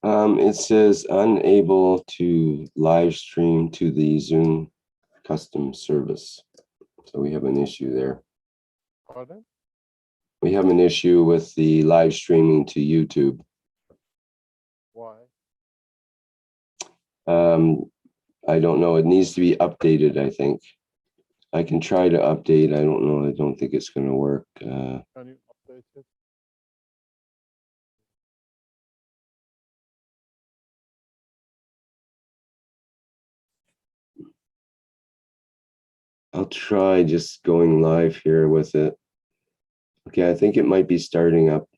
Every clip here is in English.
It says unable to live stream to the Zoom custom service. So we have an issue there. Pardon? We have an issue with the live streaming to YouTube. Why? I don't know. It needs to be updated, I think. I can try to update. I don't know. I don't think it's going to work. Can you update it? I'll try just going live here with it. Okay, I think it might be starting up.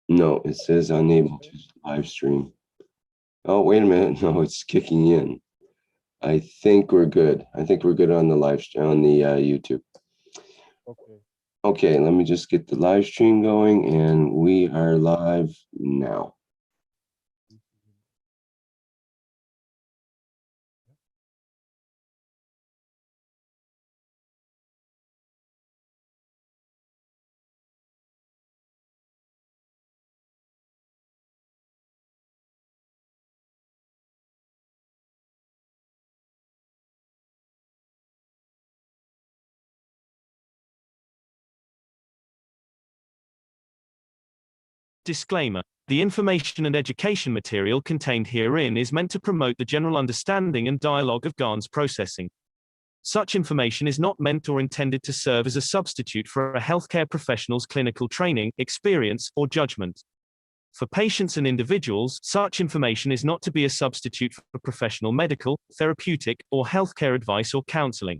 No, it says unable to live stream. Oh, wait a minute. No, it's kicking in. I think we're good. I think we're good on the live on the YouTube. Okay. Okay, let me just get the live stream going, and we are live now. Disclaimer. The information and education material contained herein is meant to promote the general understanding and dialogue of GAN's processing. Such information is not meant or intended to serve as a substitute for a healthcare professional's clinical training, experience, or judgment. For patients and individuals, such information is not to be a substitute for professional medical, therapeutic, or healthcare advice or counseling.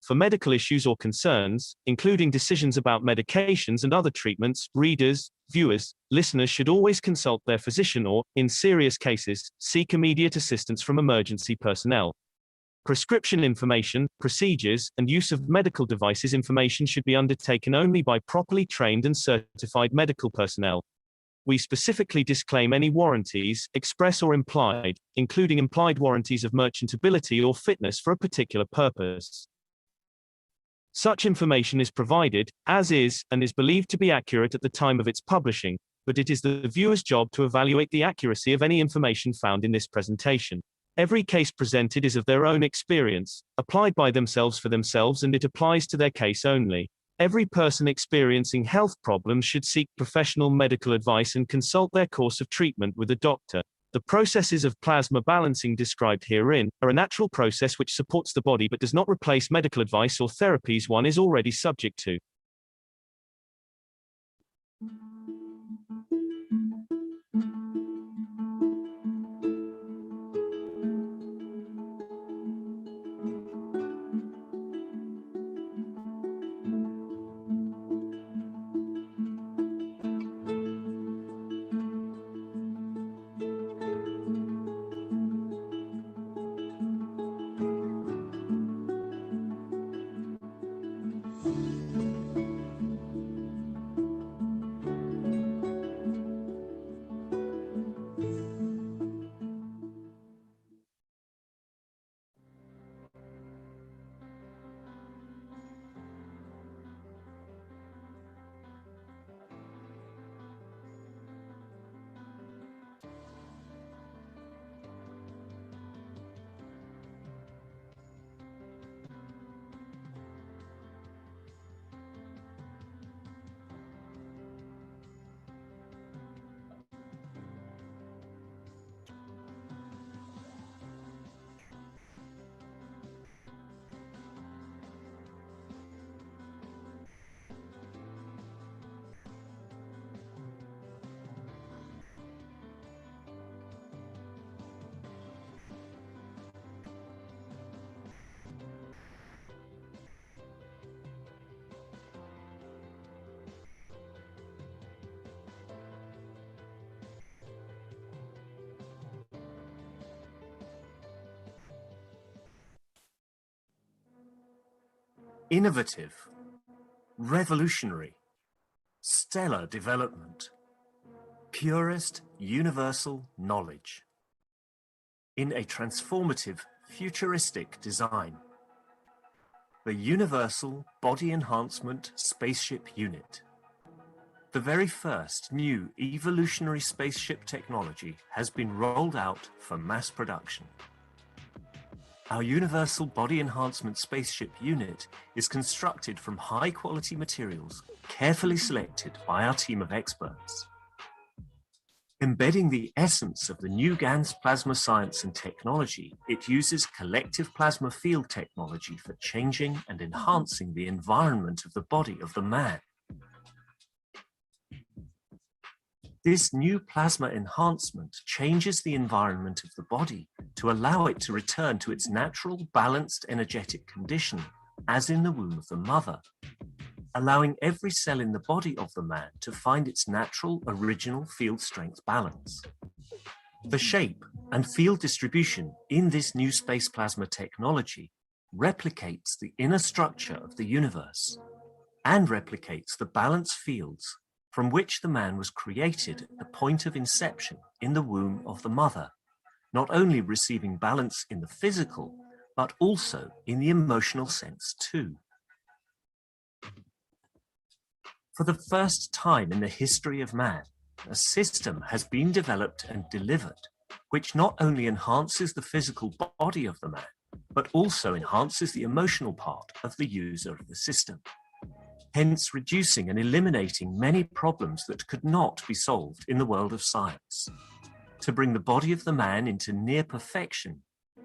For medical issues or concerns, including decisions about medications and other treatments, readers, viewers, listeners should always consult their physician or, in serious cases, seek immediate assistance from emergency personnel. Prescription information, procedures, and use of medical devices information should be undertaken only by properly trained and certified medical personnel. We specifically disclaim any warranties, express or implied, including implied warranties of merchantability or fitness for a particular purpose. Such information is provided, as is, and is believed to be accurate at the time of its publishing, but it is the viewer's job to evaluate the accuracy of any information found in this presentation. Every case presented is of their own experience, applied by themselves for themselves, and it applies to their case only. Every person experiencing health problems should seek professional medical advice and consult their course of treatment with a doctor. The processes of plasma balancing described herein are a natural process which supports the body but does not replace medical advice or therapies one is already subject to. Innovative, revolutionary, stellar development, purest universal knowledge. In a transformative, futuristic design, the Universal Body Enhancement Spaceship Unit The very first new evolutionary spaceship technology has been rolled out for mass production. Our Universal Body Enhancement Spaceship unit is constructed from high-quality materials carefully selected by our team of experts. Embedding the essence of the new GAN's plasma science and technology, it uses collective plasma field technology for changing and enhancing the environment of the body of the man. This new plasma enhancement changes the environment of the body to allow it to return to its natural, balanced, energetic condition, as in the womb of the mother, allowing every cell in the body of the man to find its natural, original field strength balance. The shape and field distribution in this new space plasma technology replicates the inner structure of the universe and replicates the balance fields from which the man was created at the point of inception in the womb of the mother, not only receiving balance in the physical, but also in the emotional sense too. For the first time in the history of man, a system has been developed and delivered, which not only enhances the physical body of the man, but also enhances the emotional part of the user of the system, hence reducing and eliminating many problems that could not be solved in the world of science, to bring the body of the man into near perfection,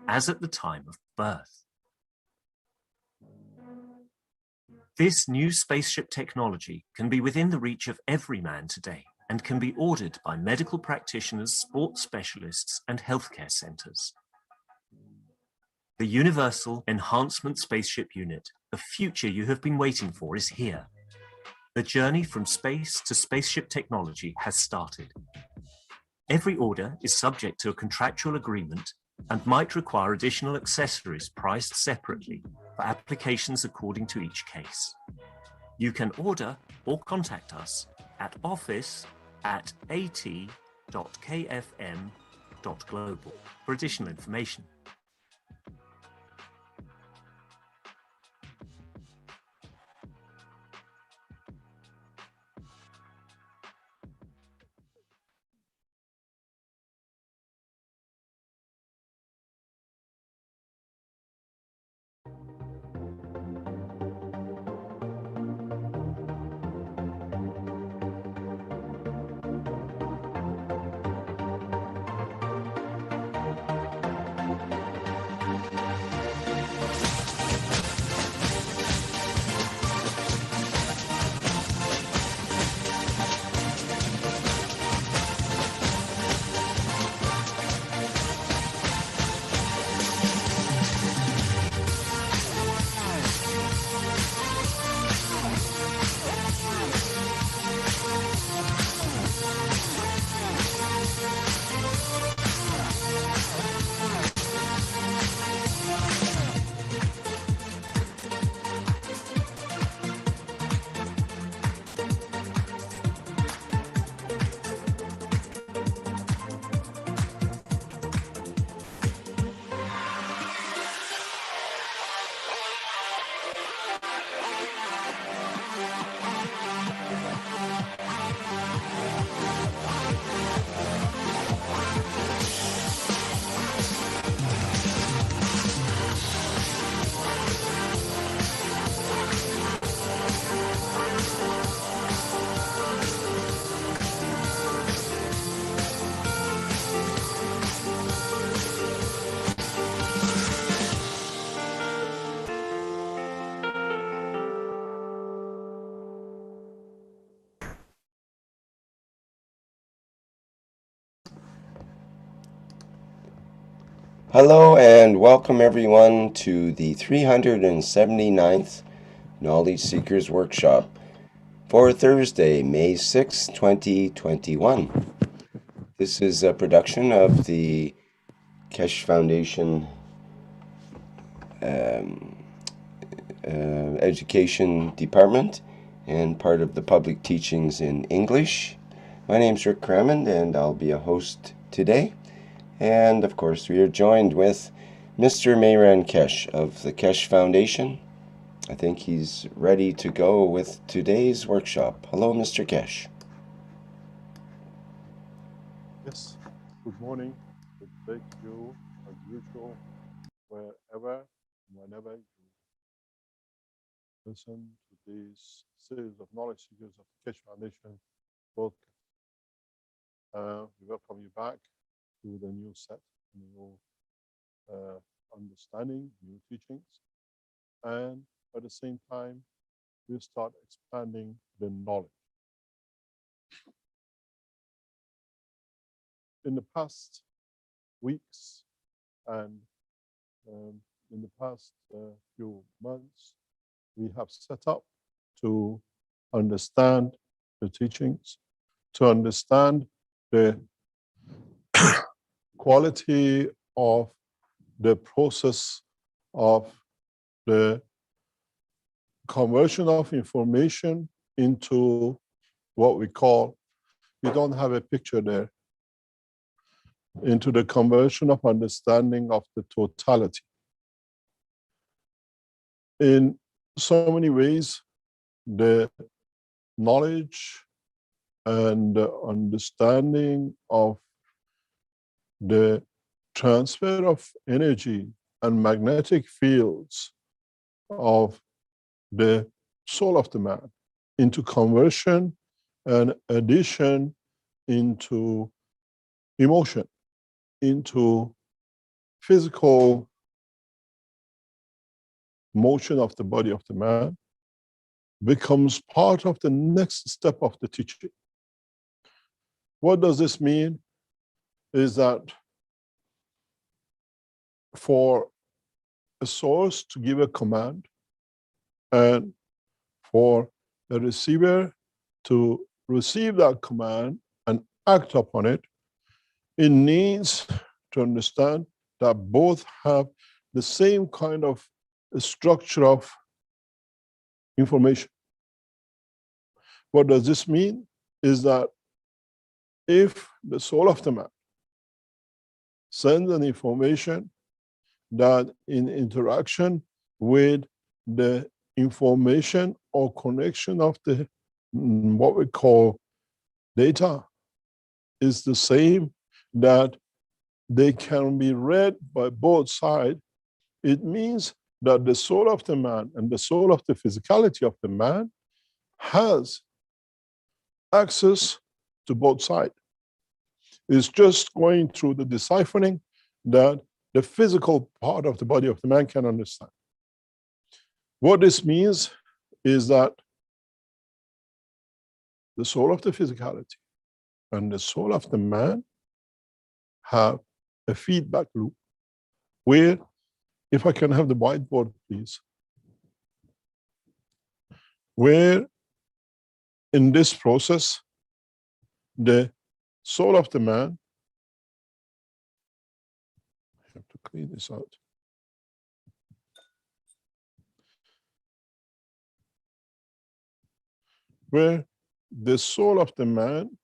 as at the time of birth. This new spaceship technology can be within the reach of every man today and can be ordered by medical practitioners, sports specialists, and healthcare centers. The Universal Enhancement Spaceship Unit, the future you have been waiting for, is here. The journey from space to spaceship technology has started. Every order is subject to a contractual agreement and might require additional accessories priced separately for applications according to each case. You can order or contact us at office@at.kfm.global for additional information. Hello and welcome everyone to the 379th Knowledge Seekers Workshop for Thursday, May 6, 2021. This is a production of the Keshe Foundation Education Department and part of the public teachings in English. My name's Rick Crammond and I'll be a host today. And of course, we are joined with Mr. Mehran Keshe of the Keshe Foundation. I think he's ready to go with today's workshop. Hello, Mr. Keshe. Yes, good morning. Good day to you, as usual, wherever, whenever you listen to this series of knowledge seekers of the Keshe Foundation broadcast. We welcome you back to the new set, new understanding, new teachings, and at the same time, we start expanding the knowledge. In the past weeks and in the past few months, we have set up to understand the teachings, to understand the quality of the process of the conversion of information into what we call, we don't have a picture there, into the conversion of understanding of the totality. In so many ways, the knowledge and the understanding of the transfer of energy and magnetic fields of the soul of the man into conversion and addition into emotion, into physical motion of the body of the man, becomes part of the next step of the teaching. What does this mean? Is that for a source to give a command and for the receiver to receive that command and act upon it, it needs to understand that both have the same kind of structure of information. What does this mean? Is that if the soul of the man sends an information that in interaction with the information or connection of the what we call data is the same, that they can be read by both sides, it means that the soul of the man and the soul of the physicality of the man has access to both sides. It's just going through the deciphering that the physical part of the body of the man can understand. What this means is that the soul of the physicality and the soul of the man have a feedback loop where, if I can have the whiteboard, please, where in this process, the soul of the man, I have to clean this out. Where the soul of the man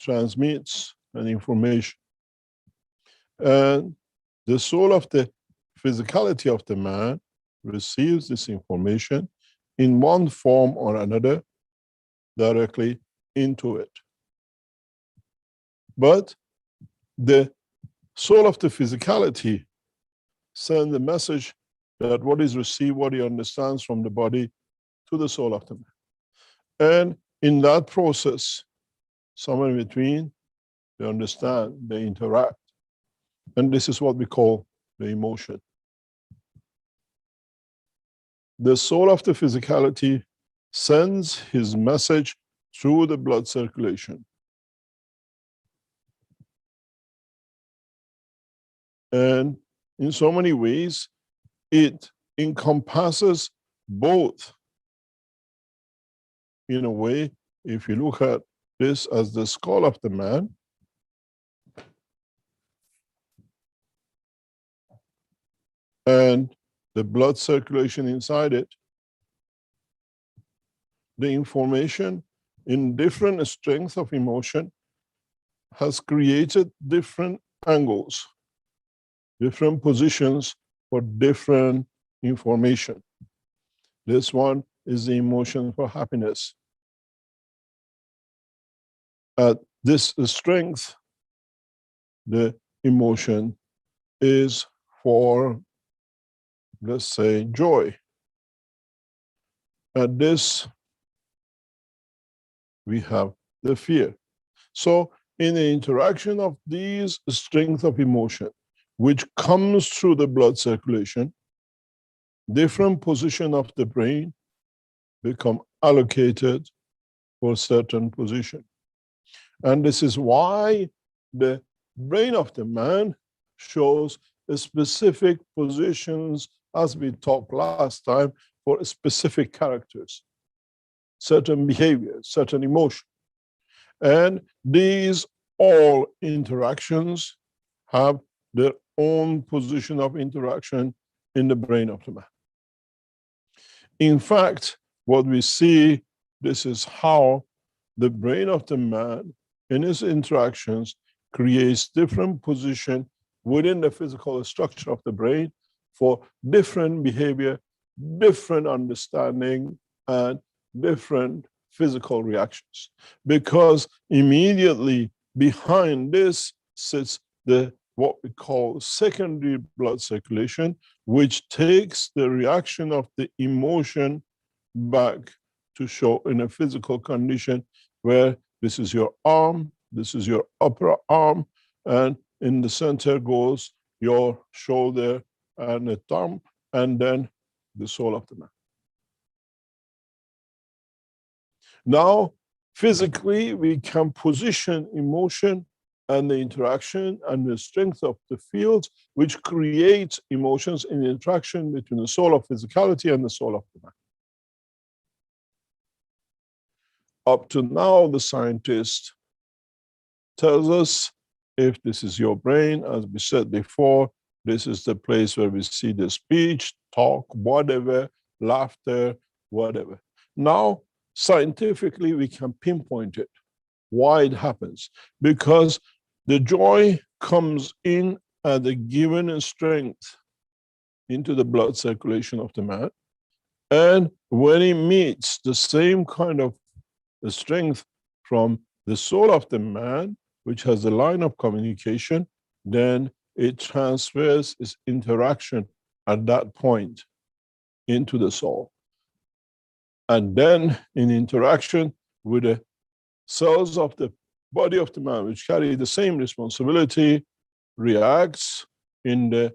transmits an information, and the soul of the physicality of the man receives this information in one form or another directly into it. But the soul of the physicality sends the message that what is received, what he understands from the body, to the soul of the man. And in that process, somewhere in between, they understand, they interact. And this is what we call the emotion. The soul of the physicality sends his message through the blood circulation. And in so many ways, it encompasses both. In a way, if you look at this as the skull of the man, and the blood circulation inside it, the information in different strengths of emotion has created different angles, different positions for different information. This one is the emotion for happiness. At This strength, the emotion, is for, let's say, joy. And this, we have the fear. So in the interaction of these strength of emotion, which comes through the blood circulation, different position of the brain become allocated for certain position. And this is why the brain of the man shows specific positions, as we talked last time, for specific characters, certain behavior, certain emotion. And these all interactions have their own position of interaction in the brain of the man. In fact, what we see, this is how the brain of the man in its interactions creates different position within the physical structure of the brain for different behavior, different understanding, and different physical reactions. Because immediately behind this sits the what we call secondary blood circulation, which takes the reaction of the emotion back to show in a physical condition where this is your arm, this is your upper arm, and in the center goes your shoulder and the thumb, and then the sole of the man. Now, physically, we can position emotion and the interaction and the strength of the fields, which creates emotions in the interaction between the soul of physicality and the soul of the man. Up to now, the scientist tells us if this is your brain, as we said before, this is the place where we see the speech, talk, whatever, laughter, whatever. Now, scientifically, we can pinpoint it, why it happens. Because the joy comes in at a given strength into the blood circulation of the man. And when it meets the same kind of strength from the soul of the man, which has a line of communication, then it transfers its interaction at that point into the soul. And then in interaction with the cells of the body of the man, which carry the same responsibility, reacts in the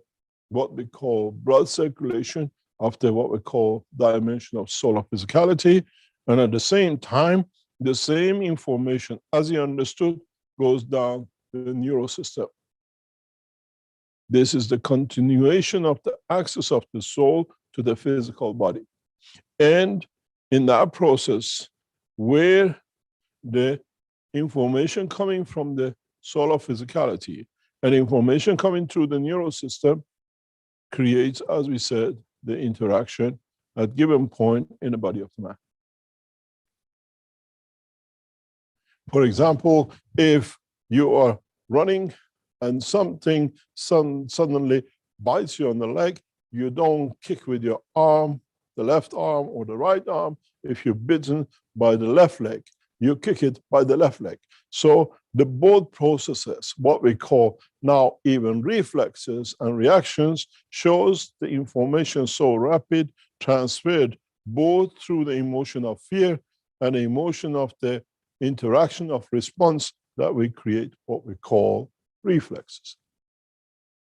what we call blood circulation of the what we call dimension of soul of physicality. And at the same time, the same information, as he understood, goes down the neural system. This is the continuation of the access of the soul to the physical body. And in that process, where the information coming from the soul of physicality and information coming through the neural system creates, as we said, the interaction at given point in the body of the man. For example, if you are running and something suddenly bites you on the leg, you don't kick with your arm, the left arm or the right arm. If you're bitten by the left leg, you kick it by the left leg. So the both processes, what we call now even reflexes and reactions, shows the information so rapid, transferred both through the emotion of fear and the emotion of the interaction of response, that we create what we call reflexes.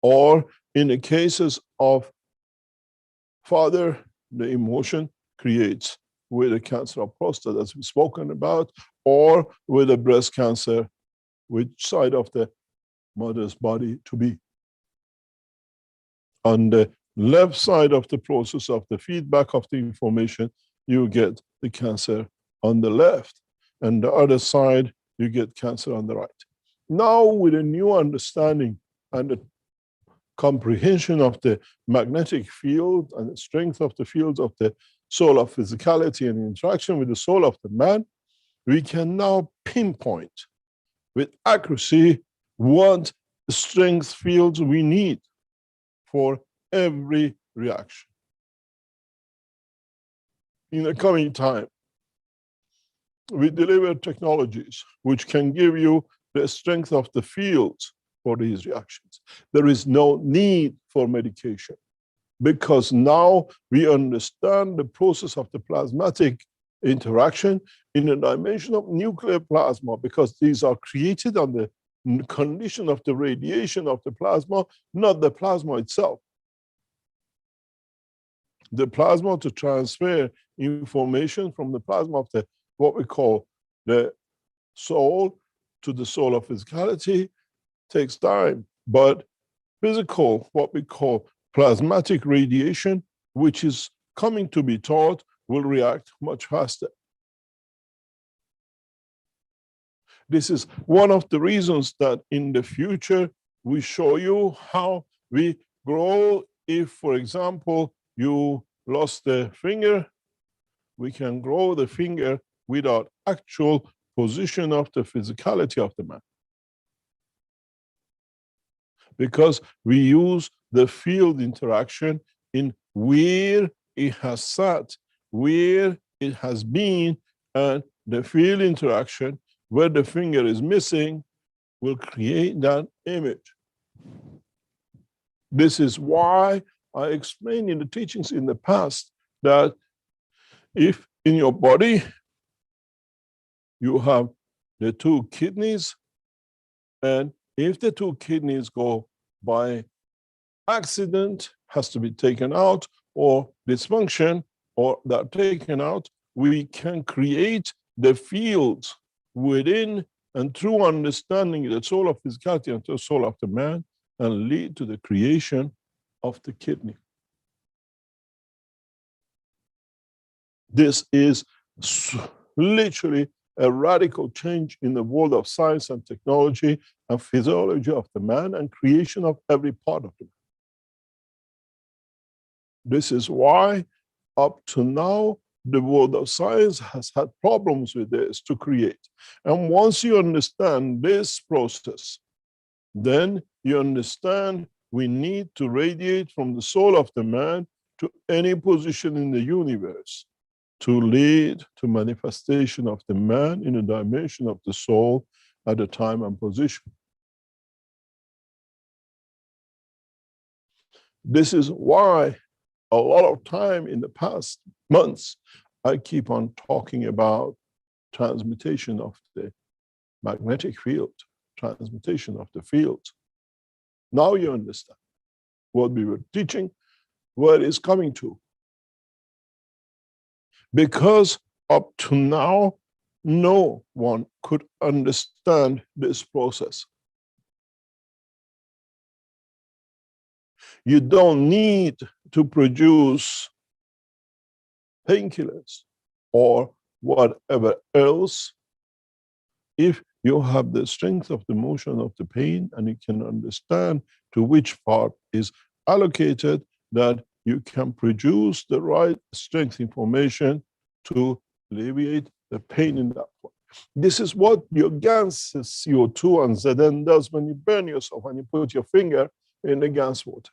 Or in the cases of father, the emotion creates with a cancer of prostate, as we've spoken about, or with a breast cancer, which side of the mother's body to be. On the left side of the process of the feedback of the information, you get the cancer on the left, and the other side, you get cancer on the right. Now, with a new understanding and the comprehension of the magnetic field and the strength of the fields of the soul of physicality and interaction with the soul of the man, we can now pinpoint with accuracy what strength fields we need for every reaction. In the coming time, we deliver technologies which can give you the strength of the fields for these reactions. There is no need for medication because now we understand the process of the plasmatic interaction in a dimension of nuclear plasma, because these are created on the condition of the radiation of the plasma, not the plasma itself. The plasma to transfer information from the plasma of the what we call the soul to the soul of physicality takes time, but physical, what we call plasmatic radiation, which is coming to be taught, will react much faster. This is one of the reasons that in the future we show you how we grow. If, for example, you lost the finger, we can grow the finger without actual position of the physicality of the man, because we use the field interaction in where it has sat, where it has been, and the field interaction where the finger is missing will create that image. This is why I explained in the teachings in the past that if in your body you have the two kidneys, and if the two kidneys go by accident, has to be taken out, or dysfunction, or they're taken out, we can create the fields within and through understanding the soul of physicality and the soul of the man, and lead to the creation of the kidney. This is literally a radical change in the world of science and technology and physiology of the man and creation of every part of the man. This is why up to now, the world of science has had problems with this to create. And once you understand this process, then you understand we need to radiate from the soul of the man to any position in the universe to lead to manifestation of the man in a dimension of the soul at a time and position. This is why a lot of time in the past months, I keep on talking about transmutation of the magnetic field, transmutation of the field. Now you understand what we were teaching, where it's coming to. Because up to now, no one could understand this process. You don't need to produce painkillers or whatever else if you have the strength of the motion of the pain and you can understand to which part is allocated, that you can produce the right strength information to alleviate the pain in that point. This is what your gas CO2 and Zn does when you burn yourself, when you put your finger in the gas water.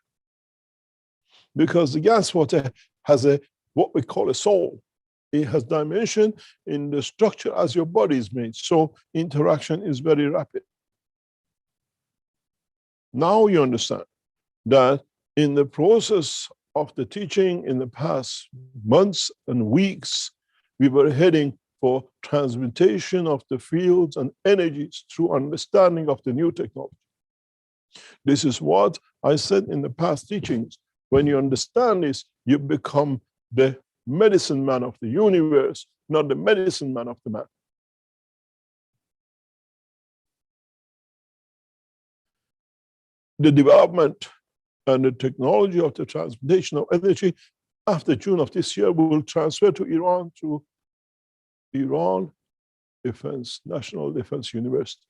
Because the gas water has what we call a soul. It has dimension in the structure as your body is made. So interaction is very rapid. Now you understand that in the process of the teaching in the past months and weeks, we were heading for transmutation of the fields and energies through understanding of the new technology. This is what I said in the past teachings. When you understand this, you become the medicine man of the universe, not the medicine man of the man. The development and the technology of the transmutation of energy after June of this year will transfer to Iran through Iran National Defense University.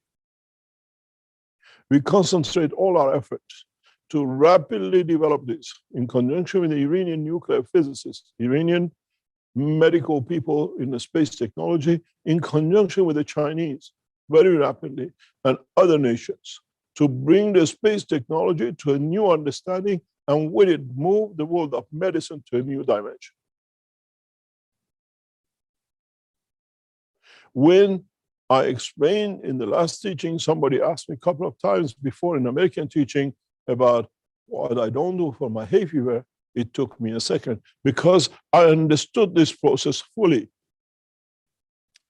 We concentrate all our efforts to rapidly develop this in conjunction with the Iranian nuclear physicists, Iranian medical people in the space technology, in conjunction with the Chinese, very rapidly, and other nations, to bring the space technology to a new understanding, and with it move the world of medicine to a new dimension. When I explained in the last teaching, somebody asked me a couple of times before in American teaching about what I don't do for my hay fever. It took me a second because I understood this process fully.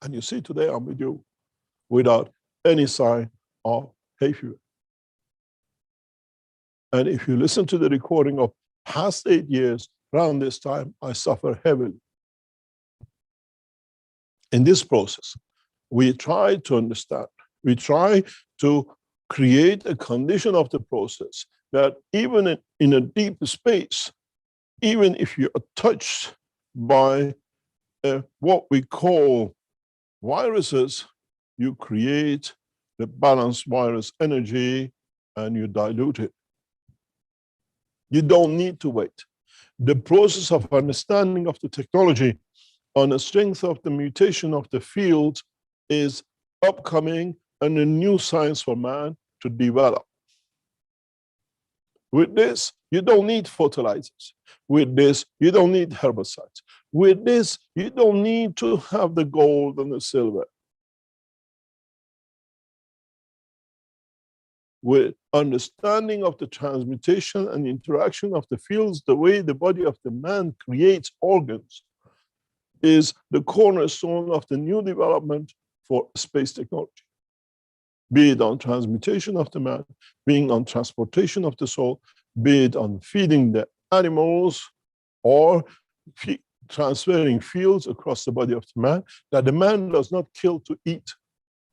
And you see, today I'm with you without any sign of hay fever. And if you listen to the recording of past 8 years, around this time, I suffer heavily. In this process, we try to understand, we try to create a condition of the process that even in a deep space, even if you are touched by what we call viruses, you create the balanced virus energy and you dilute it. You don't need to wait. The process of understanding of the technology on the strength of the mutation of the field is upcoming and a new science for man to develop. With this, you don't need fertilizers. With this, you don't need herbicides. With this, you don't need to have the gold and the silver. With understanding of the transmutation and interaction of the fields, the way the body of the man creates organs is the cornerstone of the new development for space technology. Be it on transmutation of the man, being on transportation of the soul, be it on feeding the animals or transferring fields across the body of the man, that the man does not kill to eat,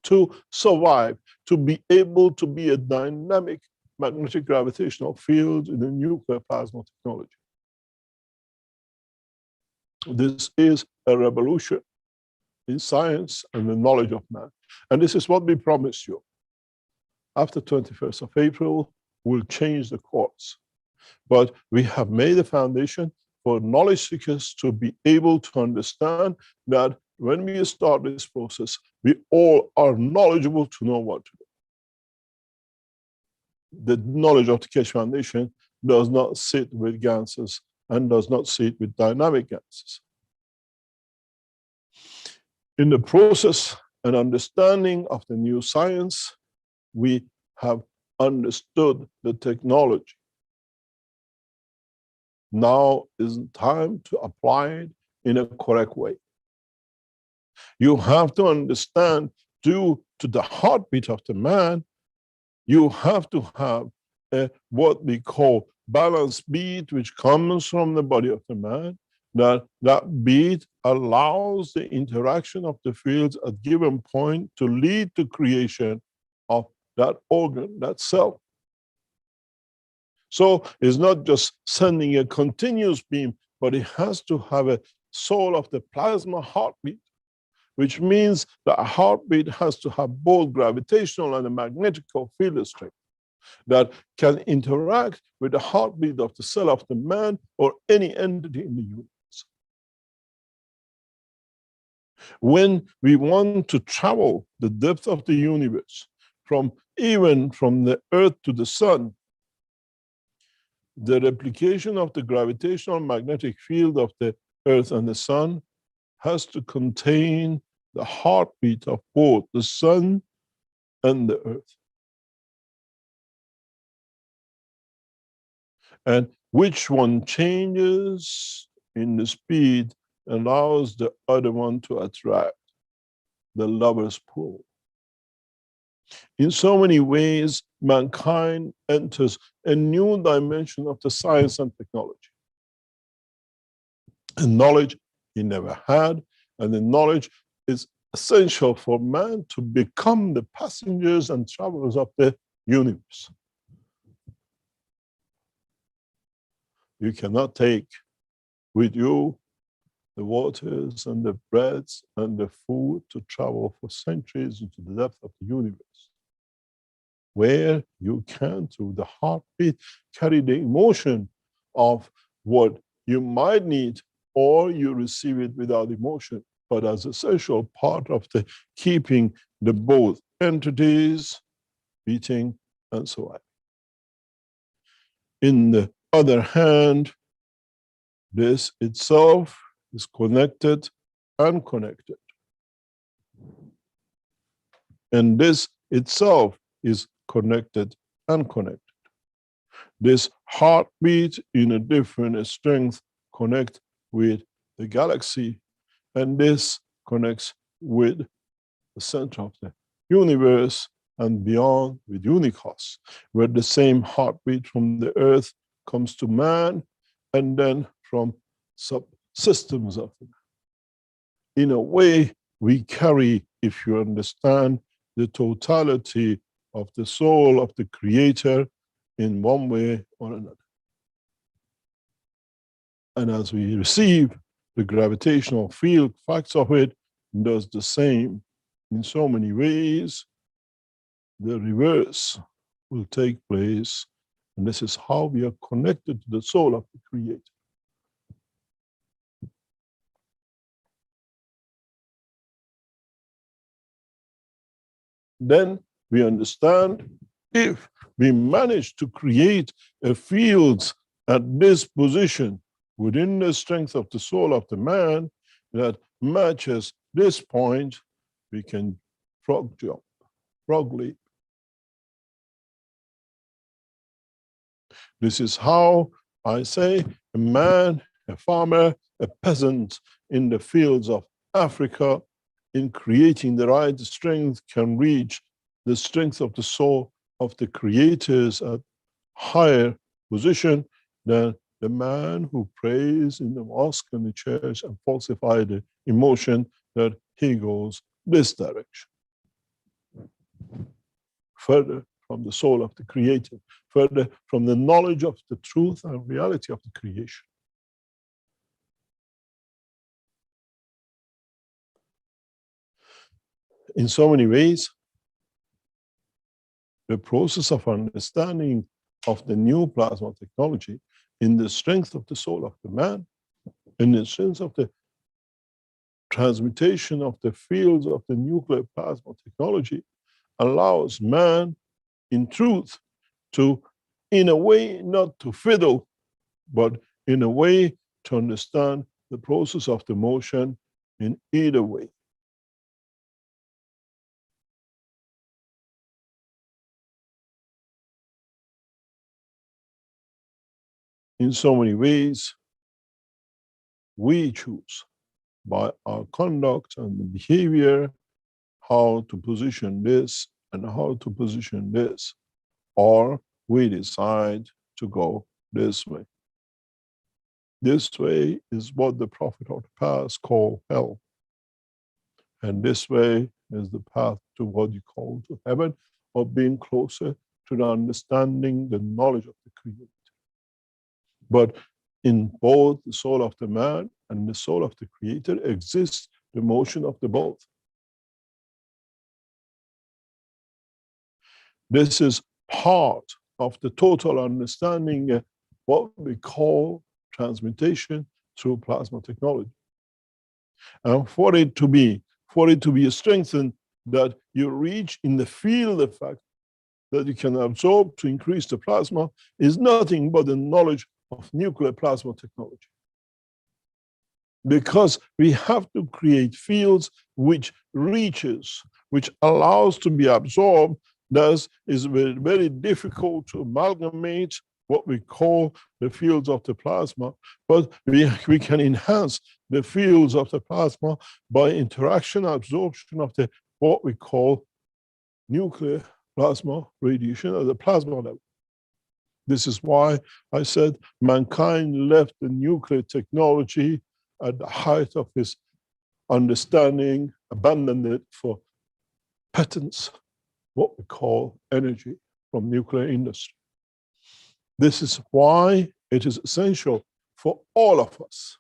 to survive, to be able to be a dynamic magnetic gravitational field in the nuclear plasma technology. This is a revolution in science and the knowledge of man. And this is what we promise you. After 21st of April, we'll change the course. But we have made a foundation for knowledge seekers to be able to understand that when we start this process, we all are knowledgeable to know what to do. The knowledge of the Keshe Foundation does not sit with ganses and does not sit with dynamic ganses. In the process and understanding of the new science, we have understood the technology. Now is time to apply it in a correct way. You have to understand, due to the heartbeat of the man, you have to have what we call balanced beat, which comes from the body of the man. That beat allows the interaction of the fields at given point to lead to creation of that organ, that cell. So it's not just sending a continuous beam, but it has to have a soul of the plasma heartbeat, which means that a heartbeat has to have both gravitational and a magnetic field strength that can interact with the heartbeat of the cell of the man or any entity in the universe. When we want to travel the depth of the universe, even from the Earth to the sun, the replication of the gravitational magnetic field of the Earth and the sun has to contain the heartbeat of both the sun and the Earth. And which one changes in the speed allows the other one to attract the lover's pull. In so many ways, mankind enters a new dimension of the science and technology. A knowledge he never had, and the knowledge is essential for man to become the passengers and travelers of the universe. You cannot take with you the waters and the breads and the food to travel for centuries into the depth of the universe, where you can, through the heartbeat, carry the emotion of what you might need, or you receive it without emotion, but as an essential part of the keeping the both entities beating and so on. In the other hand, this itself is connected and connected. And this itself is connected and connected. This heartbeat in a different strength connect with the galaxy, and this connects with the center of the universe and beyond with Unicos, where the same heartbeat from the earth comes to man, and then from subsystems of it. In a way, we carry, if you understand, the totality of the soul of the Creator in one way or another. And as we receive the gravitational field facts of it, does the same in so many ways. The reverse will take place, and this is how we are connected to the soul of the Creator. Then we understand, if we manage to create a field at this position within the strength of the soul of the man that matches this point, we can frog jump, frog leap. This is how I say a man, a farmer, a peasant in the fields of Africa, in creating the right strength, can reach the strength of the soul of the creators at higher position than the man who prays in the mosque and the church and falsify the emotion that he goes this direction. Further from the soul of the Creator, further from the knowledge of the truth and reality of the creation. In so many ways, the process of understanding of the new plasma technology in the strength of the soul of the man, in the sense of the transmutation of the fields of the nuclear plasma technology, allows man, in truth, to, in a way, not to fiddle, but in a way to understand the process of the motion in either way. In so many ways, we choose by our conduct and the behavior how to position this and how to position this, or we decide to go this way. This way is what the prophet of the past called hell. And this way is the path to what you call to heaven, or being closer to the understanding, the knowledge of the Creator. But in both the soul of the man and the soul of the Creator exists the motion of the both. This is part of the total understanding, what we call transmutation through plasma technology. And for it to be strengthened, that you reach in the field effect that you can absorb to increase the plasma, is nothing but the knowledge of nuclear plasma technology. Because we have to create fields which reaches, which allows to be absorbed, thus is very, very difficult to amalgamate what we call the fields of the plasma, but we can enhance the fields of the plasma by interaction absorption of the what we call nuclear plasma radiation at the plasma level. This is why I said mankind left the nuclear technology at the height of his understanding, abandoned it for patents, what we call energy from nuclear industry. This is why it is essential for all of us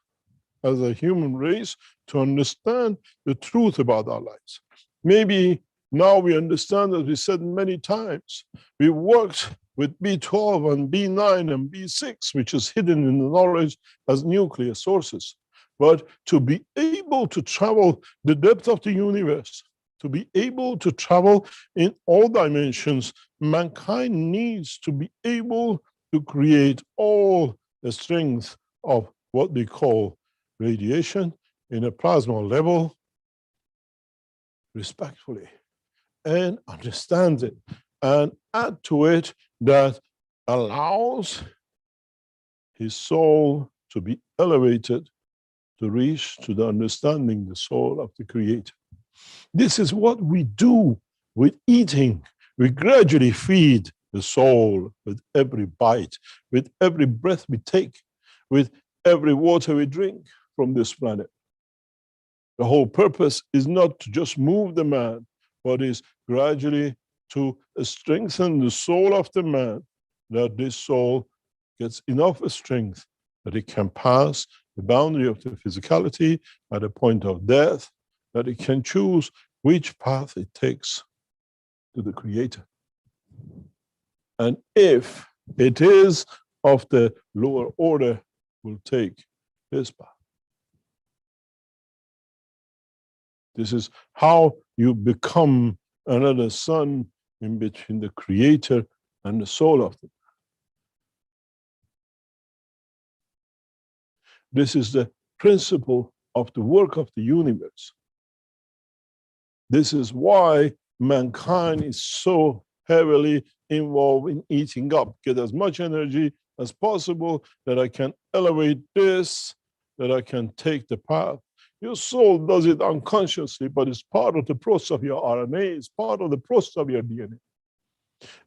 as a human race to understand the truth about our lives. Maybe now we understand, as we said many times, we worked with B12 and B9 and B6, which is hidden in the knowledge as nuclear sources. But to be able to travel the depth of the universe, to be able to travel in all dimensions, mankind needs to be able to create all the strength of what we call radiation in a plasma level, respectfully, and understands it, and add to it that allows his soul to be elevated to reach to the understanding the soul of the Creator. This is what we do with eating. We gradually feed the soul with every bite, with every breath we take, with every water we drink from this planet. The whole purpose is not to just move the man, but is gradually to strengthen the soul of the man, that this soul gets enough strength that it can pass the boundary of the physicality at the point of death, that it can choose which path it takes to the Creator. And if it is of the lower order, will take this path. This is how you become another son in between the Creator and the soul of the man. This is the principle of the work of the universe. This is why mankind is so heavily involved in eating up. Get as much energy as possible that I can elevate this, that I can take the path. Your soul does it unconsciously, but it's part of the process of your RNA, it's part of the process of your DNA.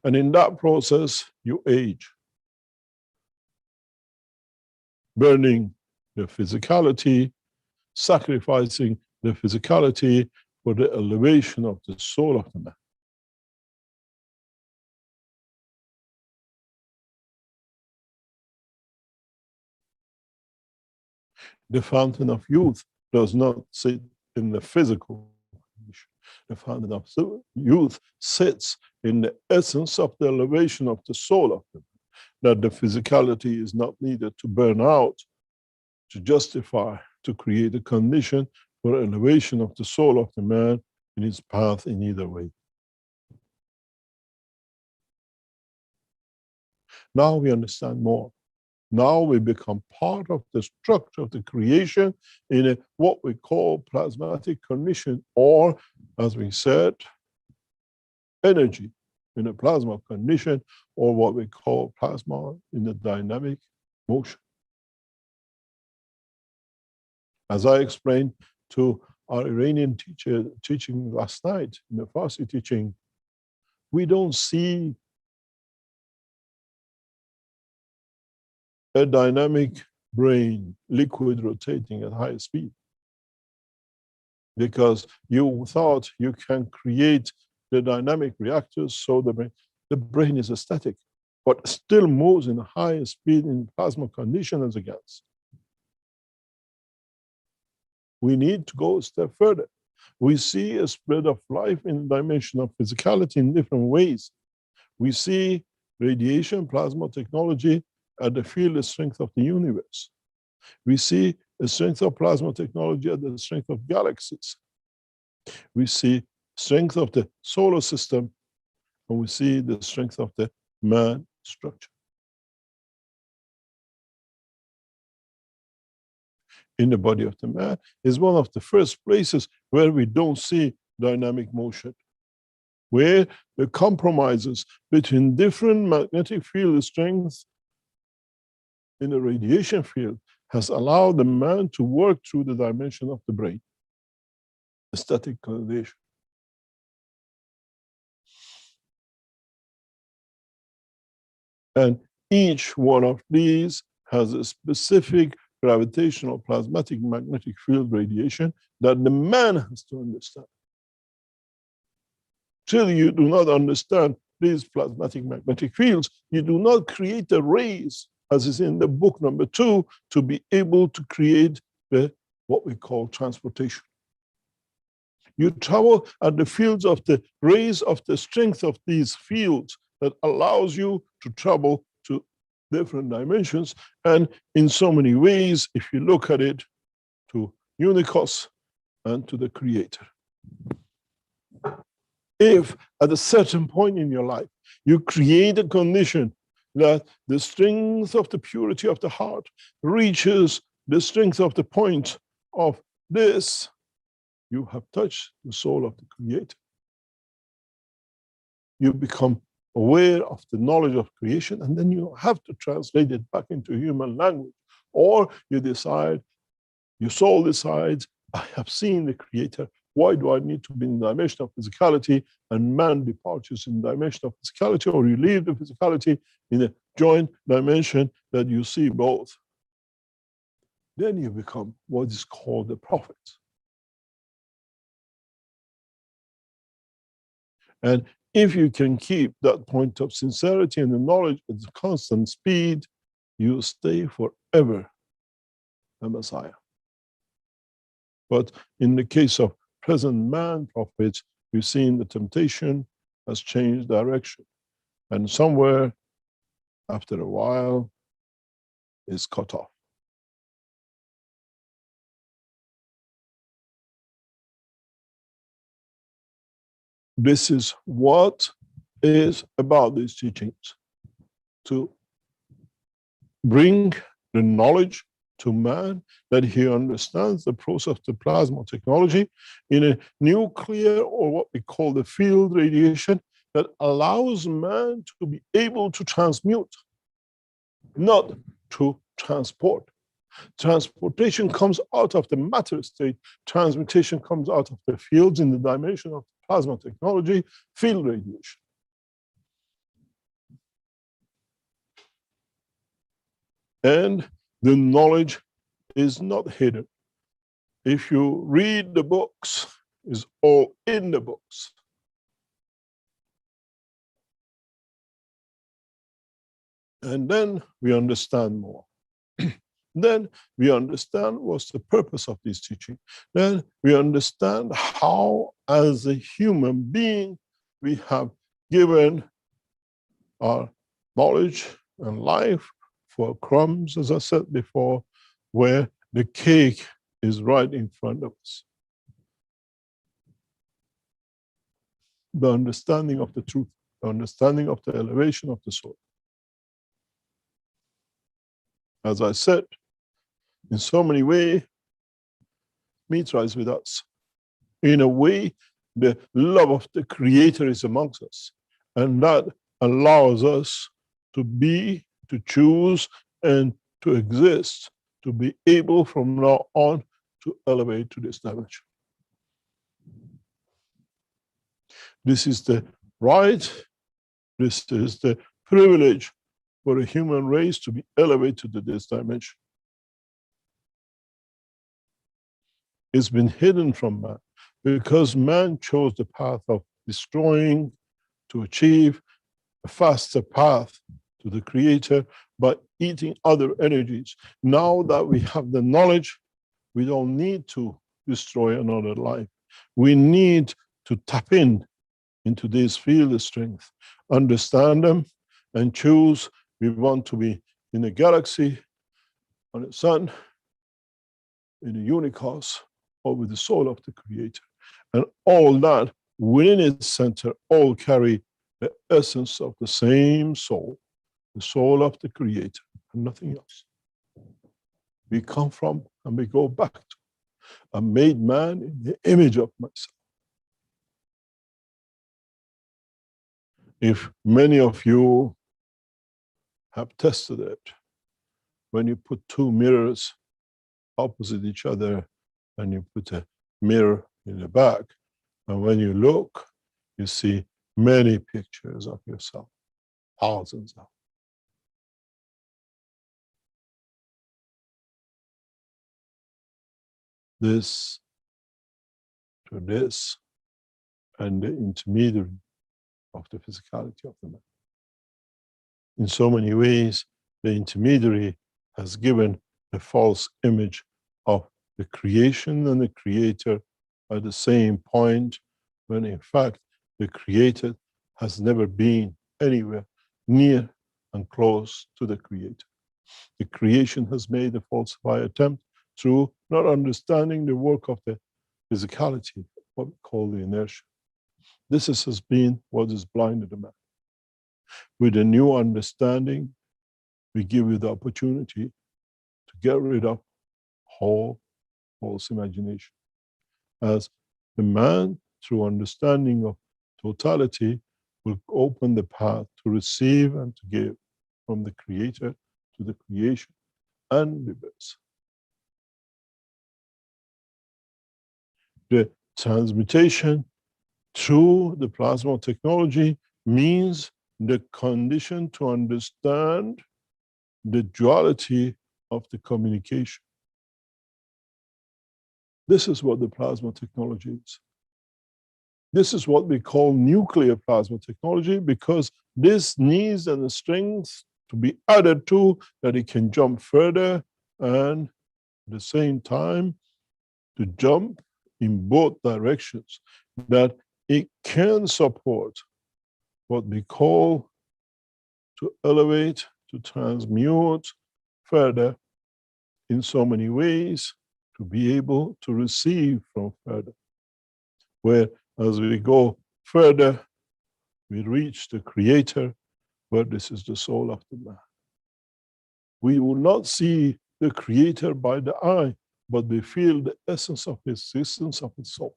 And in that process, you age, burning the physicality, sacrificing the physicality for the elevation of the soul of the man. The fountain of youth does not sit in the physical condition. The fountain of youth sits in the essence of the elevation of the soul of the man, that the physicality is not needed to burn out, to justify, to create a condition for elevation of the soul of the man in his path in either way. Now we understand more. Now we become part of the structure of the creation in what we call plasmatic condition, or, as we said, energy in a plasma condition, or what we call plasma in a dynamic motion. As I explained to our Iranian teacher teaching last night in the Farsi teaching, we don't see a dynamic brain, liquid rotating at high speed, because you thought you can create the dynamic reactors so the brain is static, but still moves in high speed in plasma condition as a gas. We need to go a step further. We see a spread of life in the dimension of physicality in different ways. We see radiation, plasma technology at the field strength of the universe. We see the strength of plasma technology at the strength of galaxies. We see strength of the solar system, and we see the strength of the man structure. In the body of the man is one of the first places where we don't see dynamic motion, where the compromises between different magnetic field strengths in the radiation field has allowed the man to work through the dimension of the brain, the static correlation. And each one of these has a specific gravitational plasmatic magnetic field radiation that the man has to understand. Till you do not understand these plasmatic magnetic fields, you do not create the rays, as is in the book number 2, to be able to create what we call transportation. You travel at the fields of the rays of the strength of these fields that allows you to travel to different dimensions, and in so many ways, if you look at it, to Unicos and to the Creator. If at a certain point in your life, you create a condition that the strength of the purity of the heart reaches the strength of the point of this, you have touched the soul of the Creator. you become aware of the knowledge of creation, and then you have to translate it back into human language. Or you decide, your soul decides, I have seen the creator. Why do I need to be in the dimension of physicality? And man departures in the dimension of physicality, or you leave the physicality in a joint dimension that you see both. Then you become what is called the prophet. And if you can keep that point of sincerity and the knowledge at the constant speed, you stay forever a Messiah. But in the case of present man prophets, we've seen the temptation has changed direction. And somewhere, after a while, is cut off. This is what is about these teachings, to bring the knowledge to man, that he understands the process of the plasma technology in a nuclear, or what we call the field radiation, that allows man to be able to transmute, not to transport. Transportation comes out of the matter state. Transmutation comes out of the fields in the dimension of plasma technology, field radiation. And the knowledge is not hidden. If you read the books, it's all in the books. And then we understand more. Then we understand what's the purpose of this teaching. Then we understand how, as a human being, we have given our knowledge and life for crumbs, as I said before, where the cake is right in front of us. The understanding of the truth, the understanding of the elevation of the soul. As I said, in so many ways, Mitra is with us. In a way, the love of the Creator is amongst us. And that allows us to be, to choose, and to exist, to be able from now on to elevate to this dimension. This is the right, this is the privilege for a human race to be elevated to this dimension. It's been hidden from man because man chose the path of destroying to achieve a faster path to the Creator by eating other energies. Now that we have the knowledge, we don't need to destroy another life. We need to tap into this field of strength, understand them, and choose. We want to be in a galaxy, on a sun, in a universe, or with the soul of the Creator. And all that within its center all carry the essence of the same soul, the soul of the Creator, and nothing else. We come from and we go back to. I made man in the image of myself. If many of you have tested it, when you put two mirrors opposite each other and you put a mirror in the back, and when you look, you see many pictures of yourself, thousands of them. This to this, and the intermediary of the physicality of the man. In so many ways, the intermediary has given a false image of the creation and the Creator at the same point, when in fact the Creator has never been anywhere near and close to the Creator. The creation has made a falsified attempt through not understanding the work of the physicality, what we call the inertia. This has been what has blinded the man. With a new understanding, we give you the opportunity to get rid of whole false imagination. As the man, through understanding of totality, will open the path to receive and to give from the creator to the creation and reverse. The transmutation through the plasma technology means the condition to understand the duality of the communication. This is what the plasma technology is. This is what we call nuclear plasma technology, because this needs and the strength to be added to that it can jump further and at the same time to jump in both directions, that it can support what we call to elevate, to transmute further in so many ways, to be able to receive from further. Where as we go further, we reach the creator, where this is the soul of the man. We will not see the creator by the eye, but we feel the essence of his existence of his soul.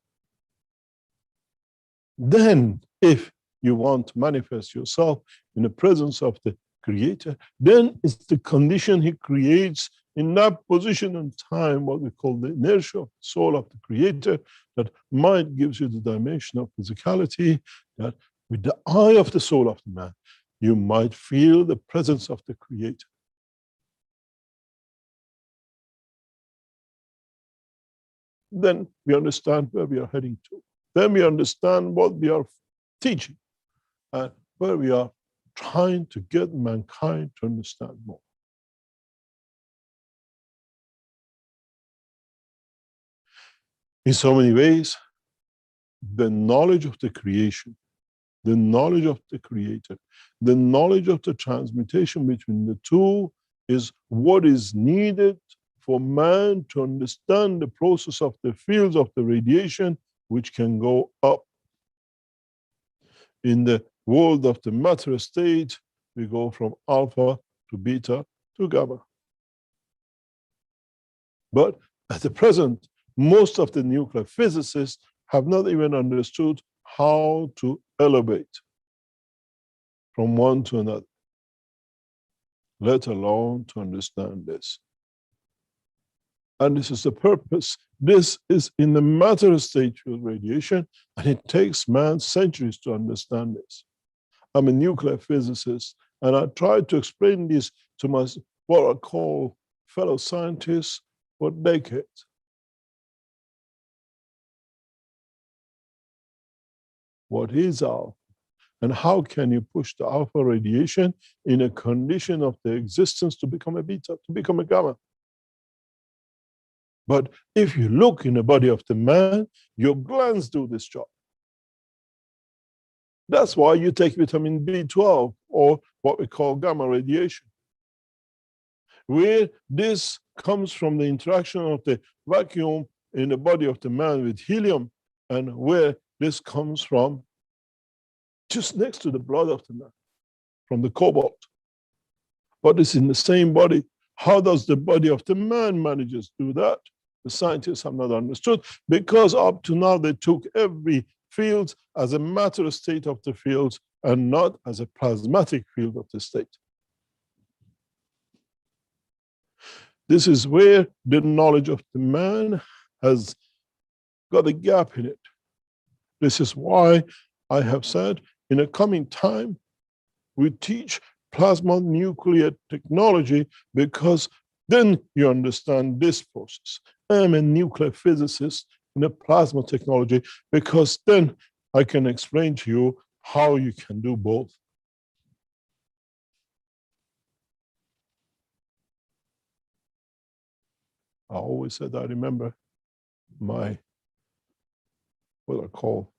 Then, if you want to manifest yourself in the presence of the creator, then it's the condition he creates in that position and time, what we call the inertia of the soul of the creator, that mind gives you the dimension of physicality, that with the eye of the soul of the man, you might feel the presence of the creator. Then we understand where we are heading to. Then we understand what we are teaching and where we are trying to get mankind to understand more. In so many ways, the knowledge of the creation, the knowledge of the creator, the knowledge of the transmutation between the two is what is needed for man to understand the process of the fields of the radiation, which can go up. In the world of the matter state, we go from alpha to beta to gamma. But at the present, most of the nuclear physicists have not even understood how to elevate from one to another, let alone to understand this. And this is the purpose. This is in the matter state field radiation, and it takes man centuries to understand this. I'm a nuclear physicist, and I tried to explain this to my, what I call fellow scientists for decades. What is alpha? And how can you push the alpha radiation in a condition of the existence to become a beta, to become a gamma? But if you look in the body of the man, your glands do this job. That's why you take vitamin B12 or what we call gamma radiation, where this comes from the interaction of the vacuum in the body of the man with helium, and where this comes from just next to the blood of the man, from the cobalt. But it's in the same body. How does the body of the man manages to do that? The scientists have not understood, because up to now they took every field as a matter state of the field and not as a plasmatic field of the state. This is where the knowledge of the man has got a gap in it. This is why I have said in a coming time, we teach plasma nuclear technology, because then you understand this process. I'm a nuclear physicist in a plasma technology, because then I can explain to you how you can do both. I always said, I remember my, what I call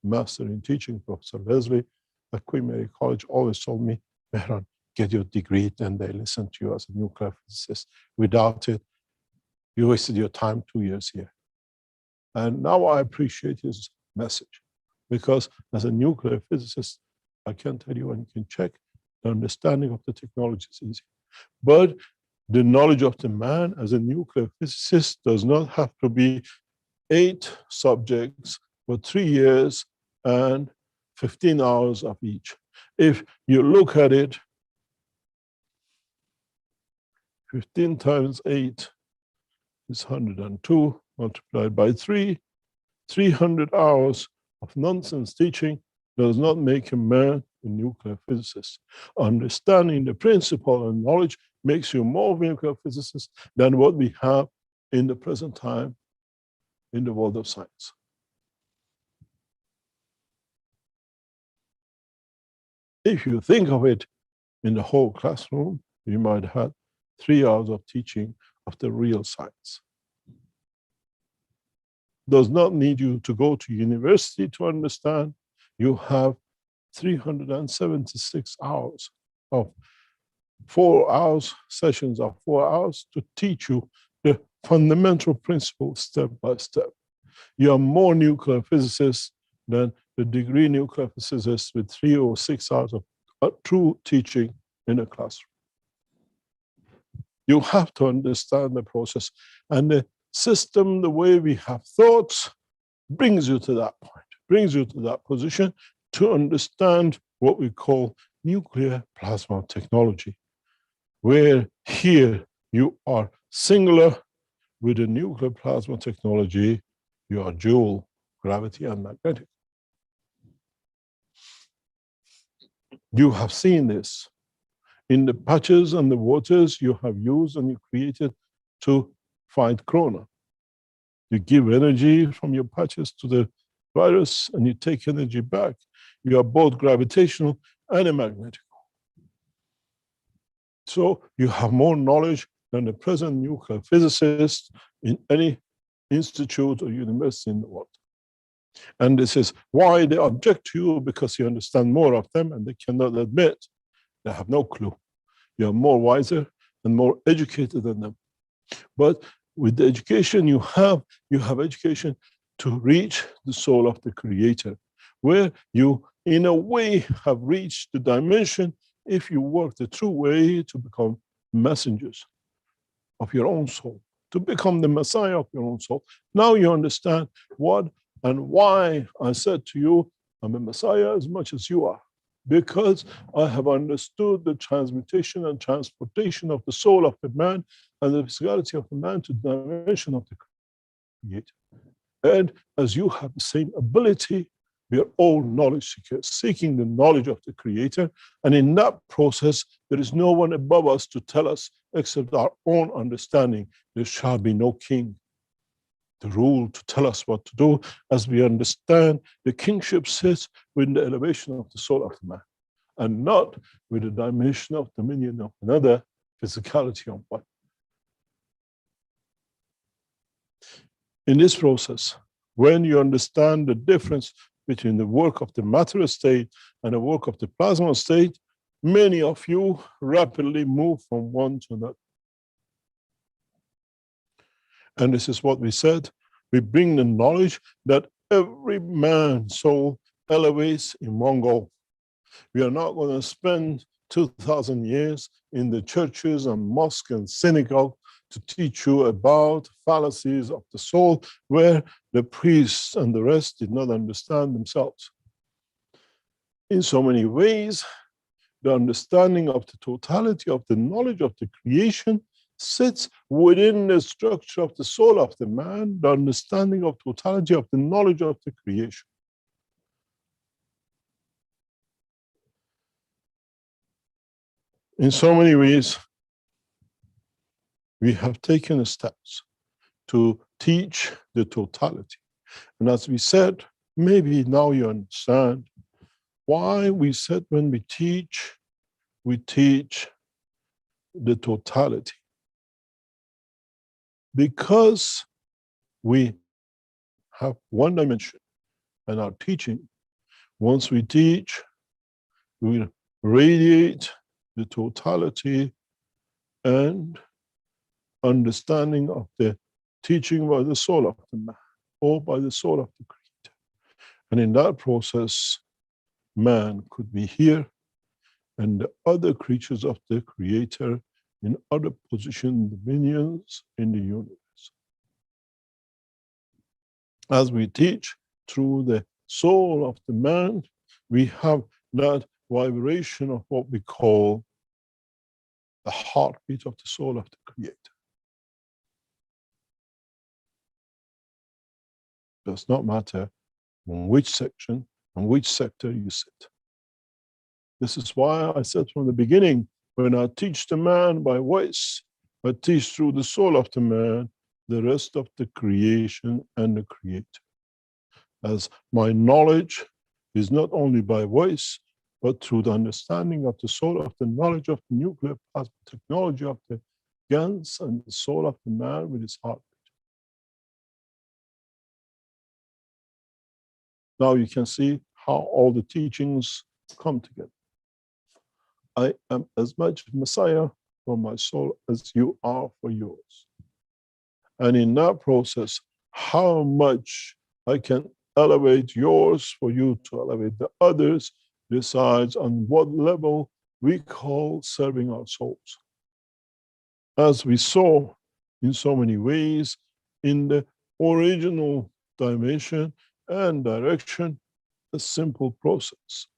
master in teaching, Professor Leslie at Queen Mary College, always told me, Mehran, get your degree, then they listen to you as a nuclear physicist. Without it, you wasted your time 2 years here. And now I appreciate his message, because as a nuclear physicist, I can tell you, and you can check, the understanding of the technology is easy. But the knowledge of the man as a nuclear physicist does not have to be 8 subjects for 3 years and 15 hours of each. If you look at it, 15 times 8 is 102 multiplied by 3. 300 hours of nonsense teaching does not make a man a nuclear physicist. Understanding the principle and knowledge makes you more nuclear physicist than what we have in the present time in the world of science. If you think of it in the whole classroom, you might have 3 hours of teaching of the real science. Does not need you to go to university to understand. You have 376 hours of 4 hours, sessions of 4 hours to teach you the fundamental principles step by step. You are more nuclear physicists than the degree nuclear physicists with 3 or 6 hours of true teaching in a classroom. You have to understand the process, and the system, the way we have thoughts, brings you to that point, brings you to that position to understand what we call nuclear plasma technology, where here you are singular. With the nuclear plasma technology, you are dual, gravity and magnetic. You have seen this in the patches and the waters you have used and you created to fight corona. You give energy from your patches to the virus and you take energy back. You are both gravitational and magnetic. So you have more knowledge than the present nuclear physicists in any institute or university in the world. And this is why they object to you, because you understand more of them and they cannot admit they have no clue. You are more wiser and more educated than them. But with the education you have education to reach the soul of the creator, where you, in a way, have reached the dimension, if you work the true way, to become messengers of your own soul, to become the Messiah of your own soul. Now you understand what and why I said to you, I'm a Messiah as much as you are, because I have understood the transmutation and transportation of the soul of the man and the physicality of the man to the dimension of the creator. And as you have the same ability, we are all knowledge seekers, seeking the knowledge of the creator. And in that process, there is no one above us to tell us, except our own understanding, there shall be no king to rule, to tell us what to do. As we understand, the kingship sits with the elevation of the soul of the man, and not with the dimension of dominion of another, physicality of one. In this process, when you understand the difference between the work of the material state and the work of the plasma state, many of you rapidly move from one to another. And this is what we said. We bring the knowledge that every man's soul elevates in one goal. We are not going to spend 2,000 years in the churches and mosques and synagogue to teach you about fallacies of the soul, where the priests and the rest did not understand themselves. In so many ways, the understanding of the totality of the knowledge of the creation sits within the structure of the soul of the man, the understanding of totality of the knowledge of the creation. In so many ways, we have taken steps to teach the totality. And as we said, maybe now you understand why we said when we teach the totality. Because we have one dimension and our teaching, once we teach, we radiate the totality and understanding of the teaching by the soul of the man or by the soul of the creator. And in that process, man could be here and the other creatures of the creator in other position dominions in the universe. As we teach through the soul of the man, we have that vibration of what we call the heartbeat of the soul of the Creator. Does not matter on which section and which sector you sit. This is why I said from the beginning, when I teach the man by voice, I teach through the soul of the man, the rest of the creation and the Creator. As my knowledge is not only by voice, but through the understanding of the soul of the knowledge of the nuclear plasma technology of the GANs and the soul of the man with his heart. Now you can see how all the teachings come together. I am as much Messiah for my soul as you are for yours. And in that process, how much I can elevate yours for you to elevate the others decides on what level we call serving our souls. As we saw in so many ways in the original dimension and direction, a simple process.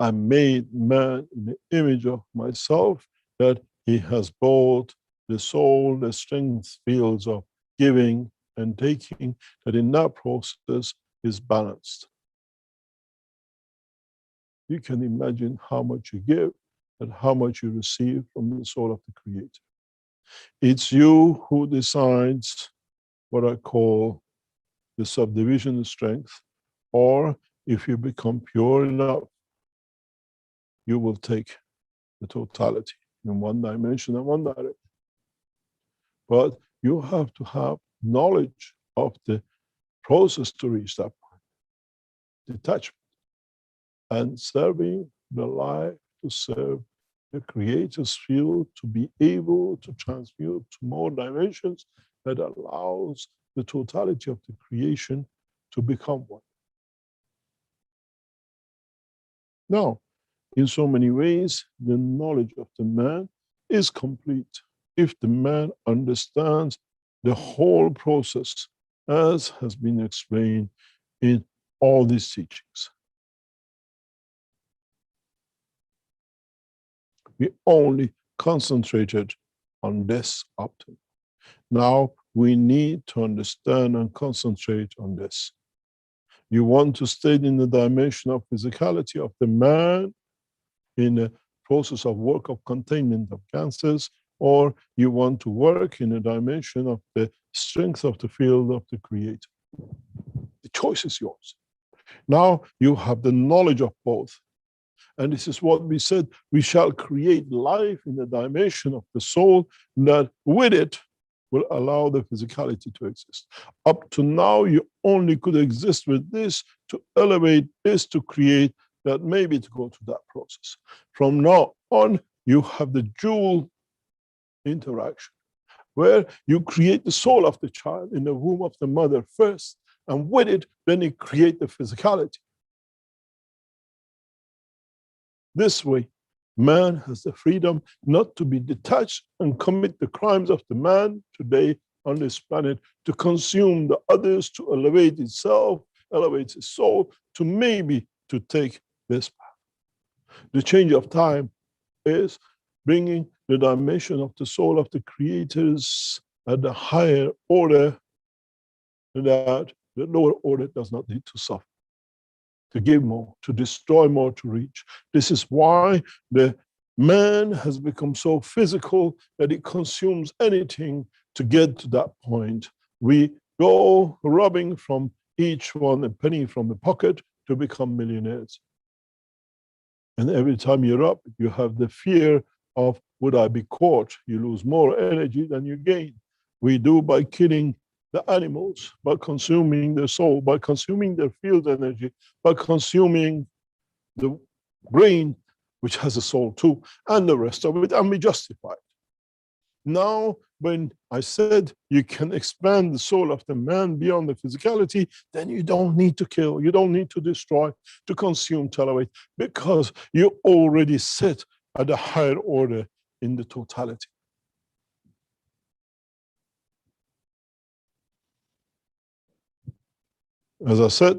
I made man in the image of myself, that he has both the soul, the strength fields of giving and taking, that in that process is balanced. You can imagine how much you give and how much you receive from the soul of the Creator. It's you who decides what I call the subdivision of strength, or if you become pure enough, you will take the totality in one dimension and one direction. But you have to have knowledge of the process to reach that point. Detachment and serving the life to serve the Creator's field, to be able to transmute to more dimensions that allows the totality of the creation to become one. Now, in so many ways, the knowledge of the man is complete if the man understands the whole process as has been explained in all these teachings. We only concentrated on this up to now. We need to understand and concentrate on this. You want to stay in the dimension of physicality of the man in a process of work of containment of cancers, or you want to work in a dimension of the strength of the field of the Creator. The choice is yours. Now you have the knowledge of both. And this is what we said, we shall create life in the dimension of the soul, that with it will allow the physicality to exist. Up to now, you only could exist with this to elevate this, to create that, maybe to go to that process. From now on, you have the dual interaction, where you create the soul of the child in the womb of the mother first, and with it, then you create the physicality. This way, man has the freedom not to be detached and commit the crimes of the man today on this planet, to consume the others, to elevate itself, elevate his soul, to maybe to take this path. The change of time is bringing the dimension of the soul of the creators at the higher order, that the lower order does not need to suffer, to give more, to destroy more, to reach. This is why the man has become so physical that it consumes anything to get to that point. We go robbing from each one a penny from the pocket to become millionaires. And every time you're up, you have the fear of, would I be caught? You lose more energy than you gain. We do by killing the animals, by consuming their soul, by consuming their field energy, by consuming the brain, which has a soul too, and the rest of it, and we justify it. Now, when I said you can expand the soul of the man beyond the physicality, then you don't need to kill, you don't need to destroy, to consume, to elevate, because you already sit at a higher order in the totality. As I said,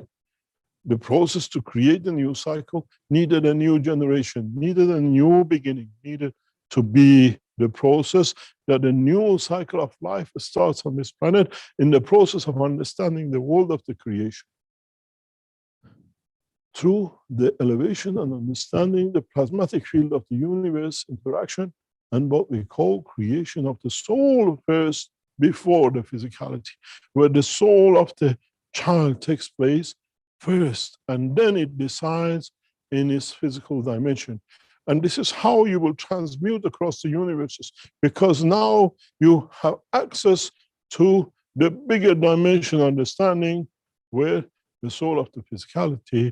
the process to create a new cycle needed a new generation, needed a new beginning, needed to be the process that a new cycle of life starts on this planet in the process of understanding the world of the creation. Through the elevation and understanding the plasmatic field of the universe interaction and what we call creation of the soul first before the physicality, where the soul of the child takes place first, and then it decides in its physical dimension. And this is how you will transmute across the universes, because now you have access to the bigger dimension understanding where the soul of the physicality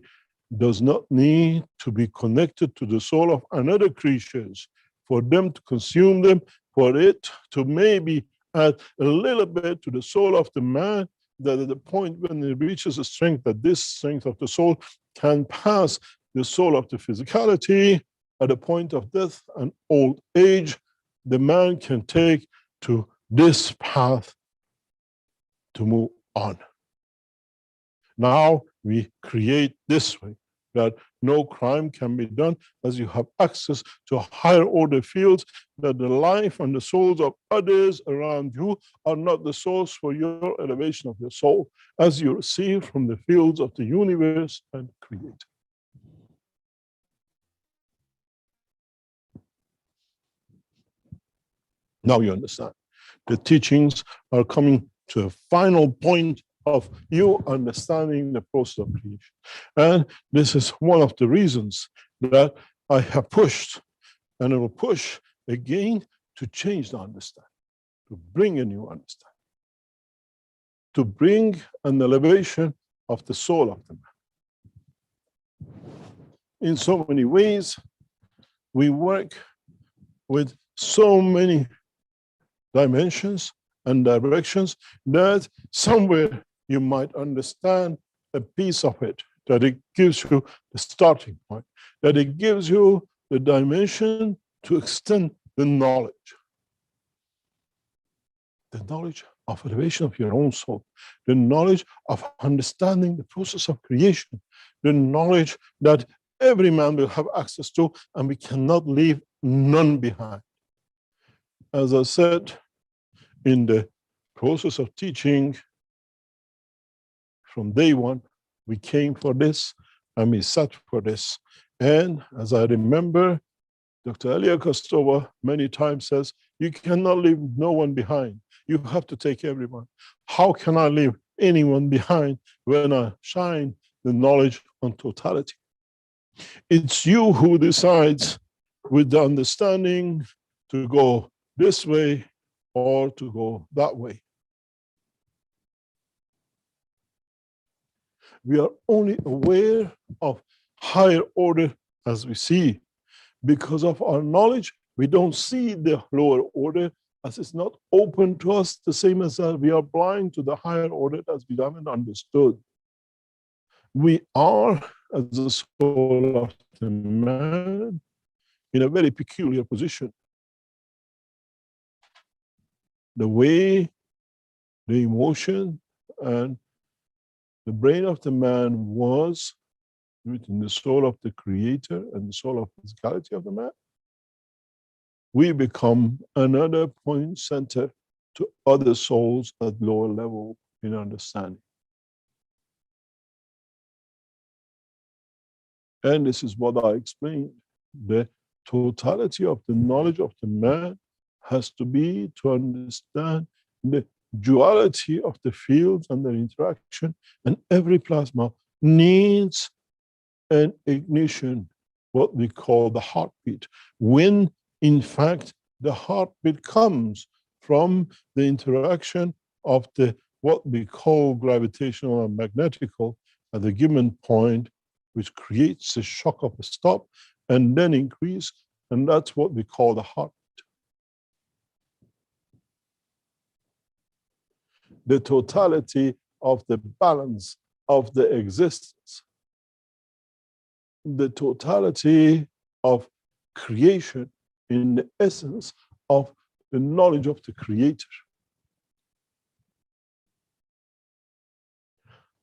does not need to be connected to the soul of another creatures for them to consume them, for it to maybe add a little bit to the soul of the man, that at the point when it reaches a strength, that this strength of the soul can pass the soul of the physicality at the point of death and old age, the man can take to this path to move on. Now we create this way, that no crime can be done as you have access to higher order fields, that the life and the souls of others around you are not the source for your elevation of your soul, as you receive from the fields of the universe and create. Now you understand. The teachings are coming to a final point of you understanding the process of creation. And this is one of the reasons that I have pushed, and I will push again to change the understanding, to bring a new understanding, to bring an elevation of the soul of the man. In so many ways, we work with so many dimensions and directions that somewhere you might understand a piece of it, that it gives you the starting point, that it gives you the dimension to extend the knowledge of elevation of your own soul, the knowledge of understanding the process of creation, the knowledge that every man will have access to, and we cannot leave none behind. As I said, in the process of teaching, from day one, we came for this and we sat for this. And as I remember, Dr. Elia Kostova many times says, you cannot leave no one behind. You have to take everyone. How can I leave anyone behind when I shine the knowledge on totality? It's you who decides with the understanding to go this way or to go that way. We are only aware of higher order as we see. Because of our knowledge, we don't see the lower order as it's not open to us, the same as we are blind to the higher order as we haven't understood. We are, as a soul of the man, in a very peculiar position. The way the emotion and the brain of the man was within the soul of the creator and the soul of physicality of the man, we become another point center to other souls at lower level in understanding. And this is what I explained. The totality of the knowledge of the man has to be to understand the duality of the fields and their interaction, and every plasma needs an ignition, what we call the heartbeat, when in fact the heartbeat comes from the interaction of the what we call gravitational and magnetical at a given point, which creates a shock of a stop and then increase, and that's what we call the heartbeat. The totality of the balance of the existence, the totality of creation in the essence of the knowledge of the creator.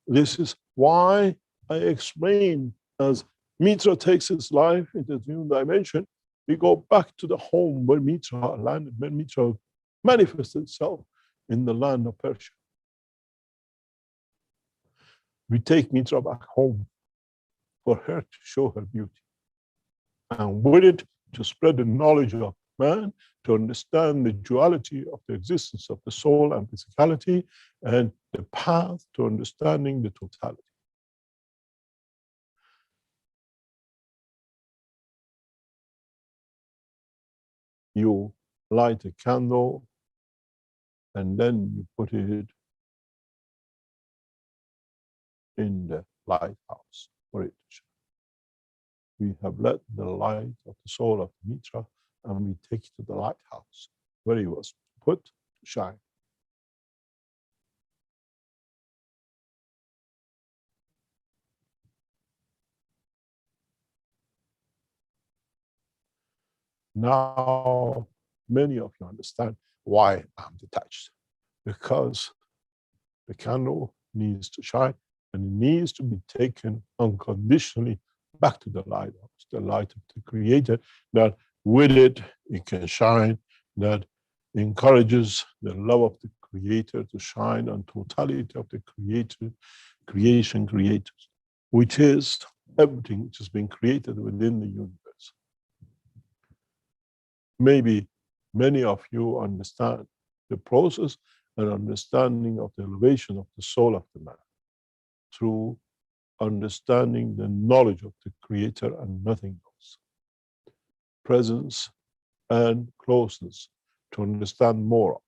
This is why I explain as Mitra takes his life into the new dimension, we go back to the home where Mitra landed, where Mitra manifested itself in the land of Persia. We take Mitra back home for her to show her beauty. And with it, to spread the knowledge of man, to understand the duality of the existence of the soul and physicality, and the path to understanding the totality. You light a candle, and then you put it in the lighthouse for it to shine. We have let the light of the soul of Mitra, and we take it to the lighthouse where it was put to shine. Now, many of you understand why I'm detached. Because the candle needs to shine, and it needs to be taken unconditionally back to the lighthouse, the light of the Creator, that with it, it can shine, that encourages the love of the Creator to shine on totality of the creation creators, which is everything which has been created within the universe. Maybe many of you understand the process and understanding of the elevation of the soul of the man through understanding the knowledge of the Creator and nothing else. Presence and closeness to understand more,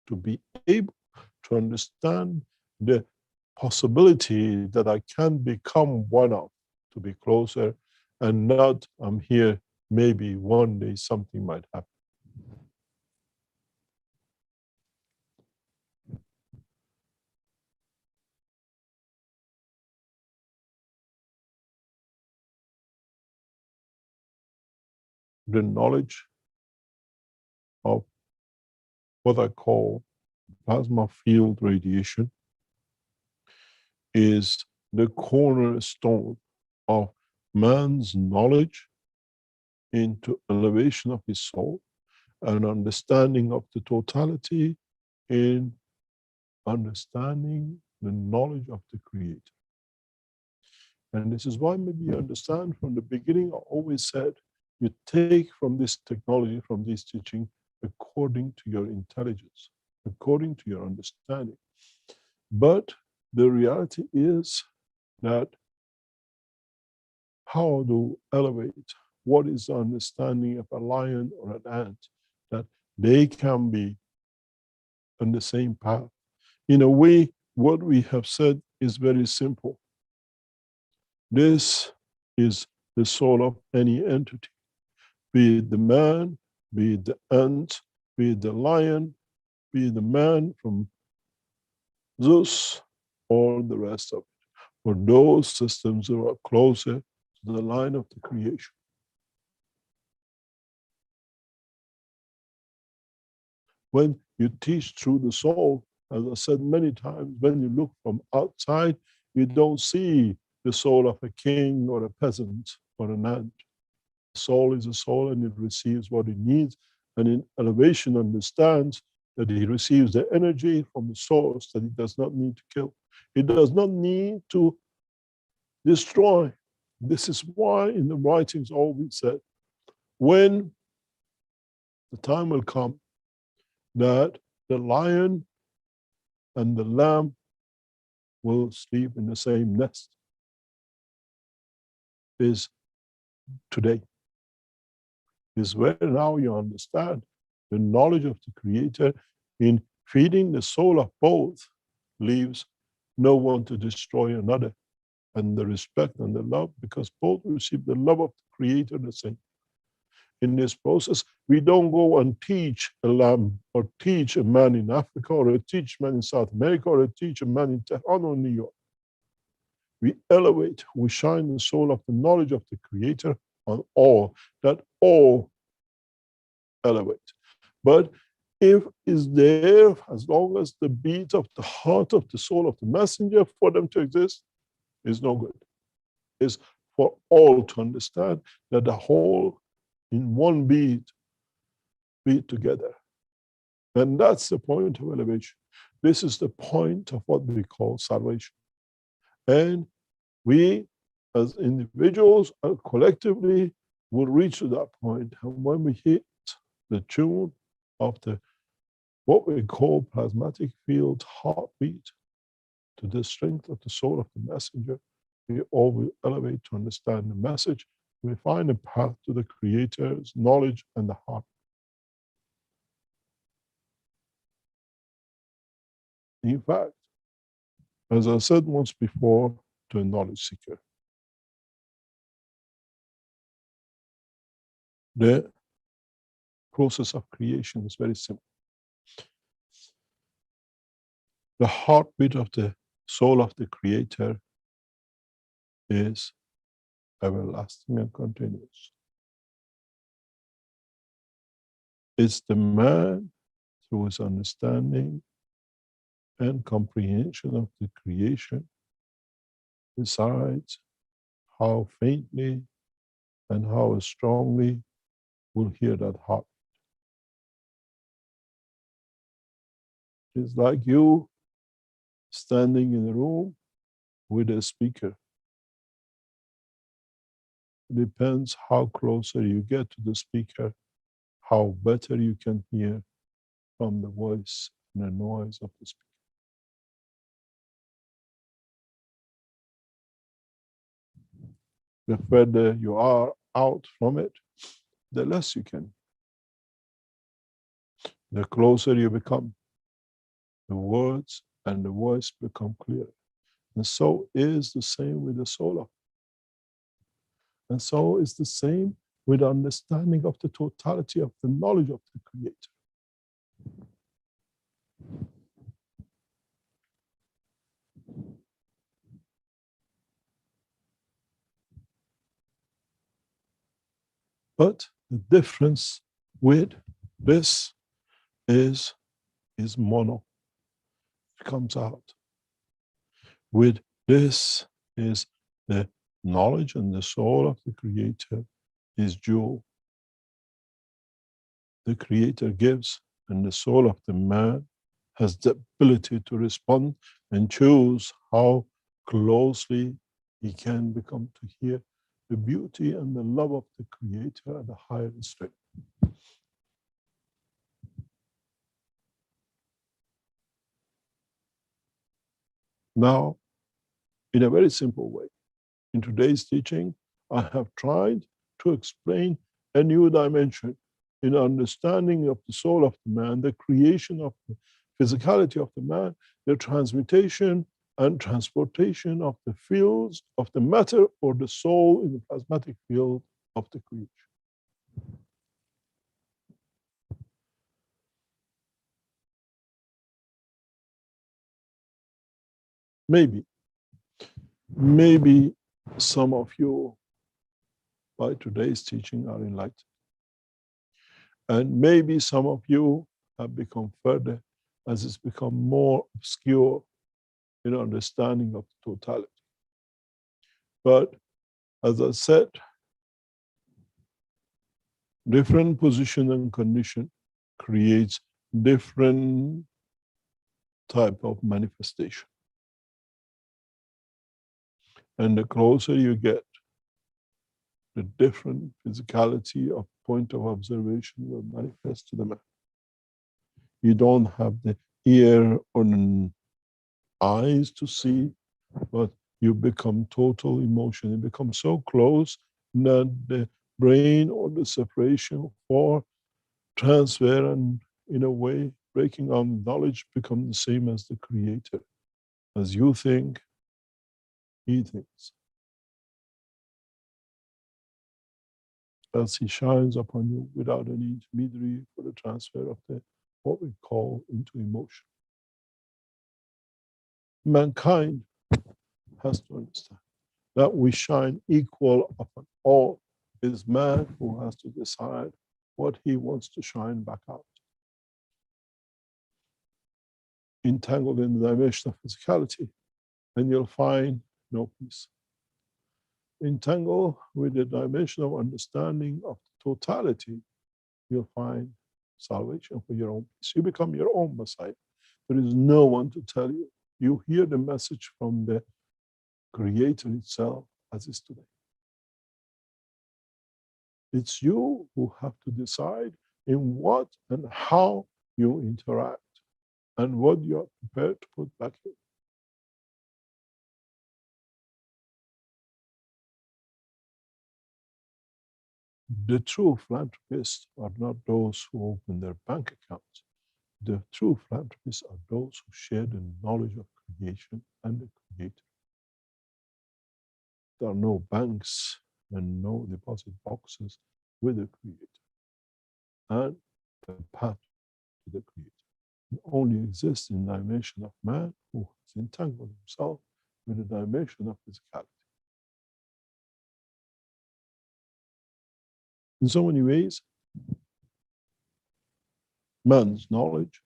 to be able to understand the possibility that I can become one of, to be closer, and not I'm here, maybe one day something might happen. The knowledge of what I call plasma field radiation is the cornerstone of man's knowledge into elevation of his soul and understanding of the totality in understanding the knowledge of the Creator. And this is why maybe you understand from the beginning, I always said, you take from this technology, from this teaching, according to your intelligence, according to your understanding. But the reality is that how to elevate what is the understanding of a lion or an ant, that they can be on the same path. In a way, what we have said is very simple. This is the soul of any entity, be it the man, be it the ant, be it the lion, be it the man from Zeus, or the rest of it, for those systems that are closer to the line of the creation. When you teach through the soul, as I said many times, when you look from outside, you don't see the soul of a king or a peasant or an ant. The soul is a soul, and it receives what it needs, and in elevation understands that he receives the energy from the source that it does not need to kill. It does not need to destroy. This is why in the writings always said, when the time will come that the lion and the lamb will sleep in the same nest, is today. Is where now you understand the knowledge of the Creator in feeding the soul of both leaves no one to destroy another, and the respect and the love, because both receive the love of the Creator the same. In this process, we don't go and teach a lamb or teach a man in Africa or teach a man in South America or teach a man in Tehran or New York. We elevate, we shine the soul of the knowledge of the Creator on all, that all elevate. But if is there, as long as the beat of the heart of the soul of the messenger for them to exist, is no good. It's for all to understand that the whole in one beat together. And that's the point of elevation. This is the point of what we call salvation. And we, as individuals and collectively, will reach to that point. And when we hit the tune of the what we call plasmatic field heartbeat to the strength of the soul of the messenger, we all will elevate to understand the message. We find a path to the Creator's knowledge and the heart. In fact, as I said once before to a knowledge seeker, the process of creation is very simple. The heartbeat of the soul of the Creator is everlasting and continuous. It's the man, through his understanding and comprehension of the creation, decides how faintly and how strongly will hear that heart. It's like you standing in a room with a speaker. It depends how closer you get to the speaker, how better you can hear from the voice and the noise of the speaker. The further you are out from it, the less you can. The closer you become, the words and the voice become clear. And so is the same with the soul. And so is the same with understanding of the totality of the knowledge of the Creator. But the difference with this is mono. It comes out. With this is the knowledge and the soul of the Creator is dual. The Creator gives, and the soul of the man has the ability to respond and choose how closely he can become to hear the beauty and the love of the Creator at a higher strength. Now, in a very simple way, in today's teaching, I have tried to explain a new dimension in understanding of the soul of the man, the creation of the physicality of the man, the transmutation and transportation of the fields of the matter or the soul in the plasmatic field of the creation. Maybe some of you by today's teaching are enlightened. And maybe some of you have become further as it's become more obscure in understanding of the totality. But as I said, different position and condition creates different type of manifestation. And the closer you get, the different physicality of point of observation will manifest to the man. You don't have the ear or the eyes to see, but you become total emotion. You become so close that the brain or the separation for transfer and in a way breaking on knowledge become the same as the Creator. As you think, he thinks. As he shines upon you without any intermediary for the transfer of the what we call into emotion. Mankind has to understand that we shine equal upon all. It is man who has to decide what he wants to shine back out. entangled in the dimension of physicality, and you'll find no peace. Entangle with the dimension of understanding of the totality, you'll find salvation for your own peace. You become your own Messiah. There is no one to tell you. You hear the message from the Creator itself as is today. It's you who have to decide in what and how you interact and what you are prepared to put back in. The true philanthropists are not those who open their bank accounts. The true philanthropists are those who share the knowledge of creation and the Creator. There are no banks and no deposit boxes with the Creator. And the path to the Creator only exists in the dimension of man who has entangled himself with the dimension of physicality. In so many ways, man's knowledge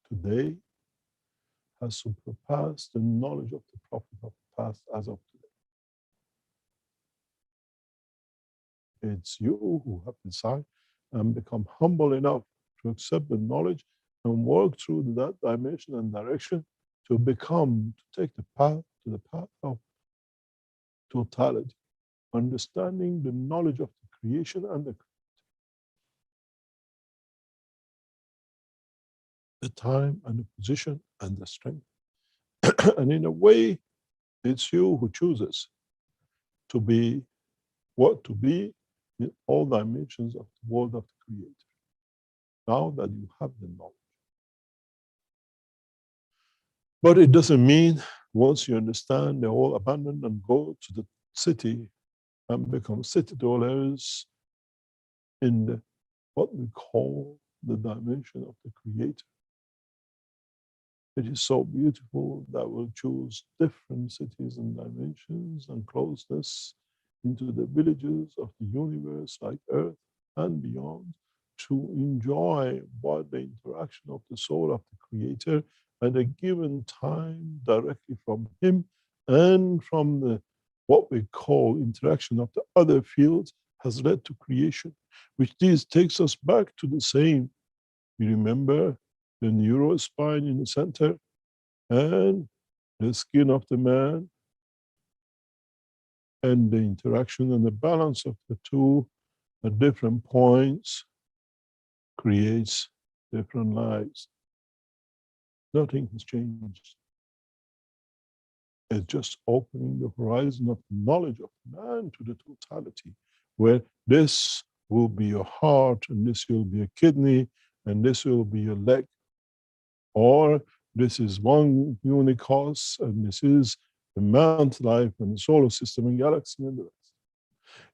today has surpassed the knowledge of the prophet of the past as of today. It's you who have to decide and become humble enough to accept the knowledge and work through that dimension and direction to take the path to the path of totality, understanding the knowledge of the creation and the time and the position and the strength. And in a way, it's you who chooses to be what to be in all dimensions of the world of the Creator, now that you have the knowledge. But it doesn't mean once you understand, they all abandon and go to the city and become city dwellers in what we call the dimension of the Creator. It is so beautiful that we'll choose different cities and dimensions and closeness into the villages of the universe like Earth and beyond to enjoy what the interaction of the soul of the Creator at a given time directly from Him and from the what we call interaction of the other fields has led to creation, which this takes us back to the same. You remember the neurospine in the center and the skin of the man and the interaction and the balance of the two at different points creates different lives. Nothing has changed. It's just opening the horizon of knowledge of man to the totality, where this will be your heart, and this will be a kidney, and this will be your leg. Or this is one unicos, and this is the man's life and the solar system and galaxy and the rest.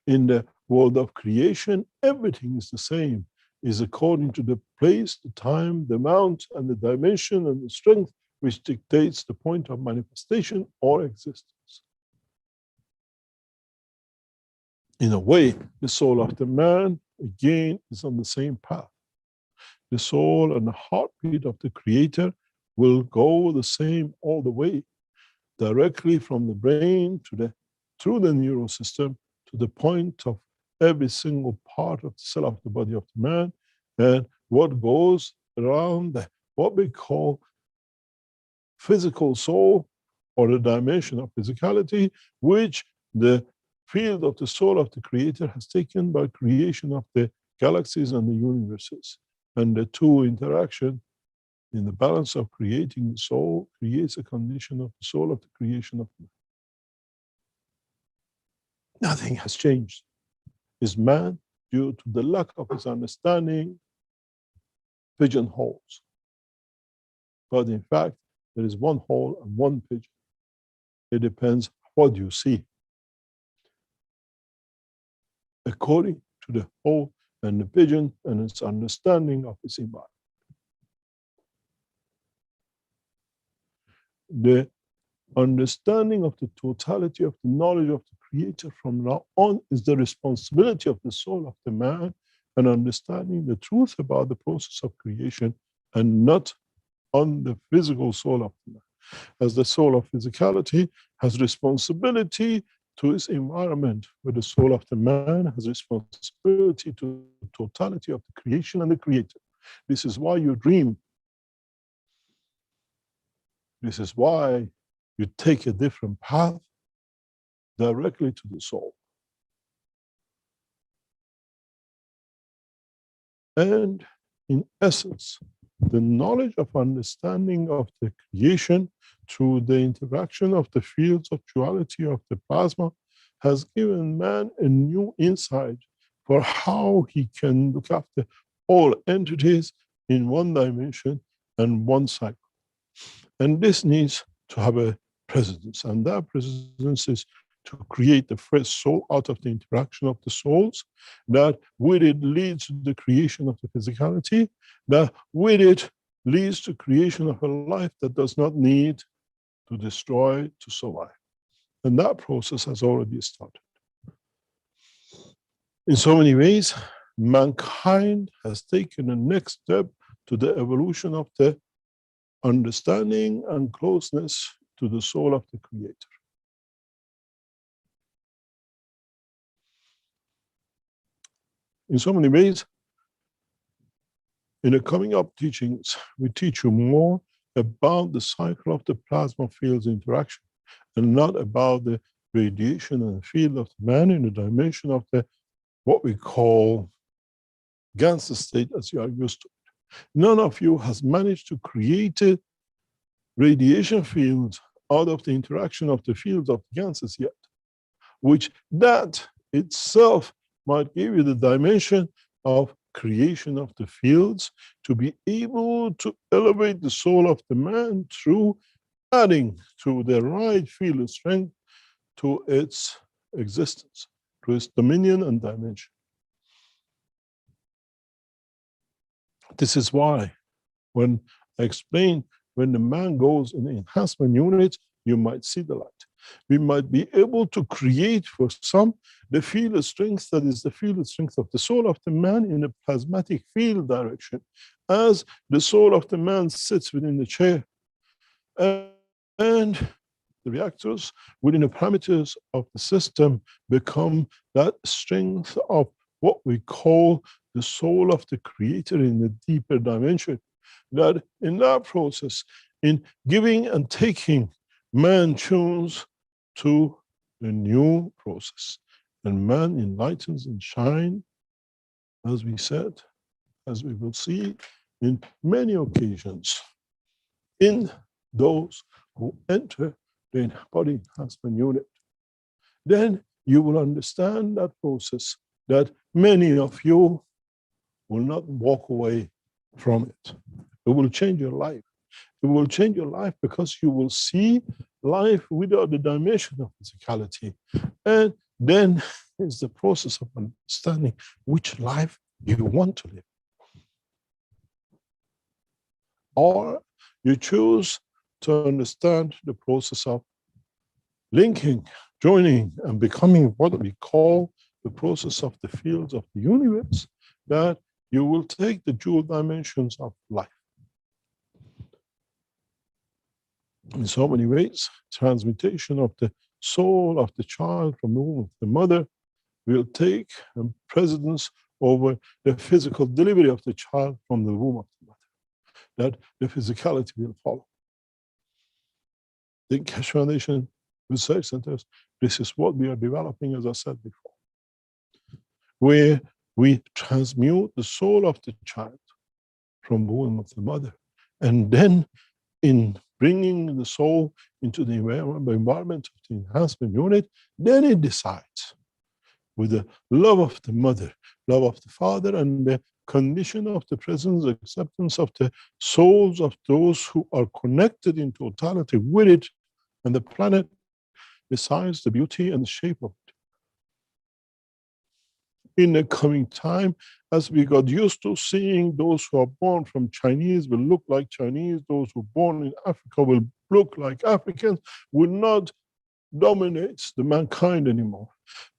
In the world of creation, everything is the same, is according to the place, the time, the amount, and the dimension and the strength which dictates the point of manifestation or existence. In a way, the soul of the man, again, is on the same path. The soul and the heartbeat of the Creator will go the same all the way, directly from the brain through the neural system to the point of every single part of the cell of the body of the man, and what goes around what we call physical soul, or the dimension of physicality, which the field of the soul of the Creator has taken by creation of the galaxies and the universes. And the two interaction in the balance of creating the soul creates a condition of the soul of the creation of man. Nothing has changed. Is man, due to the lack of his understanding, pigeonholes. But in fact, there is one hole and one pigeon. It depends what you see. According to the hole and the pigeon and its understanding of its environment. The understanding of the totality of the knowledge of the Creator from now on is the responsibility of the soul of the man, and understanding the truth about the process of creation and not on the physical soul of the man, as the soul of physicality has responsibility to its environment, where the soul of the man has responsibility to the totality of the creation and the creator. This is why you dream. This is why you take a different path directly to the soul. And in essence, the knowledge of understanding of the creation through the interaction of the fields of duality of the plasma has given man a new insight for how he can look after all entities in one dimension and one cycle. And this needs to have a presence, and that presence is to create the fresh soul out of the interaction of the souls, that with it leads to the creation of the physicality, that with it leads to creation of a life that does not need to destroy to survive. And that process has already started. In so many ways, mankind has taken the next step to the evolution of the understanding and closeness to the soul of the Creator. In so many ways, in the coming up teachings, we teach you more about the cycle of the plasma fields interaction and not about the radiation and field of the man in the dimension of the what we call Ganser state as you are used to. None of you has managed to create a radiation field out of the interaction of the fields of the Gansers yet, which that itself might give you the dimension of creation of the fields to be able to elevate the soul of the man through adding to the right field strength to its existence, to its dominion and dimension. This is why when I explain when the man goes in the enhancement unit, you might see the light. We might be able to create for some the field strength that is the field strength of the soul of the man in a plasmatic field direction, as the soul of the man sits within the chair. And the reactors within the parameters of the system become that strength of what we call the soul of the creator in the deeper dimension. That in that process, in giving and taking, man tunes to the new process. And man enlightens and shines, as we said, as we will see in many occasions, in those who enter the body enhancement unit. Then you will understand that process, that many of you will not walk away from it. It will change your life. It will change your life because you will see life without the dimension of physicality. And then is the process of understanding which life you want to live. Or you choose to understand the process of linking, joining, and becoming what we call the process of the fields of the universe, that you will take the dual dimensions of life. In so many ways, transmutation of the soul of the child from the womb of the mother will take precedence over the physical delivery of the child from the womb of the mother, that the physicality will follow. The Keshe Foundation Research Centers, this is what we are developing, as I said before, where we transmute the soul of the child from the womb of the mother, and then in bringing the soul into the environment of the enhancement unit, then it decides with the love of the mother, love of the father, and the condition of the presence, acceptance of the souls of those who are connected in totality with it, and the planet decides the beauty and the shape of it. In the coming time, as we got used to seeing those who are born from Chinese will look like Chinese, those who are born in Africa will look like Africans, will not dominate the mankind anymore.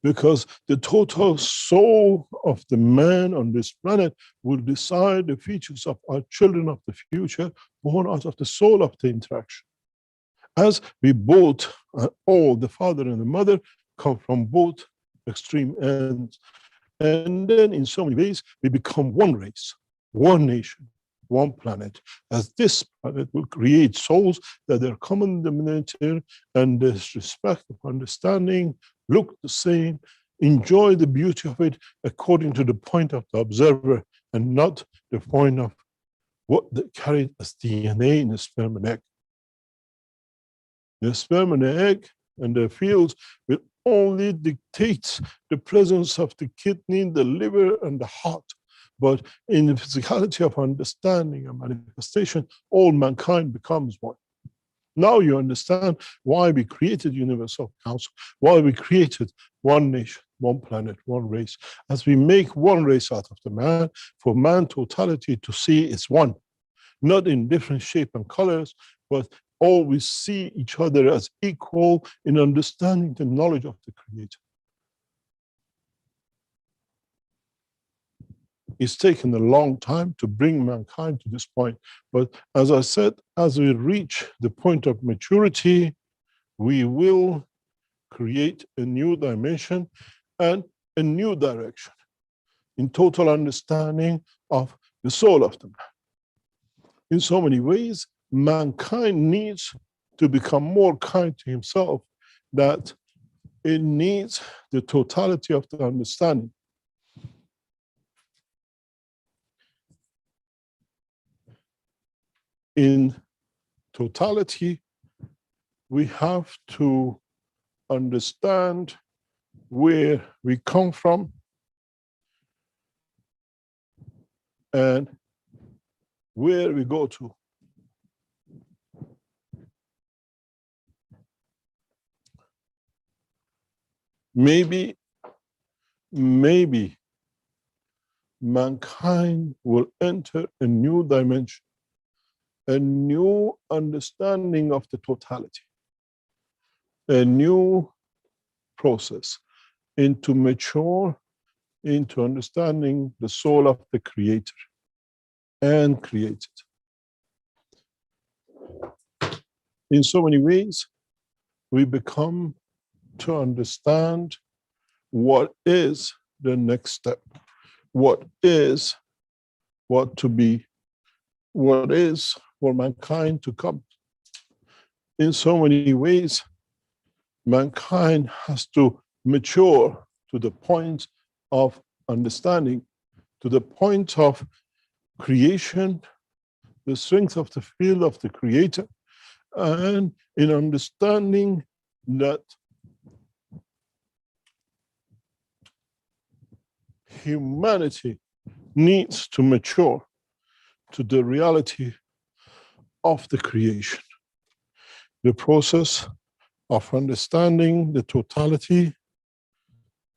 because the total soul of the man on this planet will decide the features of our children of the future, born out of the soul of the interaction. As we both, all the father and the mother, come from both extreme ends. And then in so many ways, we become one race, one nation, one planet, as this planet will create souls that are common denominator and this respect of understanding, look the same, enjoy the beauty of it according to the point of the observer and not the point of what they carried as DNA in the sperm and egg. The sperm and the egg and the fields will only dictate the presence of the kidney, the liver, and the heart. But in the physicality of understanding and manifestation, all mankind becomes one. Now you understand why we created Universal Council, why we created one nation, one planet, one race. As we make one race out of the man, for man totality to see is one, not in different shape and colors, but always see each other as equal in understanding the knowledge of the Creator. It's taken a long time to bring mankind to this point. But as I said, as we reach the point of maturity, we will create a new dimension and a new direction in total understanding of the soul of the man. In so many ways, mankind needs to become more kind to himself, that it needs the totality of the understanding. In totality, we have to understand where we come from and where we go to. Maybe mankind will enter a new dimension, a new understanding of the totality, a new process into mature, into understanding the soul of the Creator and created. In so many ways, we become to understand what is the next step, what is what to be, what is for mankind to come. In so many ways, mankind has to mature to the point of understanding, to the point of creation, the strength of the field of the Creator, and in understanding that humanity needs to mature to the reality of the creation, the process of understanding the totality,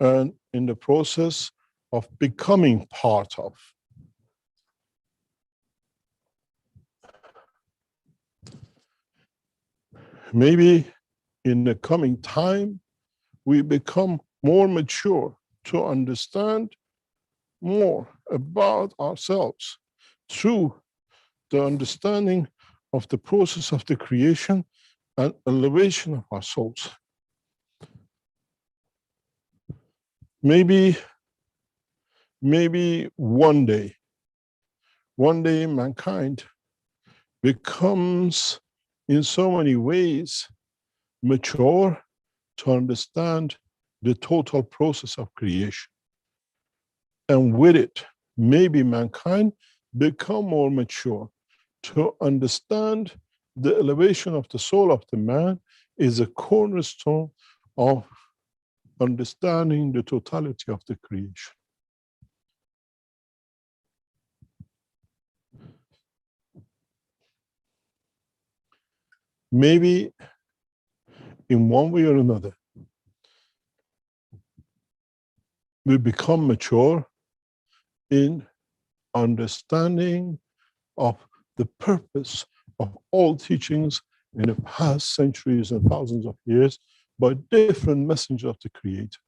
and in the process of becoming part of. Maybe in the coming time, we become more mature to understand more about ourselves through the understanding of the process of the creation and elevation of our souls. Maybe one day mankind becomes in so many ways mature to understand the total process of creation. And with it, maybe mankind become more mature to understand the elevation of the soul of the man is a cornerstone of understanding the totality of the creation. Maybe in one way or another, we become mature in understanding of the purpose of all teachings in the past centuries and thousands of years by different messengers of the Creator.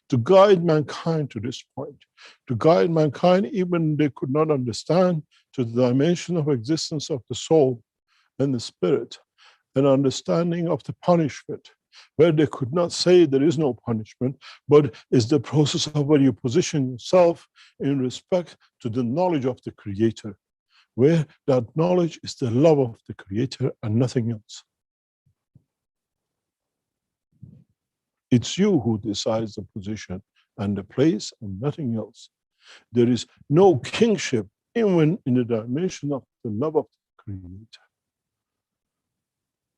to guide mankind to this point, to guide mankind even they could not understand to the dimension of existence of the soul and the spirit, an understanding of the punishment, where they could not say there is no punishment, but is the process of where you position yourself in respect to the knowledge of the Creator, where that knowledge is the love of the Creator and nothing else. It's you who decides the position and the place and nothing else. There is no kingship even in the dimension of the love of the Creator.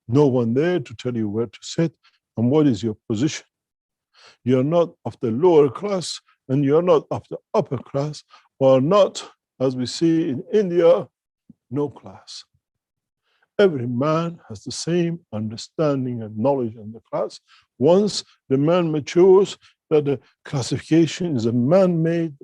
No one there to tell you where to sit and what is your position. You're not of the lower class and you're not of the upper class, or not, as we see in India, no class. Every man has the same understanding and knowledge in the class. Once the man matures, that the classification is a man-made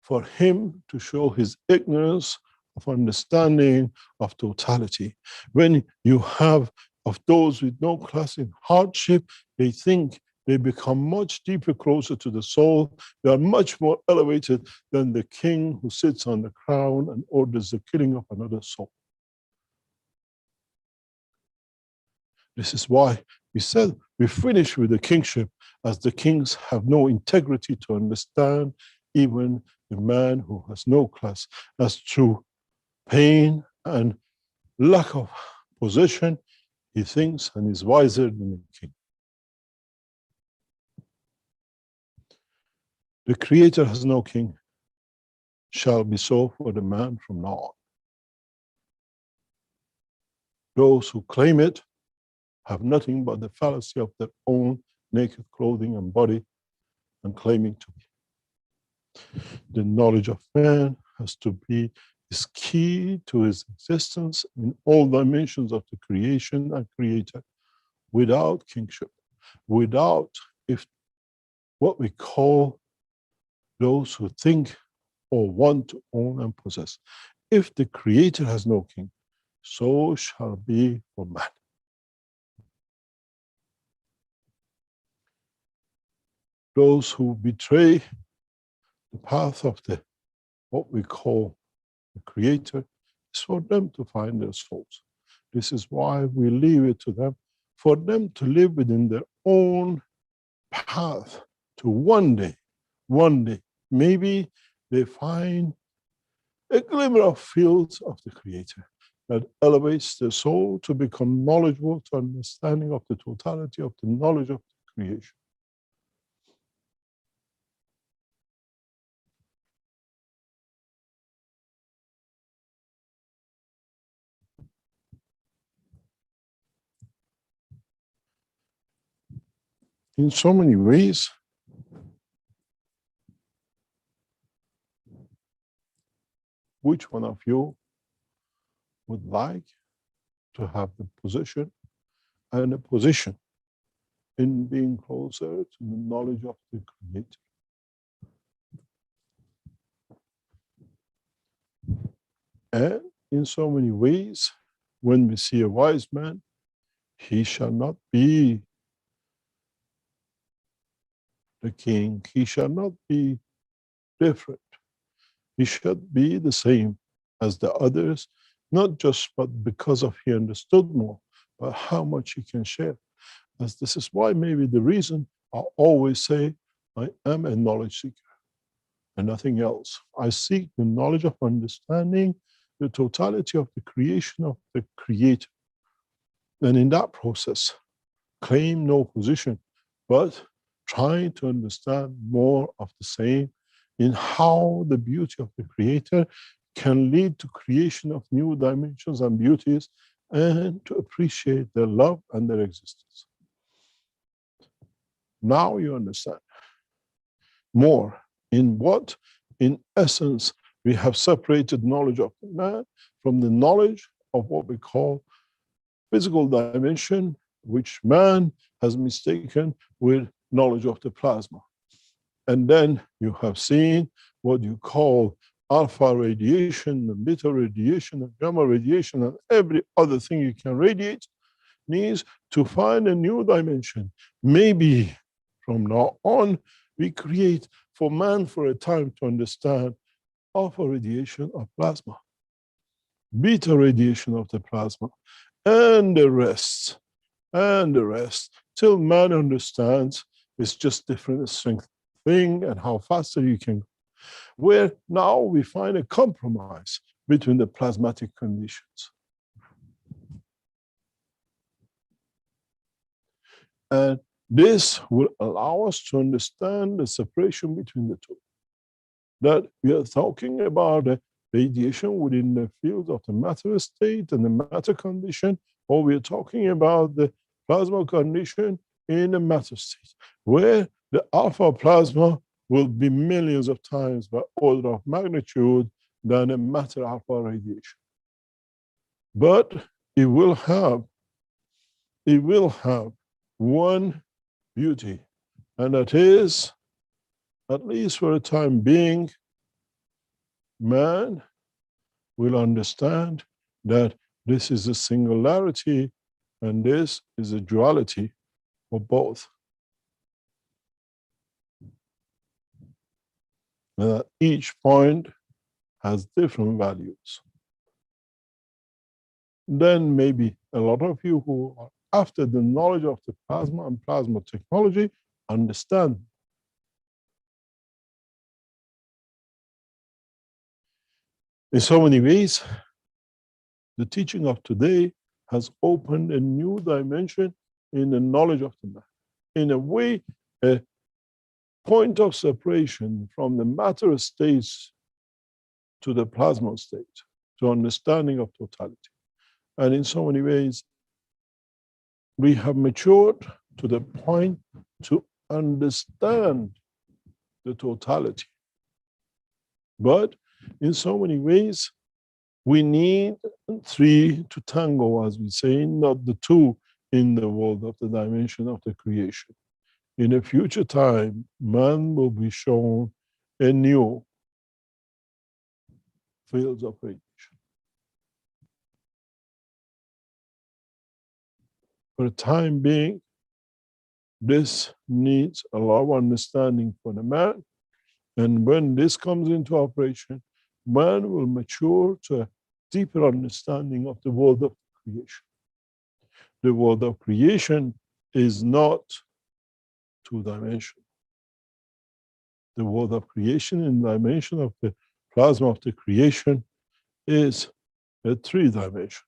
for him to show his ignorance of understanding of totality. When you have of those with no class in hardship, they think they become much deeper, closer to the soul. They are much more elevated than the king who sits on the crown and orders the killing of another soul. This is why we said we finish with the kingship, as the kings have no integrity to understand even the man who has no class. As through pain and lack of position, he thinks and is wiser than the king. The Creator has no king, shall be so for the man from now on. Those who claim it have nothing but the fallacy of their own naked clothing and body and claiming to be. The knowledge of man has to be is key to his existence in all dimensions of the creation and Creator, without kingship, without if what we call those who think or want to own and possess. If the Creator has no king, so shall be for man. Those who betray the path of the what we call the Creator, is for them to find their souls. This is why we leave it to them, for them to live within their own path to one day, maybe they find a glimmer of fields of the Creator that elevates their soul to become knowledgeable, to understanding of the totality of the knowledge of the creation. In so many ways, which one of you would like to have the position and a position in being closer to the knowledge of the Creator? And in so many ways, when we see a wise man, he shall not be the king, he shall not be different. He should be the same as the others, not just but because of he understood more, but how much he can share. As this is why maybe the reason I always say I am a knowledge seeker and nothing else. I seek the knowledge of understanding the totality of the creation of the Creator. And in that process, claim no position, but trying to understand more of the same in how the beauty of the Creator can lead to creation of new dimensions and beauties, and to appreciate their love and their existence. Now you understand more in what, in essence, we have separated knowledge of the man from the knowledge of what we call physical dimension, which man has mistaken with knowledge of the plasma. And then you have seen what you call alpha radiation, and beta radiation, and gamma radiation, and every other thing you can radiate needs to find a new dimension. Maybe From now on, we create for man for a time to understand alpha radiation of plasma, beta radiation of the plasma, and the rest, till man understands it's just different strength thing and how faster you can go. Where now we find a compromise between the plasmatic conditions. And this will allow us to understand the separation between the two. That we are talking about the radiation within the field of the matter state and the matter condition, or we are talking about the plasma condition in the matter state, where the alpha plasma will be millions of times by order of magnitude than a matter alpha radiation. But it will have one beauty, and that is, at least for the time being, man will understand that this is a singularity and this is a duality of both. And that each point has different values. Then maybe a lot of you who are after the knowledge of the plasma and plasma technology understand. In so many ways, the teaching of today has opened a new dimension in the knowledge of the man. In a way, a point of separation from the matter states to the plasma state, to understanding of totality. And in so many ways, we have matured to the point to understand the totality. But in so many ways, we need three to tango, as we say, not the two in the world of the dimension of the creation. In a future time, man will be shown a new field of radiation. For the time being, this needs a lot of understanding for the man. And when this comes into operation, man will mature to a deeper understanding of the world of creation. The world of creation is not two-dimensional. The world of creation in the dimension of the plasma of the creation is a three-dimensional.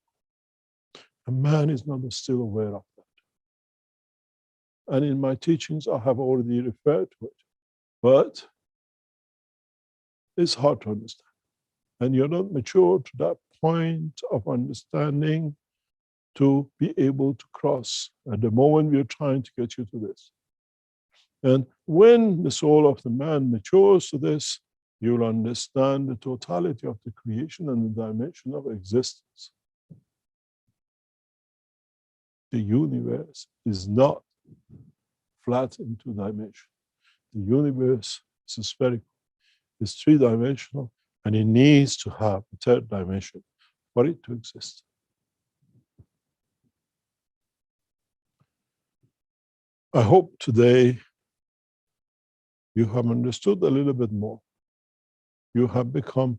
And man is not still aware of that. And in my teachings, I have already referred to it. But it's hard to understand. And you're not mature to that point of understanding to be able to cross at the moment we're trying to get you to this. And when the soul of the man matures to this, you'll understand the totality of the creation and the dimension of existence. The universe is not flat in two dimensions. The universe is spherical, it's three-dimensional, and it needs to have a third dimension for it to exist. I hope today you have understood a little bit more. You have become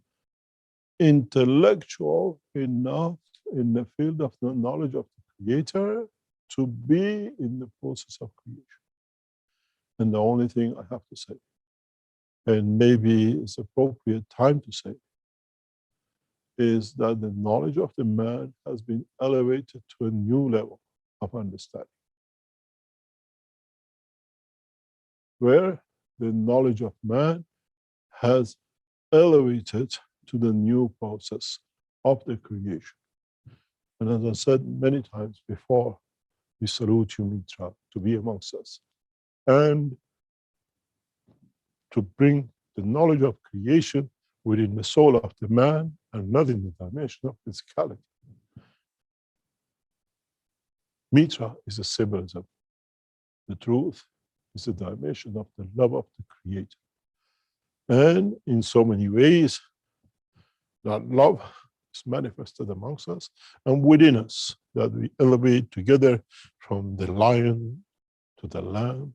intellectual enough in the field of the knowledge of the Creator to be in the process of creation. And the only thing I have to say, and maybe it's appropriate time to say, is that the knowledge of the man has been elevated to a new level of understanding, where the knowledge of man has elevated to the new process of the creation. And as I said many times before, we salute you, Mitra, to be amongst us and to bring the knowledge of creation within the soul of the man and not in the dimension of physicality. Mitra is a symbolism. The truth is the dimension of the love of the Creator. And in so many ways, that love is manifested amongst us and within us, that we elevate together from the lion to the lamb,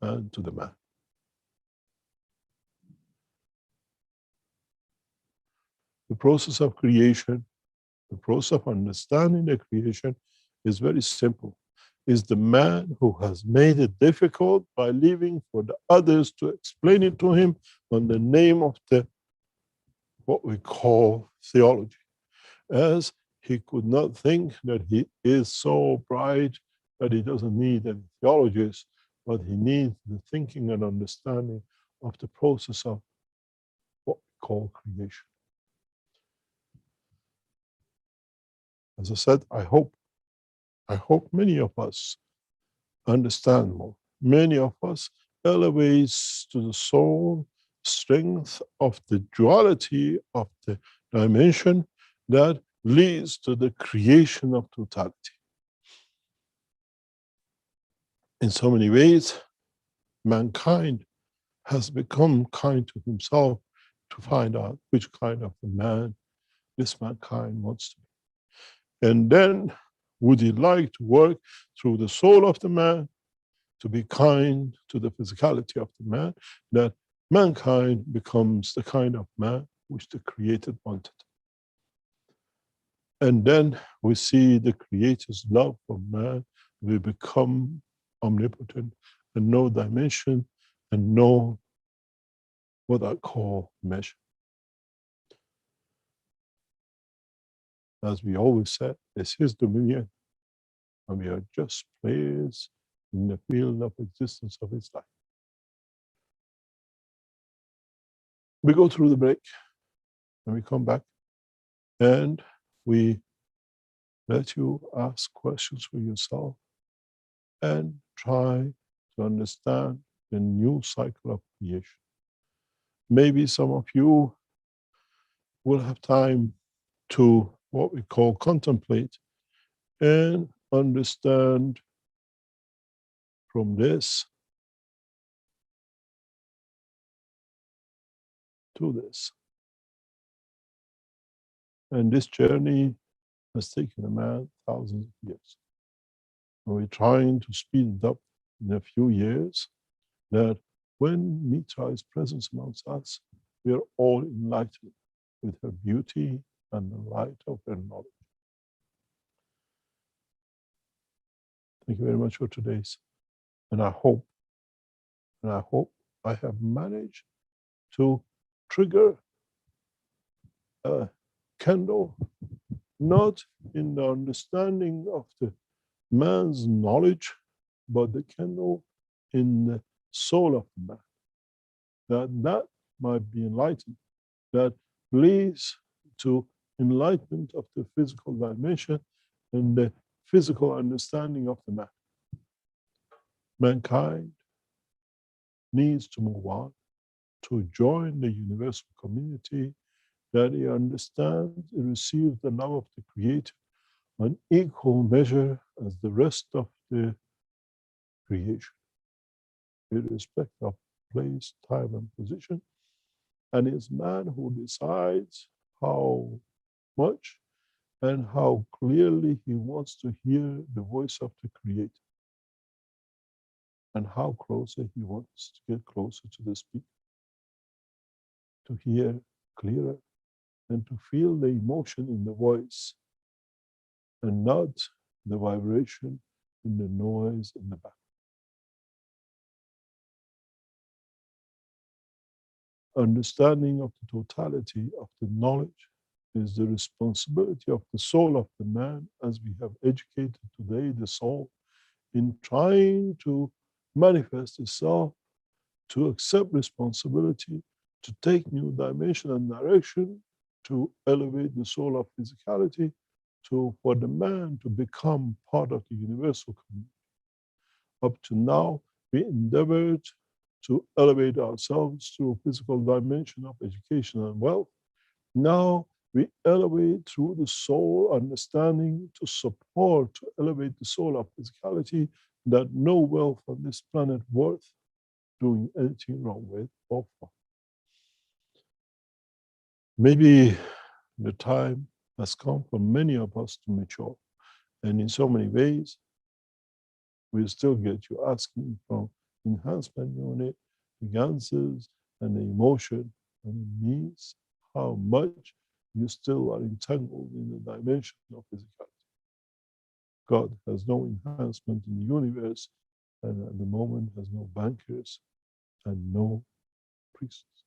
and to the man. The process of creation, the process of understanding the creation is very simple. It's the man who has made it difficult by leaving for the others to explain it to him on the name of the what we call theology, as he could not think that he is so bright that he doesn't need any theologists, but he needs the thinking and understanding of the process of what we call creation. As I said, I hope many of us understand more. Many of us elevates to the soul strength of the duality of the dimension that leads to the creation of totality. In so many ways, mankind has become kind to himself to find out which kind of a man this mankind wants to be. And then, would he like to work through the soul of the man to be kind to the physicality of the man, that mankind becomes the kind of man which the Creator wanted. And then we see the Creator's love for man. We become omnipotent and know dimension and know what I call measure. As we always said, it's his dominion, and we are just players in the field of existence of his life. We go through the break, and we come back, and we let you ask questions for yourself and try to understand the new cycle of creation. Maybe some of you will have time to what we call contemplate and understand from this to this. And this journey has taken a man thousands of years. And we're trying to speed it up in a few years, that when Mitra is present amongst us, we are all enlightened with her beauty and the light of her knowledge. Thank you very much for today's. And I hope I have managed to trigger a candle, not in the understanding of the man's knowledge, but the candle in the soul of the man, that might be enlightened, that leads to enlightenment of the physical dimension and the physical understanding of the man. Mankind needs to move on to join the universal community, that he understands and receives the love of the Creator on equal measure as the rest of the creation, irrespective of place, time, and position. And it's man who decides how much and how clearly he wants to hear the voice of the Creator, and how closer he wants to get closer to the speaker, to hear clearer and to feel the emotion in the voice and not the vibration in the noise in the back. Understanding of the totality of the knowledge is the responsibility of the soul of the man, as we have educated today the soul in trying to manifest itself, to accept responsibility, to take new dimension and direction, to elevate the soul of physicality, for the man to become part of the universal community. Up to now, we endeavored to elevate ourselves through physical dimension of education and wealth. Now we elevate through the soul understanding to support, to elevate the soul of physicality, that no wealth on this planet worth doing anything wrong with or for. Maybe the time has come for many of us to mature. And in so many ways, we still get you asking from enhancement unit, the ganses, and the emotion, and it means how much you still are entangled in the dimension of physicality. God has no enhancement in the universe, and at the moment has no bankers and no priests.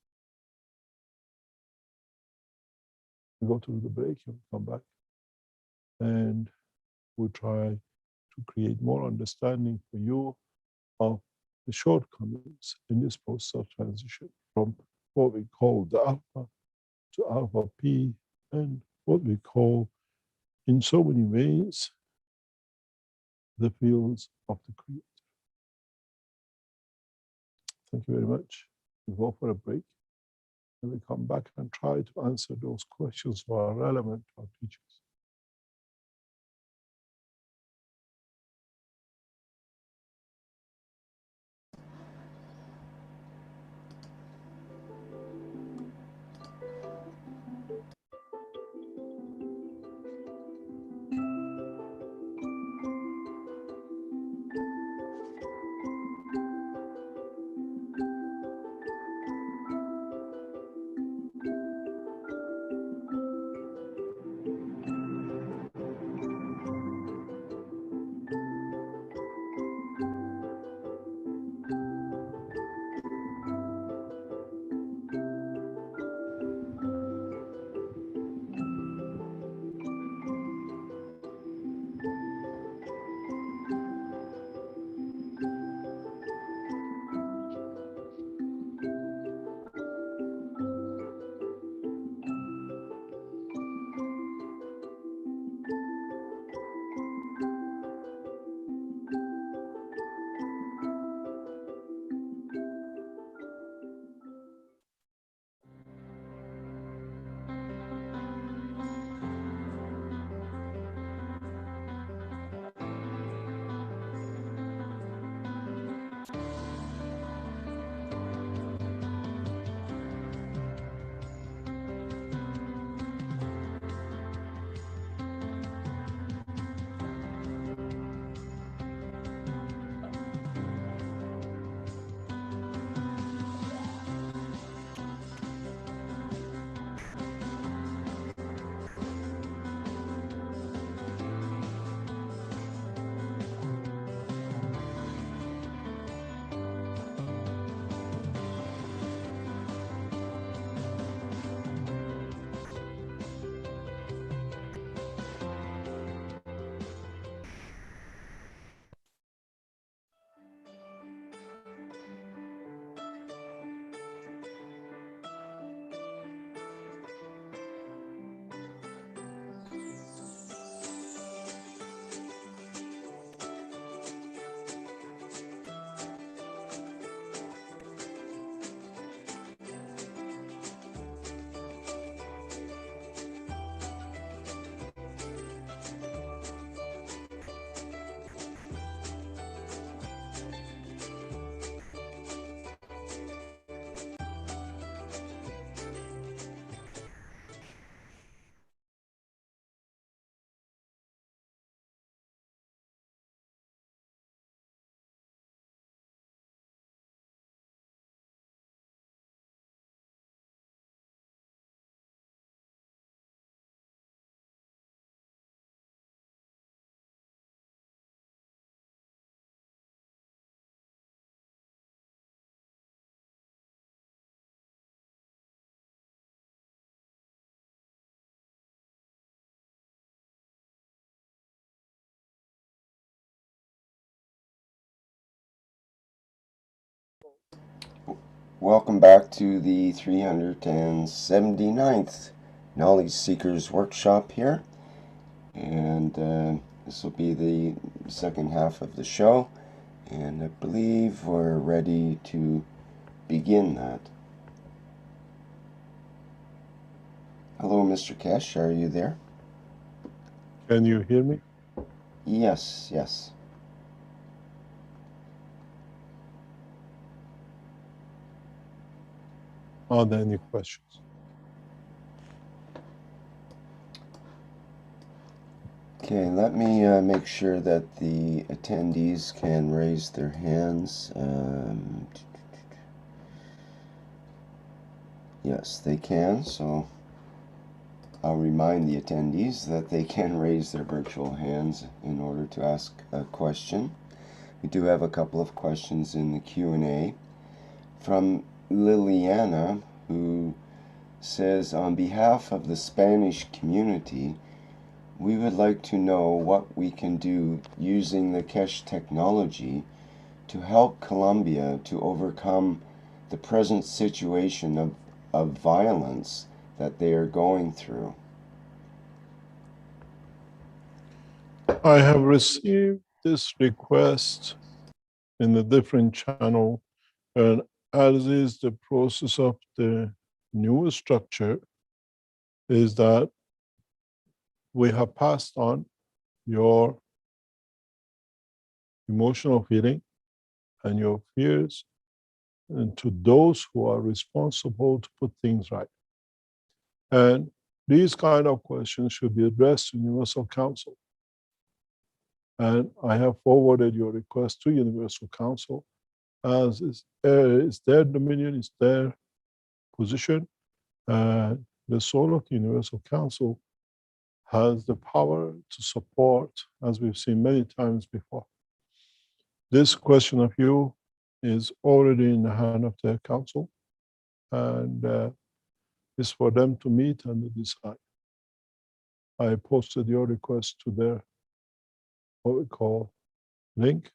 We go to the break and come back, and we'll try to create more understanding for you of the shortcomings in this process of transition from what we call the alpha to alpha P, and what we call, in so many ways, the fields of the Creator. Thank you very much. We'll go for a break, and we come back and try to answer those questions that are relevant to our teachings. Welcome back to the 379th Knowledge Seekers Workshop here. And this will be the second half of the show. And I believe we're ready to begin that. Hello, Mr. Keshe, are you there? Can you hear me? Yes, yes. Are there any questions? Okay, let me make sure that the attendees can raise their hands. Yes, they can, so I'll remind the attendees that they can raise their virtual hands in order to ask a question. We do have a couple of questions in the Q&A from Liliana, who says, on behalf of the Spanish community, we would like to know what we can do using the Keshe technology to help Colombia to overcome the present situation of violence that they are going through. I have received this request in a different channel, and as is the process of the new structure, is that we have passed on your emotional feeling and your fears and to those who are responsible to put things right. And these kind of questions should be addressed to Universal Council. And I have forwarded your request to Universal Council, as is their dominion, is their position. And the soul of the Universal Council has the power to support, as we've seen many times before. This question of you is already in the hand of the council, and it's for them to meet and decide. I posted your request to their, what we call, link,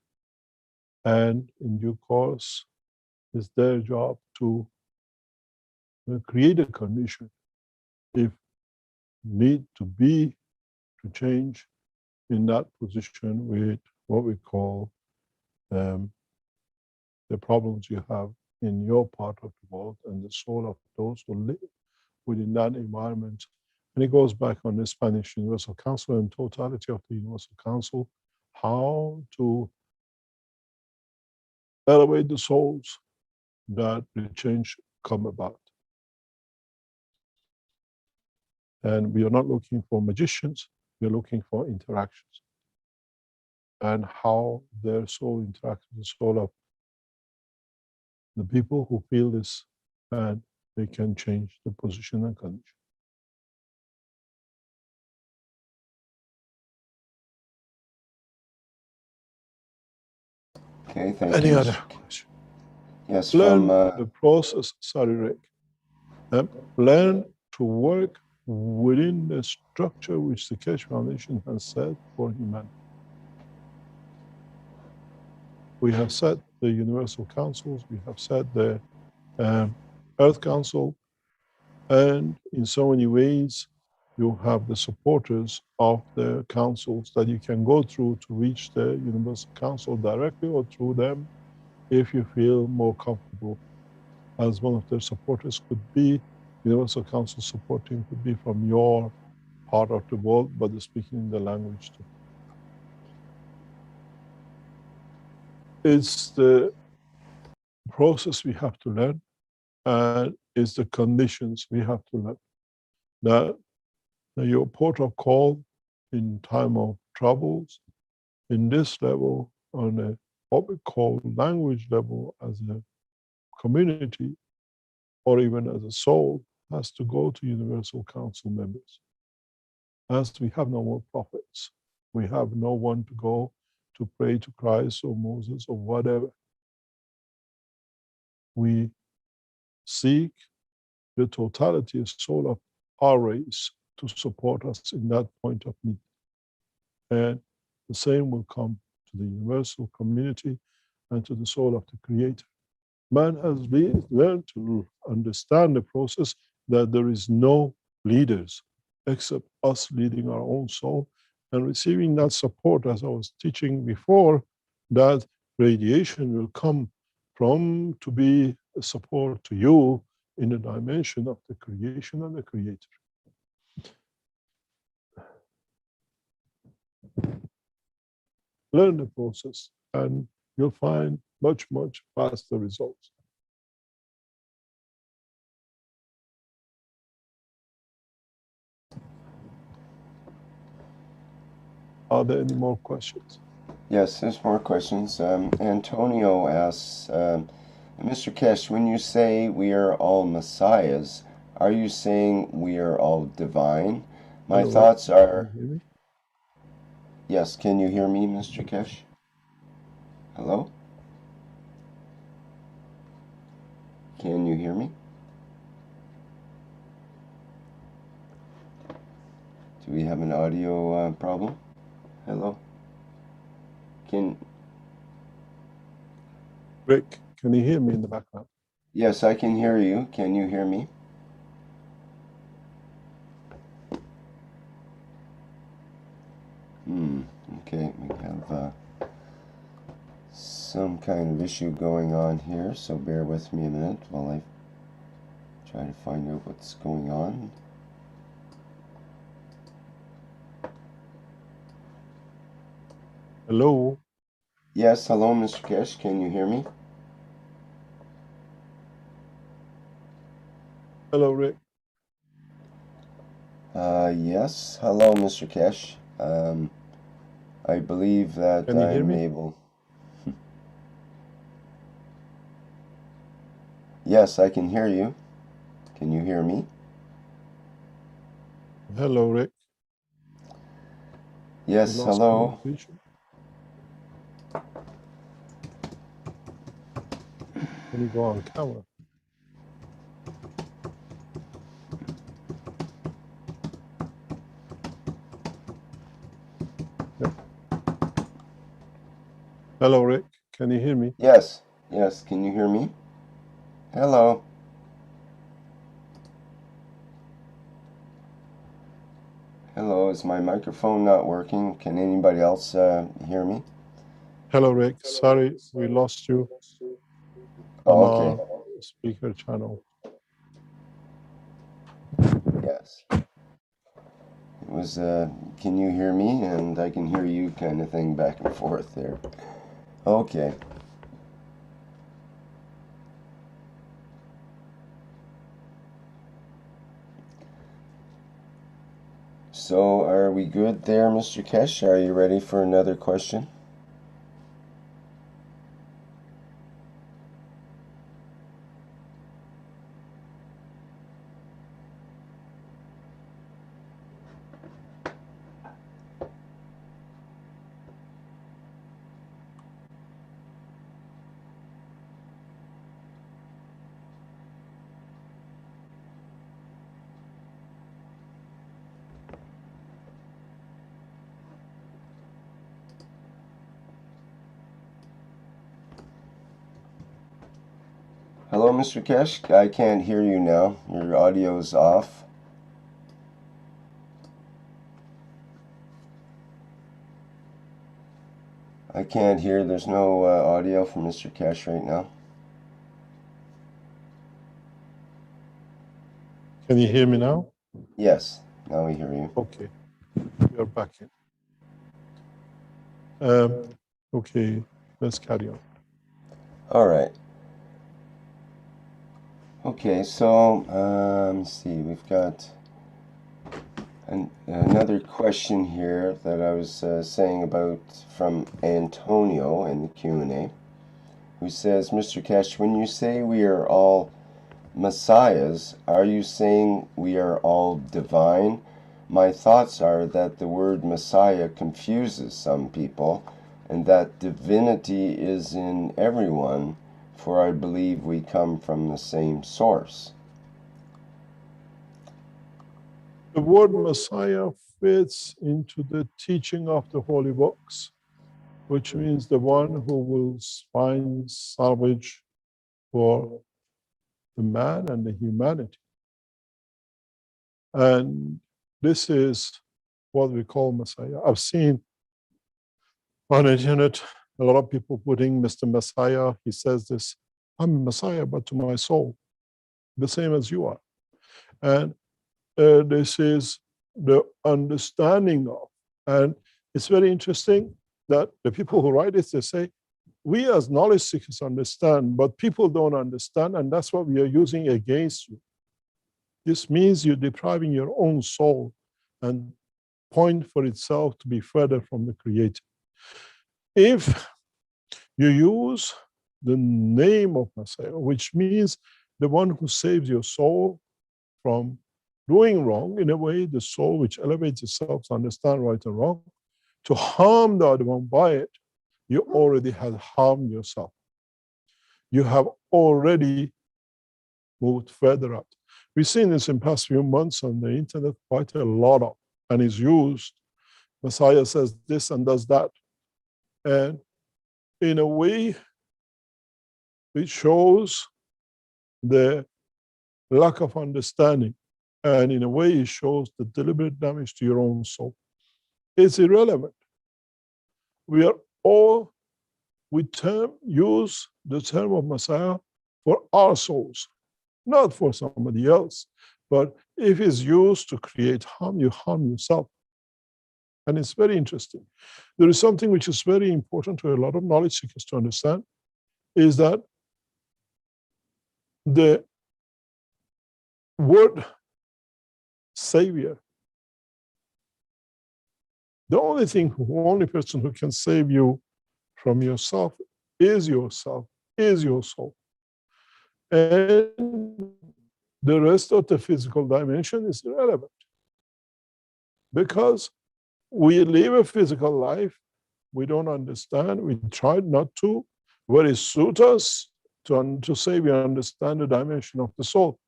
and in due course, it's their job to create a condition, if need to be, to change in that position with what we call the problems you have in your part of the world and the soul of those who live within that environment. And it goes back on the Spanish Universal Council and totality of the Universal Council, how to elevate the souls that the change come about. And we are not looking for magicians, we're looking for interactions and how their soul interacts with the soul of the people who feel this, and they can change the position and condition. Okay, thank Any you. other question? Yes, Learn from the process, sorry, Rick. Learn to work within the structure which the Keshe Foundation has set for humanity. We have set the Universal Councils, we have set the Earth Council, and in so many ways, you have the supporters of the councils that you can go through to reach the Universal Council directly or through them if you feel more comfortable. As one of their supporters could be, Universal Council supporting could be from your part of the world, but speaking the language too. It's the process we have to learn, and it's the conditions we have to learn. That your port of call in time of troubles, in this level, on a what we call language level as a community, or even as a soul, has to go to Universal Council members. As we have no more prophets, we have no one to go to pray to Christ or Moses or whatever. We seek the totality of soul of our race to support us in that point of need. And the same will come to the universal community and to the soul of the Creator. Man has learned to understand the process that there is no leaders except us leading our own soul and receiving that support, as I was teaching before, that radiation will come from to be a support to you in the dimension of the creation and the Creator. Learn the process and you'll find much, much faster results. Are there any more questions? Yes, there's more questions. Antonio asks, Mr. Keshe, when you say we are all messiahs, are you saying we are all divine? My Hello, thoughts are... can you hear me? Yes, can you hear me, Mr. Keshe? Hello? Can you hear me? Do we have an audio problem? Hello? Rick, can you hear me in the background? Yes, I can hear you. Can you hear me? Okay, we have some kind of issue going on here, so bear with me a minute while I try to find out what's going on. Hello? Yes, hello, Mr. Keshe. Can you hear me? Hello, Rick. Yes, hello, Mr. Keshe. I believe that Can you hear I'm me? able... Yes, I can hear you. Can you hear me? Hello, Rick. Yes, We lost hello. communication. Can you go on camera? Yep. Hello, Rick. Can you hear me? Yes, yes, can you hear me? Hello. Hello, is my microphone not working? Can anybody else hear me? Hello, Rick. Sorry, we lost you on Oh, okay. our speaker channel. Yes. It was, can you hear me? And I can hear you kind of thing back and forth there. Okay. So, are we good there, Mr. Keshe? Are you ready for another question? Hello, Mr. Keshe? I can't hear you now. Your audio's off. I can't hear. There's no audio from Mr. Keshe right now. Can you hear me now? Yes, now we hear you. Okay, you're back in. Okay, let's carry on. All right. Okay, so let's see. We've got another question here that I was saying about from Antonio in the Q&A, who says, Mr. Keshe, when you say we are all messiahs, are you saying we are all divine? My thoughts are that the word messiah confuses some people, and that divinity is in everyone, for I believe we come from the same source. The word Messiah fits into the teaching of the holy books, which means the one who will find salvage for the man and the humanity. And this is what we call Messiah. I've seen on the internet a lot of people putting Mr. Messiah. He says this, I'm a Messiah, but to my soul, the same as you are. And this is the understanding of. And it's very interesting that the people who write it, they say, we as knowledge seekers understand, but people don't understand, and that's what we are using against you. This means you're depriving your own soul. And point for itself to be further from the Creator. If you use the name of Messiah, which means the one who saves your soul from doing wrong, in a way, the soul which elevates itself to understand right and wrong, to harm the other one by it, you already have harmed yourself. You have already moved further out. We've seen this in past few months on the internet quite a lot of, and is used. Messiah says this and does that. And in a way, it shows the lack of understanding. And in a way, it shows the deliberate damage to your own soul. It's irrelevant. We are all, we use the term of Messiah for our souls, not for somebody else. But if it's used to create harm, you harm yourself. And it's very interesting. There is something which is very important to a lot of knowledge seekers to understand, is that the word savior, the only person who can save you from yourself, is your soul. And the rest of the physical dimension is irrelevant. Because we live a physical life, we don't understand, we try not to, where it suits us to say we understand the dimension of the soul.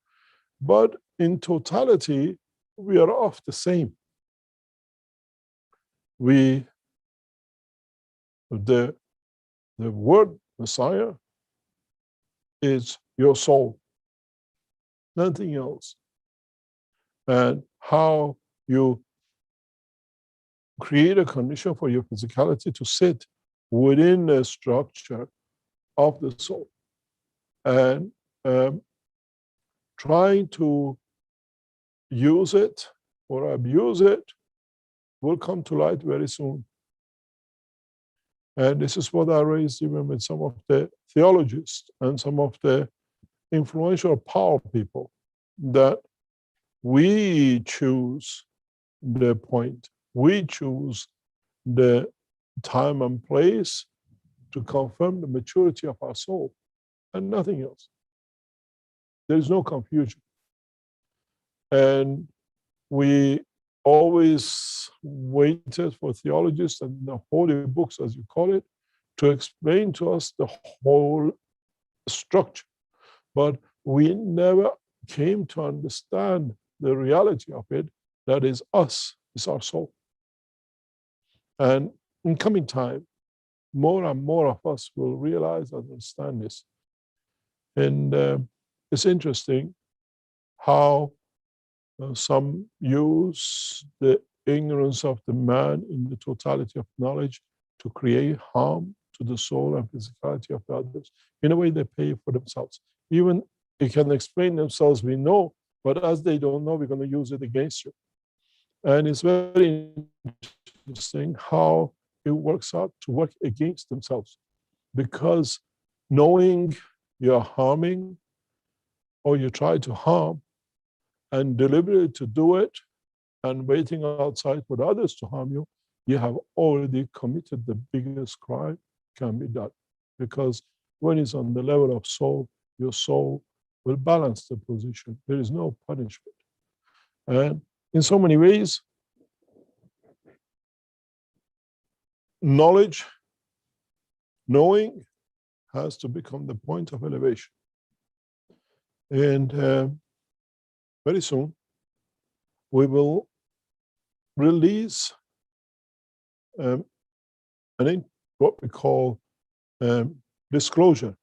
But in totality, we are of the same. The word Messiah is your soul, nothing else. And how you create a condition for your physicality to sit within the structure of the soul. And trying to use it or abuse it will come to light very soon. And this is what I raised even with some of the theologists and some of the influential power people, that we choose the point, we choose the time and place to confirm the maturity of our soul, and nothing else. There is no confusion. And we always waited for theologists and the holy books, as you call it, to explain to us the whole structure. But we never came to understand the reality of it, that is us, is our soul. And in coming time, more and more of us will realize and understand this. And it's interesting how some use the ignorance of the man in the totality of knowledge to create harm to the soul and physicality of the others. In a way, they pay for themselves. Even they can explain themselves, we know, but as they don't know, we're going to use it against you. And it's very interesting how it works out to work against themselves, because knowing you're harming or you try to harm and deliberately to do it and waiting outside for others to harm you, you have already committed the biggest crime can be done. Because when it's on the level of soul, your soul will balance the position. There is no punishment. And in so many ways, knowledge, knowing, has to become the point of elevation. And very soon, we will release what we call disclosure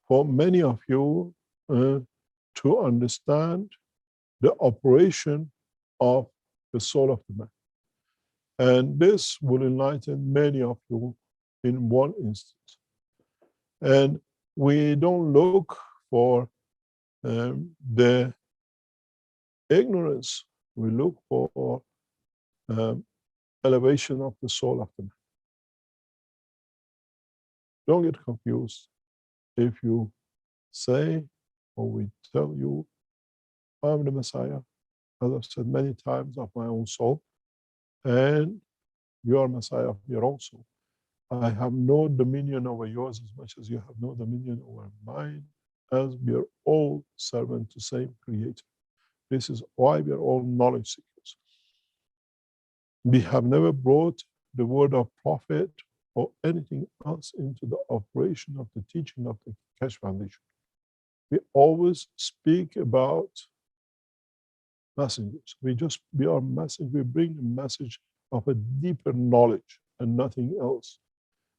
for many of you to understand the operation of the soul of the man. And this will enlighten many of you in one instance. And we don't look for the ignorance, we look for elevation of the soul of the man. Don't get confused if you say, or we tell you, I'm the Messiah, as I've said many times, of my own soul, and you are Messiah of your own soul. I have no dominion over yours as much as you have no dominion over mine, as we are all servant to same Creator. This is why we are all knowledge seekers. We have never brought the word of prophet or anything else into the operation of the teaching of the Keshe Foundation. We always speak about messengers. We are messengers. We bring a message of a deeper knowledge and nothing else.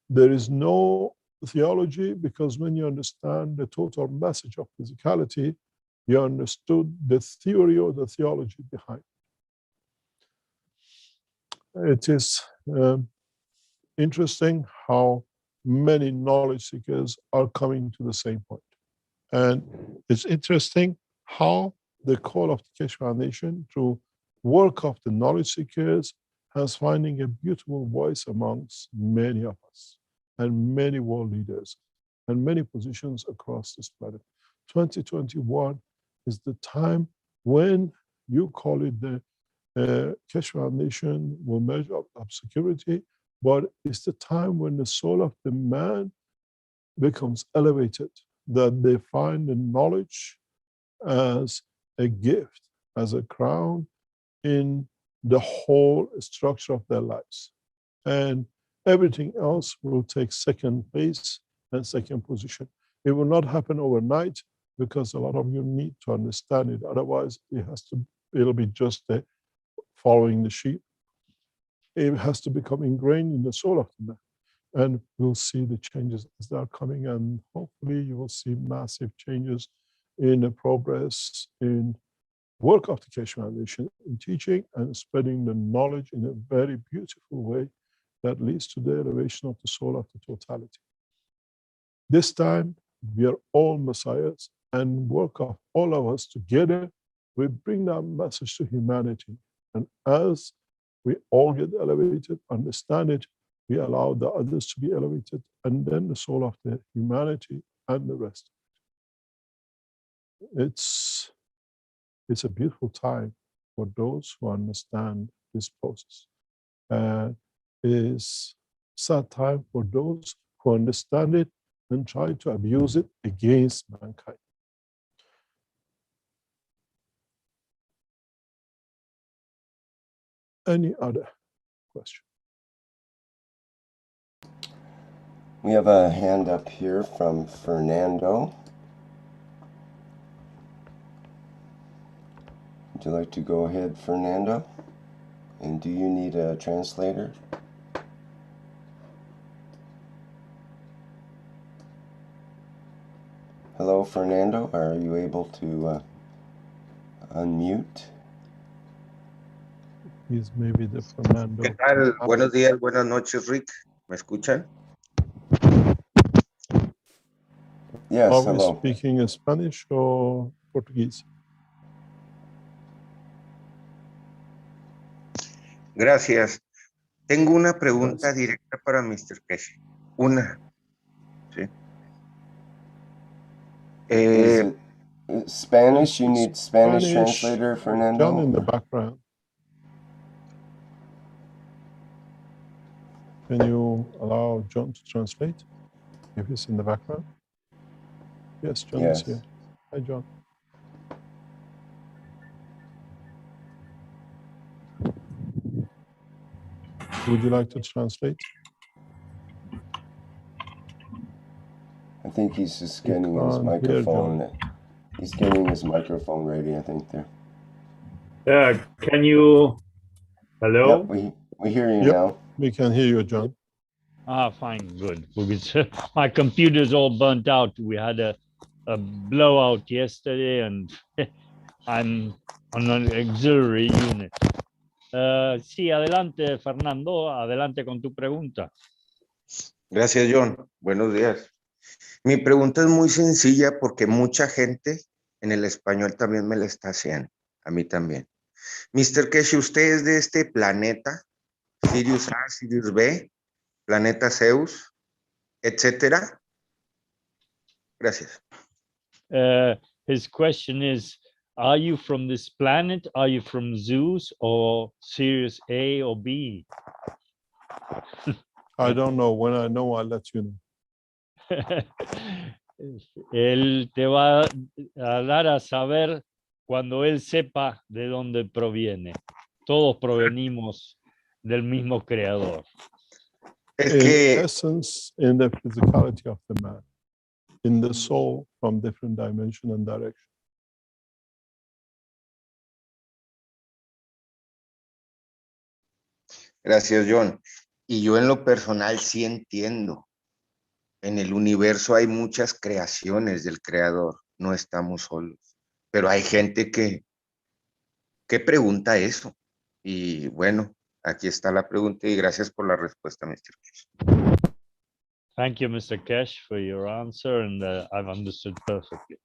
There is no theology, because when you understand the total message of physicality, you understood the theory or the theology behind it. It is interesting how many knowledge seekers are coming to the same point. And it's interesting how the call of the Keshe Foundation to work of the knowledge seekers has finding a beautiful voice amongst many of us and many world leaders and many positions across this planet. 2021 is the time when you call it the Keshe Foundation will measure up obscurity, but it's the time when the soul of the man becomes elevated, that they find the knowledge as a gift, as a crown in the whole structure of their lives. And everything else will take second place and second position. It will not happen overnight, because a lot of you need to understand it. Otherwise, it'll be just following the sheep. It has to become ingrained in the soul of the man. And we'll see the changes as they are coming, and hopefully you will see massive changes in the progress in work of the Keshe Foundation in teaching and spreading the knowledge in a very beautiful way that leads to the elevation of the soul of the totality. This time, we are all messiahs, and work of all of us together, we bring that message to humanity. And as we all get elevated, understand it, we allow the others to be elevated, and then the soul of the humanity and the rest. It's a beautiful time for those who understand this process. It's a sad time for those who understand it and try to abuse it against mankind. Any other question? We have a hand up here from Fernando. Would you like to go ahead, Fernando? And do you need a translator? Hello, Fernando. Are you able to unmute? He's maybe the Fernando. ¿Qué tal? Buenos días, buenas noches, Rick. ¿Me escuchan? Yes, Are we hello. speaking Spanish or Portuguese? Gracias. Tengo una pregunta directa para Mr. Keshe. Una. Sí. Is it Spanish? You need Spanish translator, Fernando? John in the background. Can you allow John to translate if he's in the background? Yes, John is here. Hi, John. Would you like to translate? I think he's just getting his microphone. He's getting his microphone ready, I think, there. Can you... Hello? Yep, we hear you now. We can hear you, John. Fine, good. Because my computer's all burnt out. We had a blowout yesterday, and I'm on an auxiliary unit. Sí, adelante, Fernando. Adelante con tu pregunta. Gracias, John. Buenos días. Mi pregunta es muy sencilla porque mucha gente en el español también me la está haciendo. A mí también. Mr. Keshe, ¿usted es de este planeta? Sirius A, Sirius B, planeta Zeus, etcétera. Gracias. His question is, are you from this planet? Are you from Zeus or Sirius A or B? I don't know. When I know, I'll let you know. Él te va a dar a saber cuando él sepa de dónde proviene. Todos provenimos del mismo creador. Es In que, essence, in the physicality of the man, in the soul from different dimension and direction. gracias, John. Y yo en lo personal sí entiendo. En el universo hay muchas creaciones del creador. No estamos solos. Pero hay gente que pregunta eso. Y bueno, aquí está la pregunta y gracias por la respuesta, Mr. Keshe. Thank you, Mr. Keshe, for your answer, and I've understood perfectly.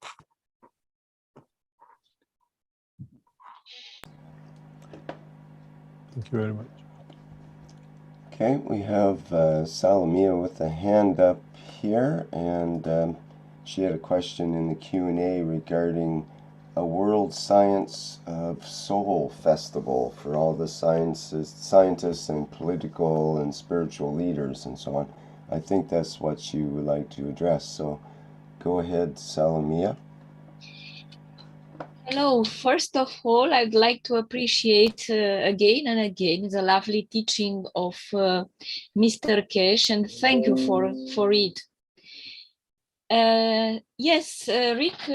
Thank you very much. Okay, we have Salamia with a hand up here, and she had a question in the Q&A regarding a World Science of Soul Festival for all the scientists and political and spiritual leaders and so on. I think that's what she would like to address. So go ahead, Salamia. Hello. First of all, I'd like to appreciate again and again the lovely teaching of Mr. Keshe, and thank you for it. Yes, Rick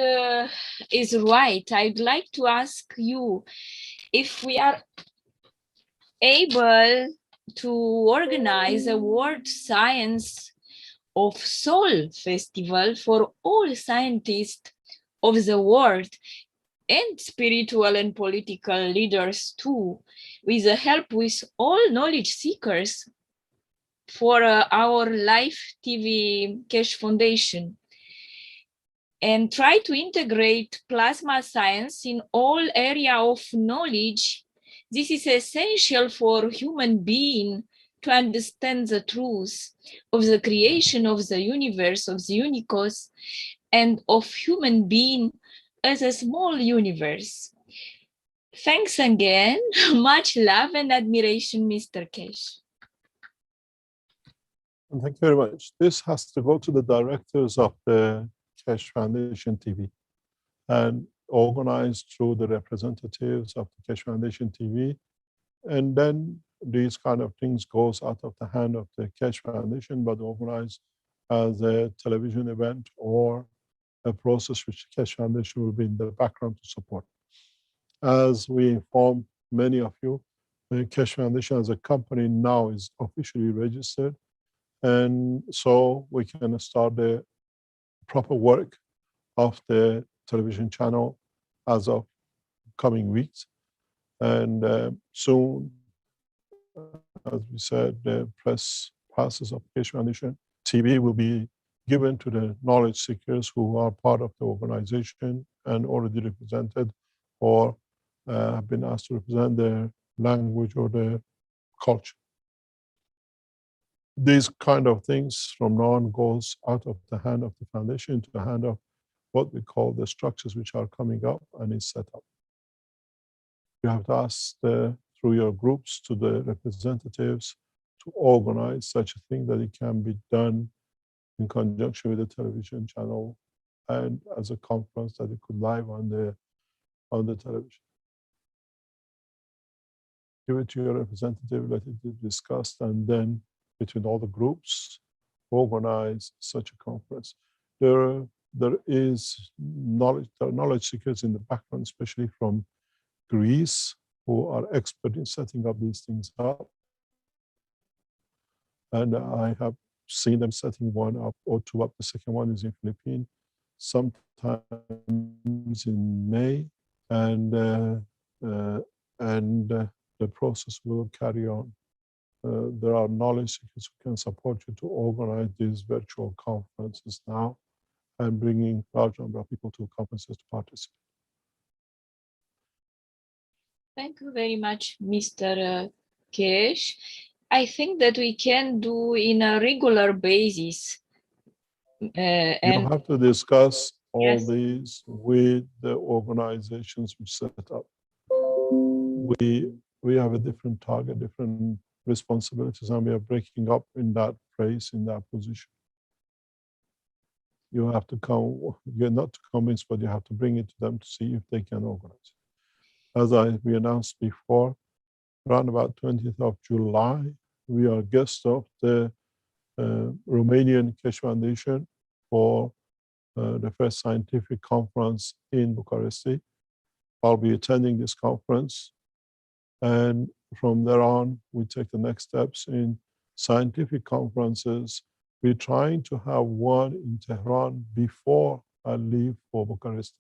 is right. I'd like to ask you if we are able to organize a World Science of Soul Festival for all scientists of the world, and spiritual and political leaders too, with the help with all knowledge seekers for our live TV Keshe Foundation, and try to integrate plasma science in all area of knowledge. This is essential for human being to understand the truth of the creation of the universe, of the unicos, and of human being as a small universe. Thanks again. Much love and admiration, Mr. Keshe. And thank you very much. This has to go to the directors of the Keshe Foundation TV and organized through the representatives of the Keshe Foundation TV. And then these kind of things goes out of the hand of the Keshe Foundation, but organized as a television event or a process which the Keshe Foundation will be in the background to support. As we inform many of you, the Keshe Foundation as a company now is officially registered, and so we can start the proper work of the television channel as of coming weeks. And soon, as we said, the press passes of Keshe Foundation TV will be given to the knowledge seekers who are part of the organization and already represented or have been asked to represent their language or their culture. These kind of things from now on goes out of the hand of the foundation into the hand of what we call the structures which are coming up and is set up. You have to ask through your groups to the representatives to organize such a thing that it can be done in conjunction with the television channel and as a conference that it could live on the television. Give it to your representative, let it be discussed, and then between all the groups, organize such a conference. There is knowledge seekers in the background, especially from Greece, who are expert in setting up these things up. And I have seen them setting one up or two up. The second one is in Philippines, sometimes in May, and the process will carry on. There are knowledge seekers who can support you to organize these virtual conferences now and bringing large number of people to conferences to participate. Thank you very much, Mr. Keshe. I think that we can do in a regular basis. You have to discuss all these with the organizations we set up. We have a different target, different responsibilities, and we are breaking up in that place, in that position. You have to come, you're not convinced, but you have to bring it to them to see if they can organize. As we announced before, around about 20th of July, we are guests of the Romanian Keshe Foundation for the first scientific conference in Bucharest. I'll be attending this conference, and from there on, we take the next steps in scientific conferences. We're trying to have one in Tehran before I leave for Bucharest.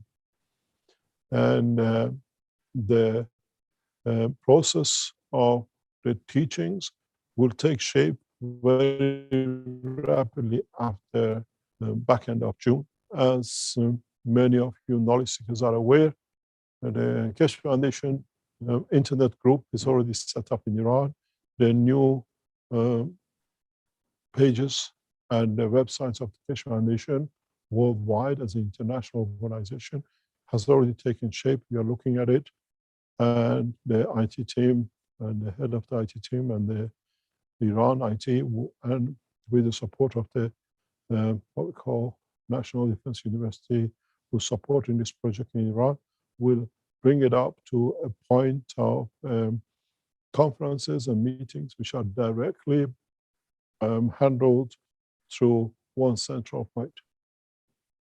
And the process of the teachings will take shape very rapidly after the back end of June. As many of you knowledge seekers are aware, the Keshe Foundation internet group is already set up in Iran. The new pages and the websites of the Keshe Foundation worldwide as an international organization has already taken shape. We are looking at it, and the IT team and the head of the IT team and the Iran IT, and with the support of the what we call National Defense University, who's supporting this project in Iran, will bring it up to a point of conferences and meetings which are directly handled through one central point.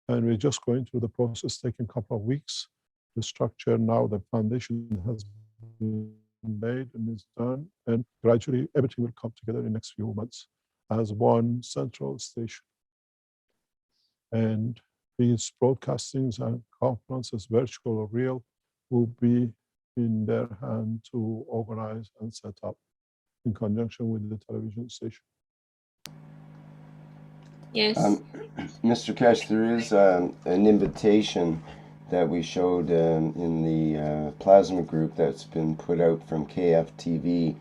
And we're just going through the process, taking a couple of weeks. The structure now, the foundation has been made and is done, and gradually everything will come together in the next few months as one central station. And these broadcastings and conferences, virtual or real, will be in their hand to organize and set up in conjunction with the television station. Yes. Mr. Keshe, there is an invitation that we showed in the plasma group that's been put out from KF TV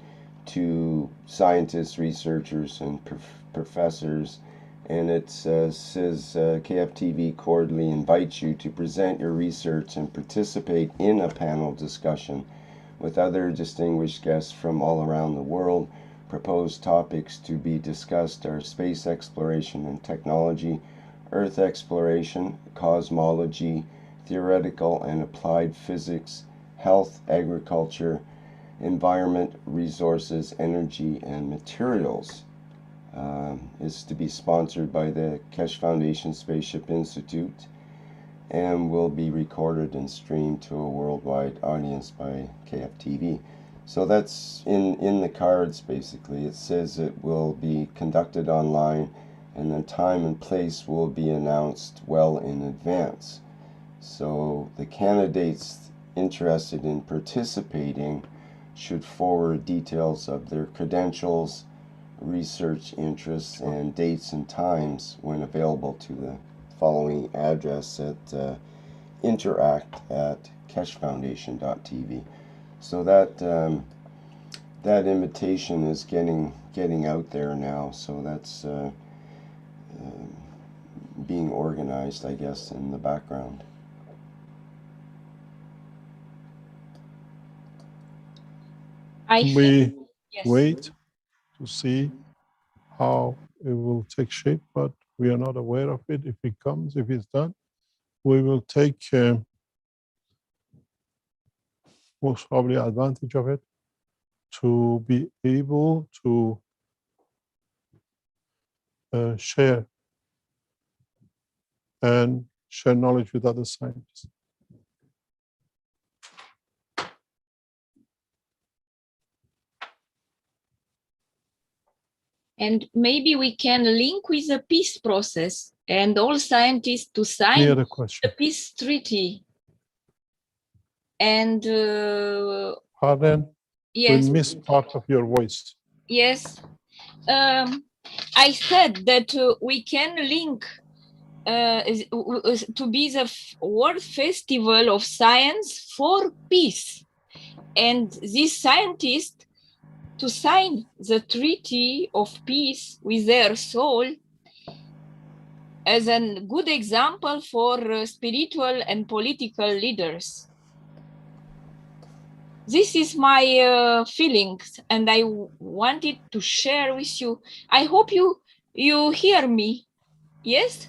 to scientists, researchers, and professors. And it says KF TV cordially invites you to present your research and participate in a panel discussion with other distinguished guests from all around the world. Proposed topics to be discussed are space exploration and technology, Earth exploration, cosmology, theoretical and applied physics, health, agriculture, environment, resources, energy, and materials. Is to be sponsored by the Keshe Foundation Spaceship Institute and will be recorded and streamed to a worldwide audience by KF TV. So that's in the cards, basically. It says it will be conducted online and the time and place will be announced well in advance. So the candidates interested in participating should forward details of their credentials, research interests, and dates and times when available to the following address at interact@keshefoundation.tv. So that invitation is getting out there now. So that's being organized, I guess, in the background. We wait to see how it will take shape, but we are not aware of it. If it comes, if it's done, we will take most probably advantage of it to be able to share knowledge with other scientists. And maybe we can link with the peace process and all scientists to sign the peace treaty. And pardon? Yes. We missed part of your voice. Yes. I said that we can link to be the World Festival of Science for Peace. And these scientists to sign the treaty of peace with their soul as a good example for spiritual and political leaders. This is my feelings, and I wanted to share with you. I hope you hear me. Yes?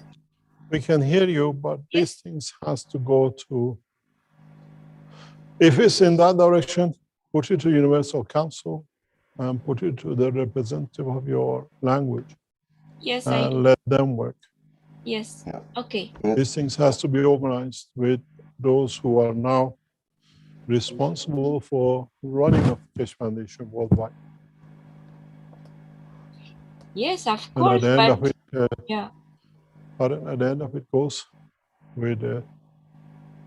We can hear you, but these things has to go to, if it's in that direction, put it to Universal Council and put it to the representative of your language. Yes, and let them work. Yes. Yeah. Okay. These things has to be organized with those who are now responsible for running of Keshe Foundation worldwide. Yes, of And course. at the end But of it, yeah. but at the end of it goes with the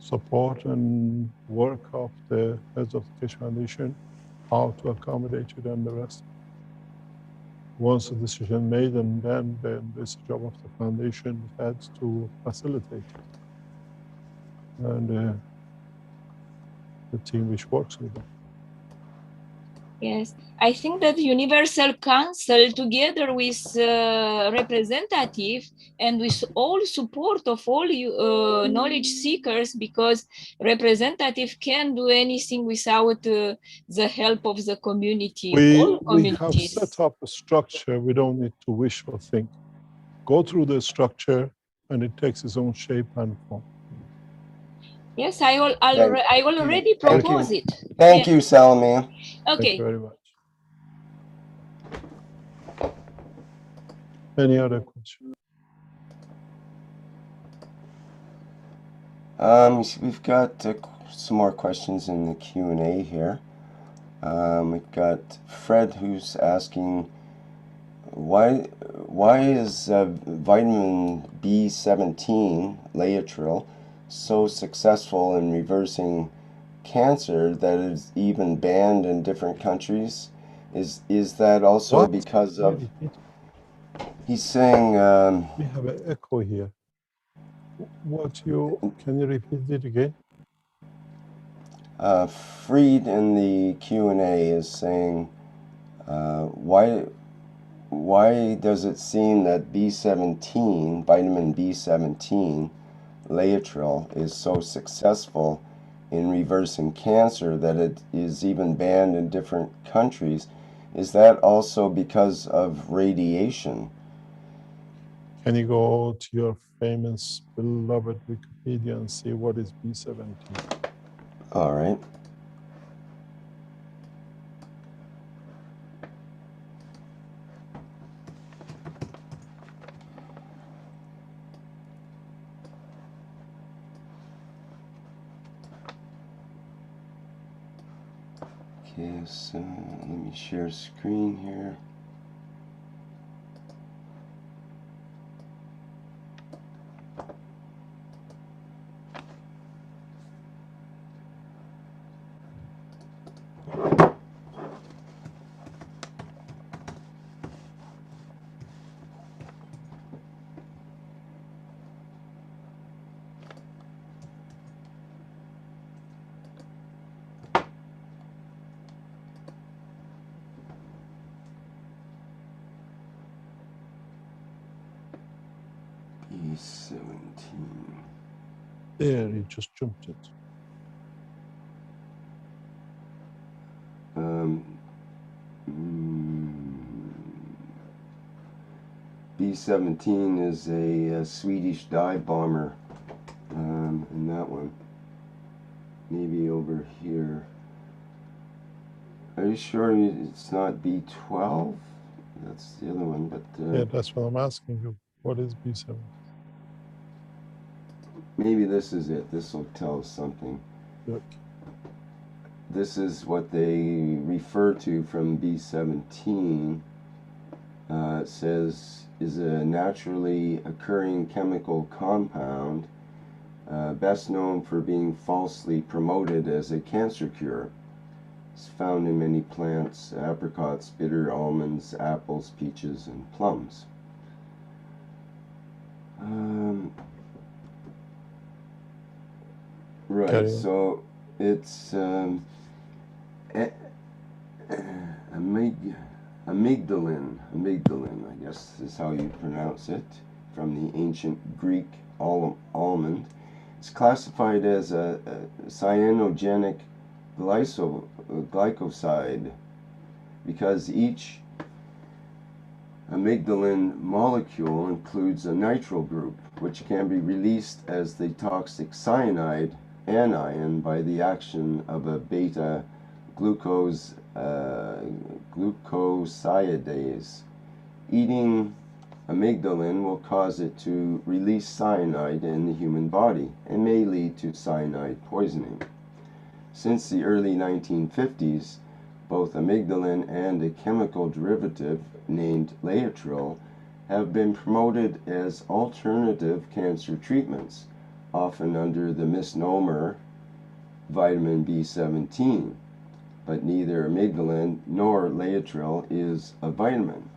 support and work of the heads of the Keshe Foundation, how to accommodate it and the rest. Once a decision made, and then it's the job of the foundation heads to facilitate it. And the team which works with them. Yes, I think that Universal Council, together with representative and with all support of all knowledge seekers, because representative can't do anything without the help of the community. We have set up a structure. We don't need to wish or think. Go through the structure, and it takes its own shape and form. Yes, I already proposed it. Thank you, Salome. Okay. Thank you very much. Any other questions? We've got some more questions in the Q&A here. We've got Fred who's asking, why is vitamin B17, Reactor, so successful in reversing cancer that it's even banned in different countries? Is that also because of... He's saying... we have an echo here. Can you repeat it again? Freed in the Q&A is saying, why does it seem that B17, vitamin B17, Reactor, is so successful in reversing cancer that it is even banned in different countries? Is that also because of radiation? Can you go to your famous, beloved Wikipedia and see what is B17? All right. Okay, so let me share screen here. B17. There, you just jumped it. B17 is a Swedish dive bomber in that one. Maybe over here. Are you sure it's not B12? That's the other one, but... yeah, that's what I'm asking you. What is B7? Maybe this is it. This will tell us something. Look. This is what they refer to from B17. It says, is a naturally occurring chemical compound best known for being falsely promoted as a cancer cure. It's found in many plants, apricots, bitter almonds, apples, peaches, and plums. Right, so it's amygdalin, I guess is how you pronounce it. from the ancient Greek almond, is classified as a cyanogenic glycoside because each amygdalin molecule includes a nitrile group, which can be released as the toxic cyanide anion by the action of a beta glucosidase. Eating amygdalin will cause it to release cyanide in the human body and may lead to cyanide poisoning. Since the early 1950s, both amygdalin and a chemical derivative named Reactor have been promoted as alternative cancer treatments, often under the misnomer vitamin B17, but neither amygdalin nor Reactor is a vitamin.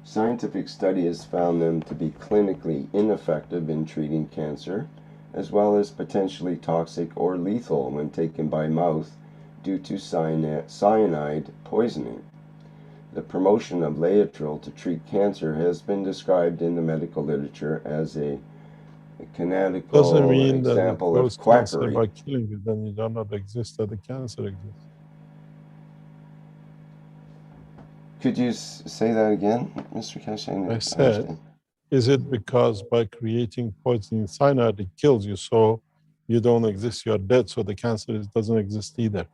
Scientific study has found them to be clinically ineffective in treating cancer, as well as potentially toxic or lethal when taken by mouth due to cyanide poisoning. The promotion of Reactor to treat cancer has been described in the medical literature as a canonical Doesn't mean that it example of cures cancer quackery. by killing it, then you do not exist that the cancer exists. Could you say that again, Mr. Keshe? I said, is it because by creating poisoning cyanide it kills you, so you don't exist, you're dead, so the cancer doesn't exist either?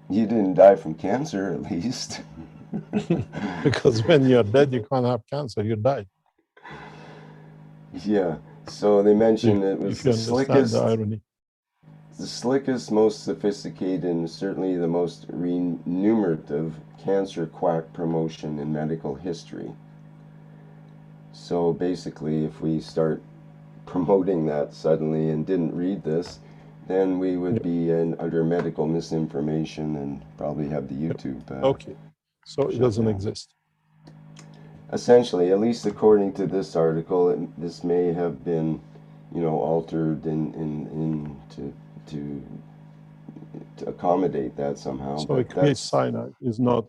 You didn't die from cancer, at least. Because when you're dead, you can't have cancer, you died. Yeah, so they mentioned it was If you understand the irony. the slickest, most sophisticated, and certainly the most remunerative cancer quack promotion in medical history. So basically, if we start promoting that suddenly and didn't read this, then we would be under medical misinformation and probably have the YouTube. Okay, so it doesn't exist. Essentially, at least according to this article, this may have been, altered to accommodate that somehow. So it creates cyanide, is not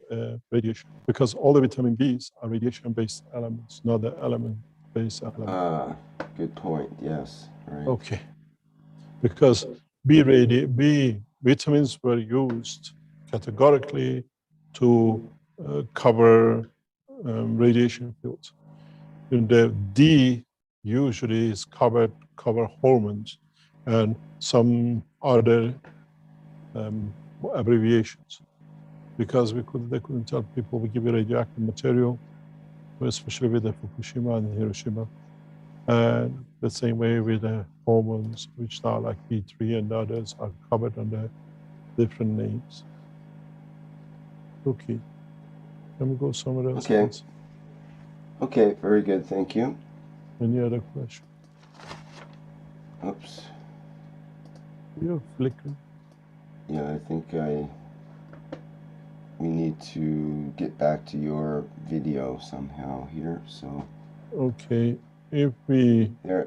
radiation, because all the vitamin Bs are radiation-based elements, not the element-based elements. Ah, good point. Yes, right. Okay, because B vitamins were used categorically to cover radiation fields. And the D usually is cover hormones and some other abbreviations, because they couldn't tell people we give you radioactive material, especially with the Fukushima and Hiroshima, and the same way with the hormones, which now like B3 and others are covered under different names. Okay, can we go somewhere else? Okay. Please? Okay, very good. Thank you. Any other question? Oops. You're flickering. Yeah, I think we need to get back to your video somehow here. So. Okay, if we. There,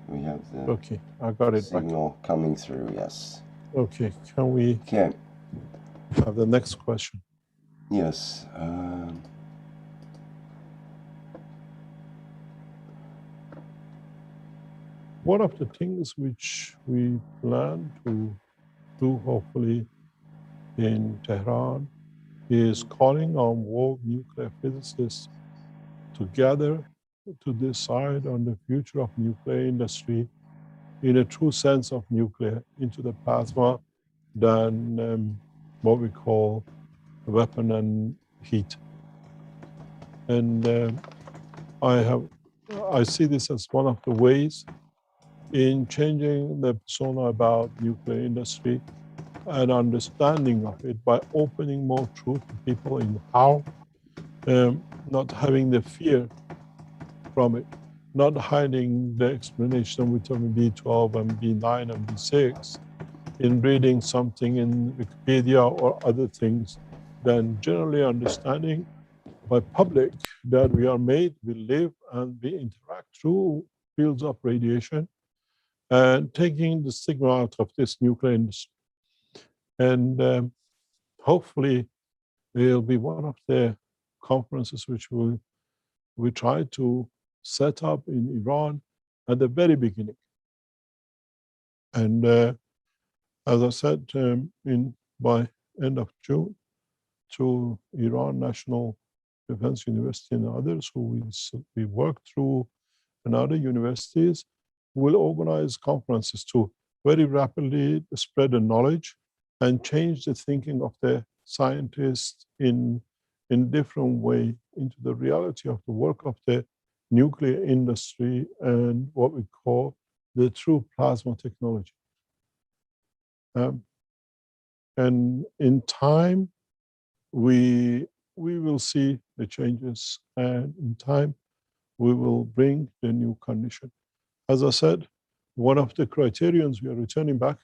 we have the. Okay, I got it. Signal coming through. Yes. Okay, can we? Okay. Have the next question. Yes. One of the things which we plan to do, hopefully, in Tehran is calling on world nuclear physicists together to decide on the future of nuclear industry in a true sense of nuclear into the plasma than what we call weapon and heat. And I see this as one of the ways in changing the persona about nuclear industry and understanding of it by opening more truth to people in how, not having the fear from it, not hiding the explanation of vitamin B12 and B9 and B6 in reading something in Wikipedia or other things, than generally understanding by public that we are made, we live, and we interact through fields of radiation, and taking the stigma out of this nuclear industry. And hopefully it'll be one of the conferences which we try to set up in Iran at the very beginning. And as I said, by end of June, through Iran National Defense University and others who we work through, and other universities will organize conferences to very rapidly spread the knowledge and change the thinking of the scientists in different way into the reality of the work of the nuclear industry and what we call the true plasma technology. And in time, we will see the changes, and in time, we will bring the new condition. As I said, one of the criterions we are returning back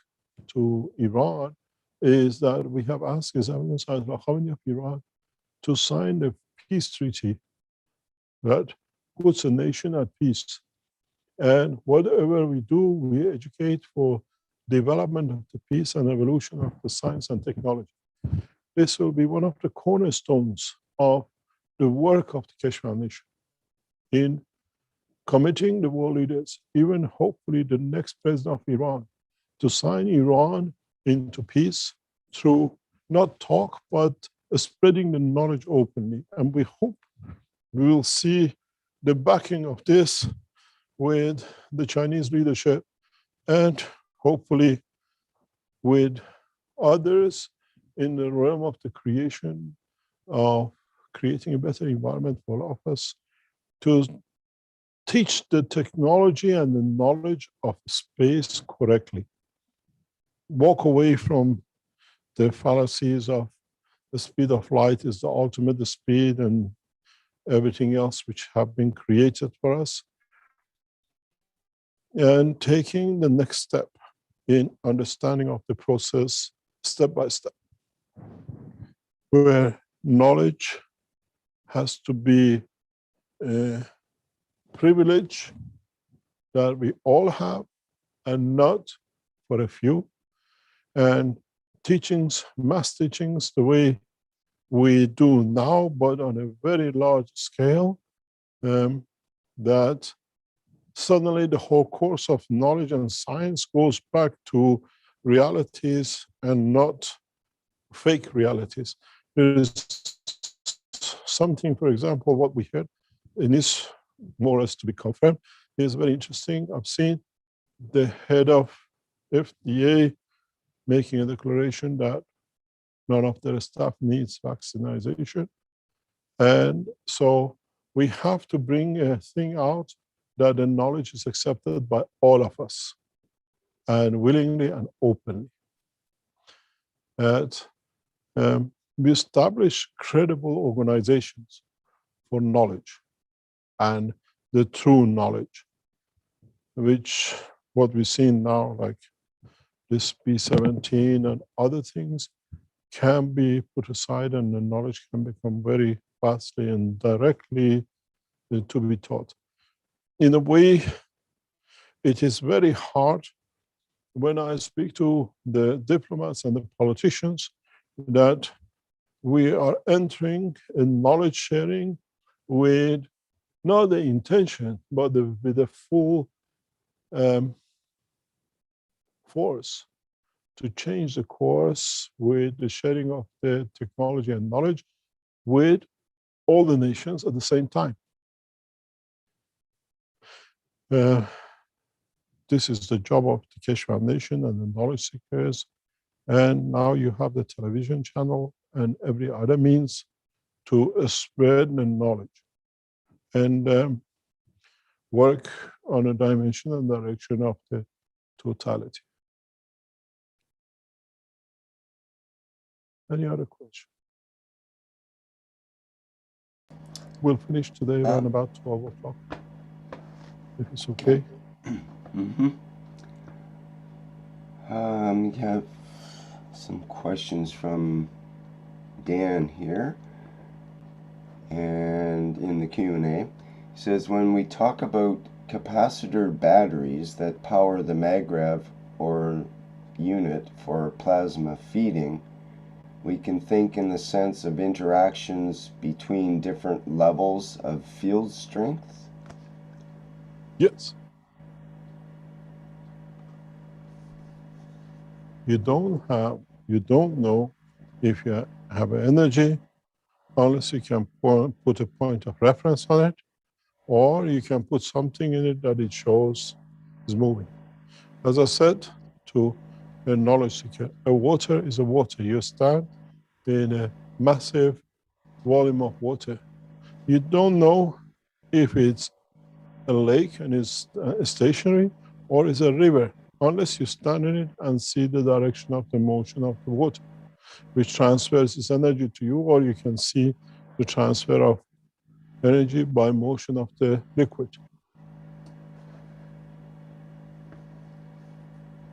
to Iran is that we have asked His Eminence Ayatollah Khamenei of Iran to sign the peace treaty that puts a nation at peace. And whatever we do, we educate for development of the peace and evolution of the science and technology. This will be one of the cornerstones of the work of the Keshe Foundation in committing the world leaders, even hopefully the next president of Iran, to sign Iran into peace through not talk, but spreading the knowledge openly. And we hope we will see the backing of this with the Chinese leadership and hopefully with others in the realm of the creation of creating a better environment for all of us to teach the technology and the knowledge of space correctly. Walk away from the fallacies of the speed of light is the ultimate speed and everything else which have been created for us. And taking the next step in understanding of the process step by step, where knowledge has to be a privilege that we all have and not for a few. And teachings, mass teachings, the way we do now, but on a very large scale, that suddenly the whole course of knowledge and science goes back to realities and not fake realities. There is something, for example, what we heard, and this more or less to be confirmed, is very interesting. I've seen the head of FDA making a declaration that none of their staff needs vaccination. And so we have to bring a thing out that the knowledge is accepted by all of us and willingly and openly. And we establish credible organizations for knowledge and the true knowledge, which what we've seen now, like this B17 and other things, can be put aside and the knowledge can become very vastly and directly to be taught. In a way, it is very hard when I speak to the diplomats and the politicians that we are entering a knowledge sharing with not the intention, but with the full force to change the course with the sharing of the technology and knowledge with all the nations at the same time. This is the job of the Keshe Foundation and the knowledge seekers. And now you have the television channel and every other means to spread the knowledge and work on a dimension and direction of the totality. Any other question? We'll finish today around about 12 o'clock, if it's okay. Mm-hmm. We have some questions from Dan here, and in the Q&A, he says, when we talk about capacitor batteries that power the maggrav or unit for plasma feeding, we can think in the sense of interactions between different levels of field strength? Yes. You don't know if you have energy unless you can put a point of reference on it, or you can put something in it that it shows is moving. As I said to a knowledge seeker, a water is a water. You stand in a massive volume of water. You don't know if it's a lake and it's stationary or it's a river unless you stand in it and see the direction of the motion of the water, which transfers its energy to you, or you can see the transfer of energy by motion of the liquid.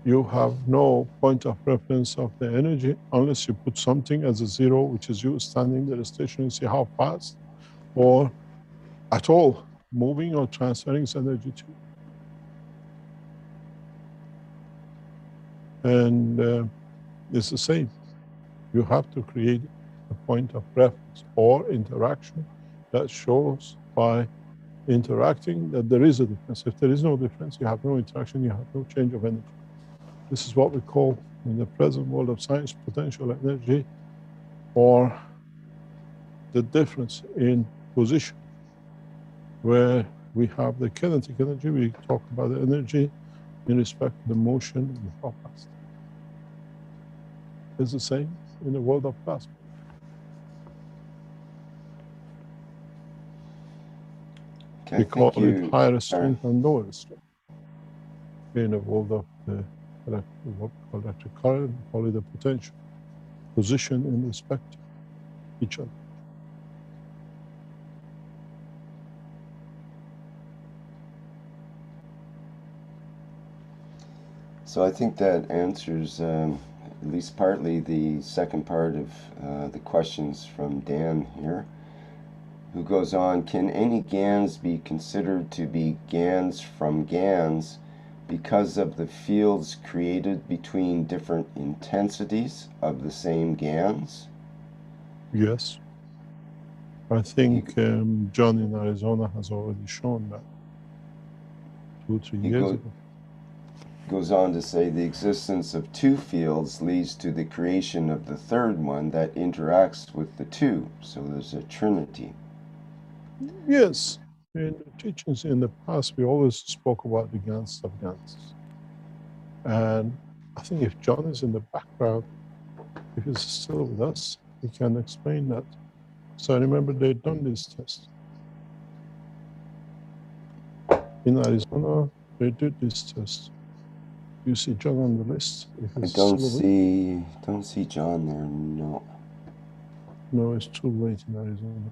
You have no point of reference of the energy unless you put something as a zero, which is you standing there stationary and see how fast or at all moving or transferring its energy to you. And it's the same. You have to create a point of reference or interaction that shows by interacting that there is a difference. If there is no difference, you have no interaction, you have no change of energy. This is what we call, in the present world of science, potential energy, or the difference in position. Where we have the kinetic energy, we talk about the energy in respect to the motion and how fast. It's the same in the world of plasma. Okay, We call thank you. it higher strength and lower strength. In the world of the electric current, we call it the potential position in respect to each other. So I think that answers at least partly the second part of the questions from Dan here, who goes on, can any GANs be considered to be GANs from GANs because of the fields created between different intensities of the same GANs? Yes. I think John in Arizona has already shown that 2 or 3 years ago. Goes on to say the existence of two fields leads to the creation of the third one that interacts with the two. So there's a trinity. Yes. In the teachings in the past, we always spoke about the GANs of GANs. And I think if John is in the background, if he's still with us, he can explain that. So I remember they'd done this test. In Arizona, they did this test. You see John on the list? I don't see John there, no. No, it's too late in Arizona.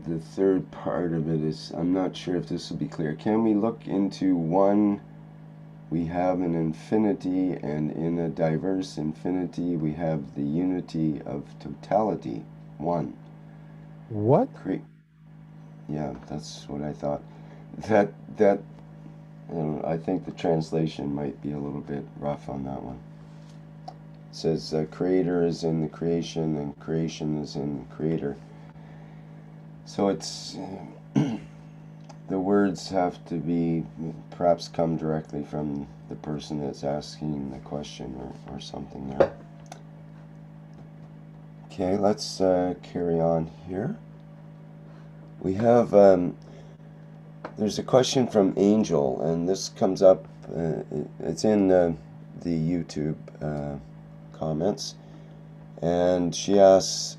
The third part of it is, I'm not sure if this will be clear. Can we look into one, we have an infinity, and in a diverse infinity we have the unity of totality, one. What? Yeah, that's what I thought. I think the translation might be a little bit rough on that one. It says creator is in the creation and creation is in the creator. So it's the words have to be perhaps come directly from the person that's asking the question or something there. Okay, let's carry on here. We have there's a question from Angel, and this comes up, it's in the YouTube comments, and she asks,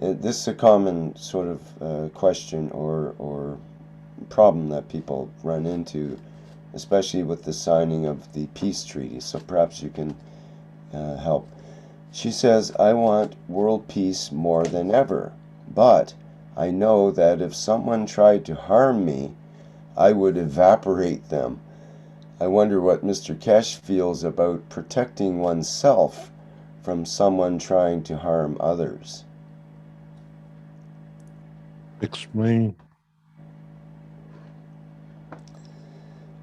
this is a common sort of question or problem that people run into, especially with the signing of the peace treaty, so perhaps you can help. She says, I want world peace more than ever, but I know that if someone tried to harm me, I would evaporate them. I wonder what Mr. Keshe feels about protecting oneself from someone trying to harm others. Explain.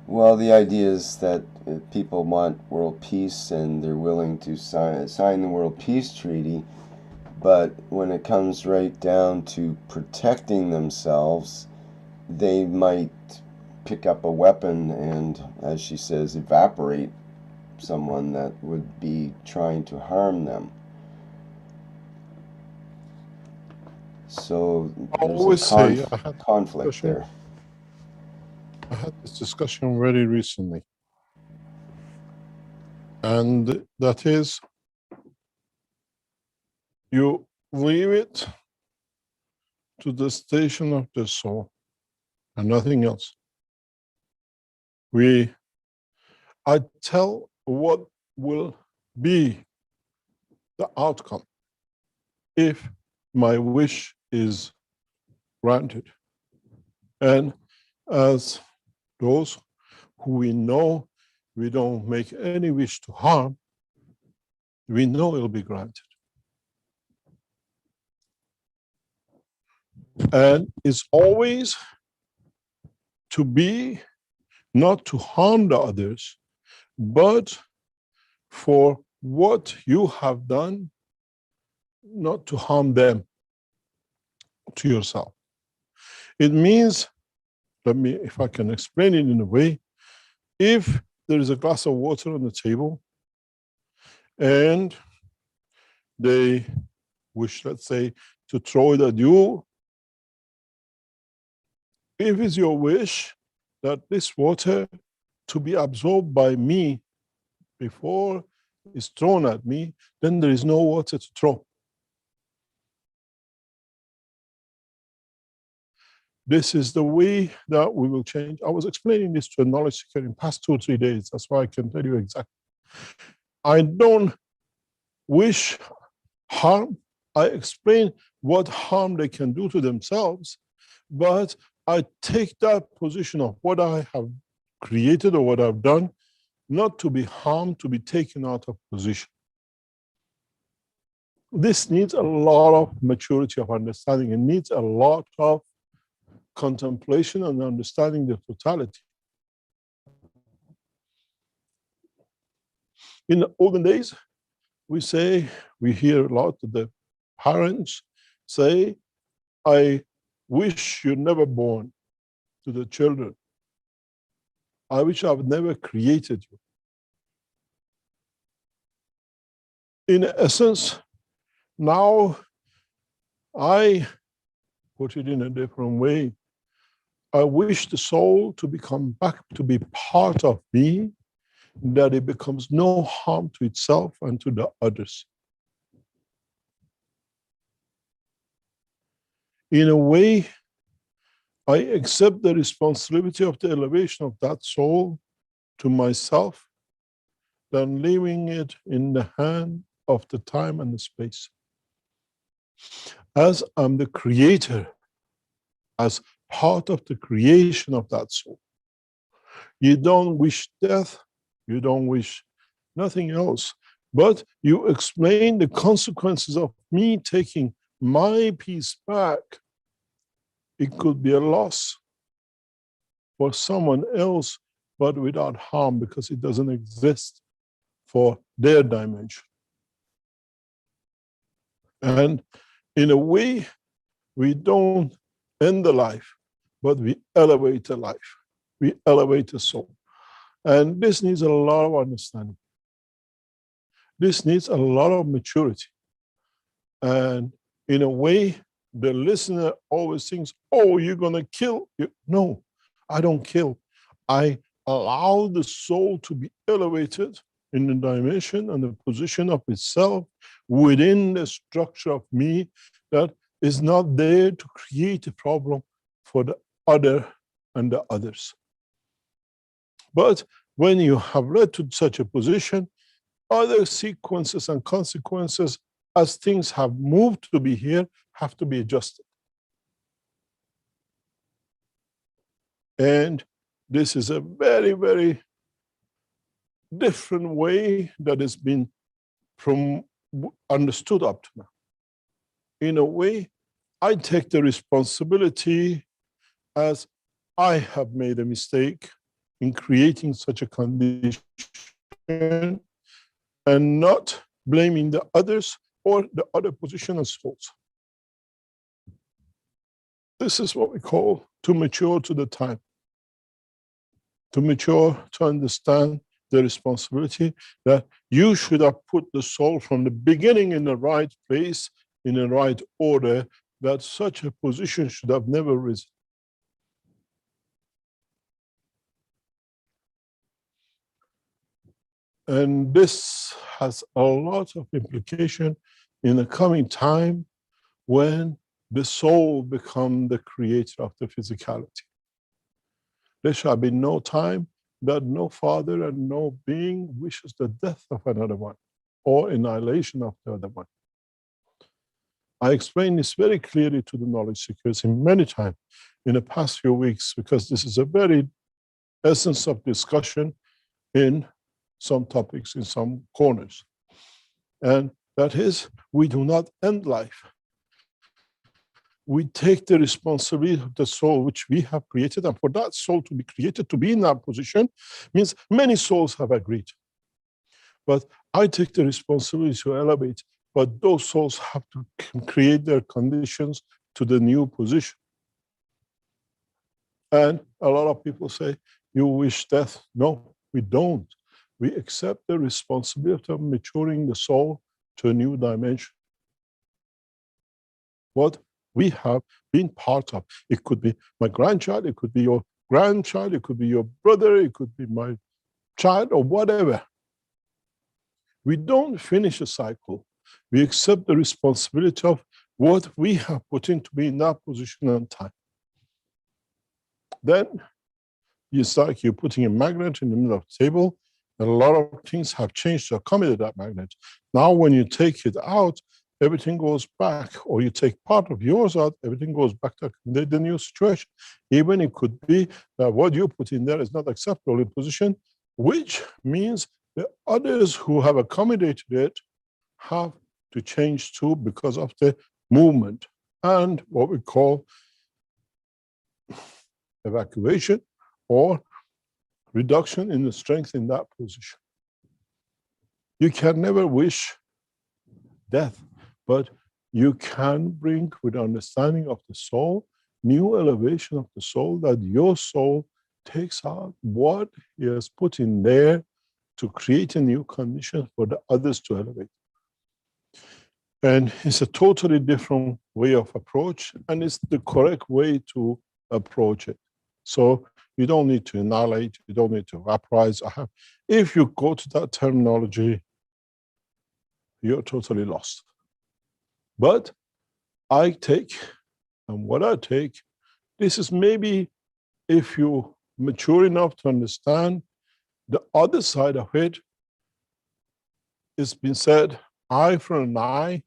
Well, the idea is that people want world peace and they're willing to sign the World Peace Treaty, but when it comes right down to protecting themselves, they might pick up a weapon and, as she says, evaporate someone that would be trying to harm them. So I there's always say I a had conflict there. I had this discussion very recently, and that is, you leave it to the station of the soul and nothing else. I tell what will be the outcome if my wish is granted. And as those who we know we don't make any wish to harm, we know it'll be granted. And it's always to be not to harm the others, but for what you have done, not to harm them, to yourself. It means, if I can explain it in a way, if there is a glass of water on the table and they wish, let's say, to throw it at you, if it's your wish that this water to be absorbed by me before it's thrown at me, then there is no water to throw. This is the way that we will change. I was explaining this to a knowledge seeker in past 2 or 3 days. That's why I can tell you exactly. I don't wish harm. I explain what harm they can do to themselves, but I take that position of what I have created or what I've done, not to be harmed, to be taken out of position. This needs a lot of maturity of understanding. It needs a lot of contemplation and understanding the totality. In the olden days, we hear a lot of the parents say, I wish you're never born, to the children. I wish I've never created you. In essence, now I put it in a different way. I wish the soul to become back to be part of me, that it becomes no harm to itself and to the others. In a way, I accept the responsibility of the elevation of that soul to myself, than leaving it in the hand of the time and the space. As I'm the creator, as part of the creation of that soul, you don't wish death, you don't wish nothing else, but you explain the consequences of me taking my peace back. It could be a loss for someone else, but without harm, because it doesn't exist for their dimension. And in a way, we don't end the life, but we elevate the life. We elevate the soul. And this needs a lot of understanding. This needs a lot of maturity. And in a way, the listener always thinks, oh, you're going to kill. No, I don't kill. I allow the soul to be elevated in the dimension and the position of itself within the structure of me that is not there to create a problem for the other and the others. But when you have led to such a position, other sequences and consequences, as things have moved to be here, have to be adjusted. And this is a very, very different way that has been understood up to now. In a way, I take the responsibility as I have made a mistake in creating such a condition, and not blaming the others, or the other position of souls. This is what we call to mature to the time. To mature, to understand the responsibility that you should have put the soul from the beginning in the right place, in the right order, that such a position should have never risen. And this has a lot of implication in the coming time when the soul becomes the creator of the physicality. There shall be no time that no father and no being wishes the death of another one or annihilation of the other one. I explained this very clearly to the knowledge seekers in many times in the past few weeks, because this is a very essence of discussion in some topics, in some corners. And that is, we do not end life. We take the responsibility of the soul which we have created, and for that soul to be created, to be in that position, means many souls have agreed. But I take the responsibility to elevate, but those souls have to create their conditions to the new position. And a lot of people say, you wish death. No, we don't. We accept the responsibility of maturing the soul to a new dimension. What we have been part of. It could be my grandchild, it could be your grandchild, it could be your brother, it could be my child, or whatever. We don't finish a cycle. We accept the responsibility of what we have put in to be in that position and time. Then it's like you're putting a magnet in the middle of the table, and a lot of things have changed to accommodate that magnet. Now, when you take it out, everything goes back, or you take part of yours out, everything goes back to the new situation. Even it could be that what you put in there is not acceptable in position, which means the others who have accommodated it have to change too because of the movement and what we call evacuation or reduction in the strength in that position. You can never wish death, but you can bring, with understanding of the soul, new elevation of the soul, that your soul takes out what he has put in there to create a new condition for the others to elevate. And it's a totally different way of approach, and it's the correct way to approach it. So you don't need to annihilate, you don't need to vaporize. If you go to that terminology, you're totally lost. But I take, and what I take, this is maybe if you mature enough to understand the other side of it. It's been said, eye for an eye,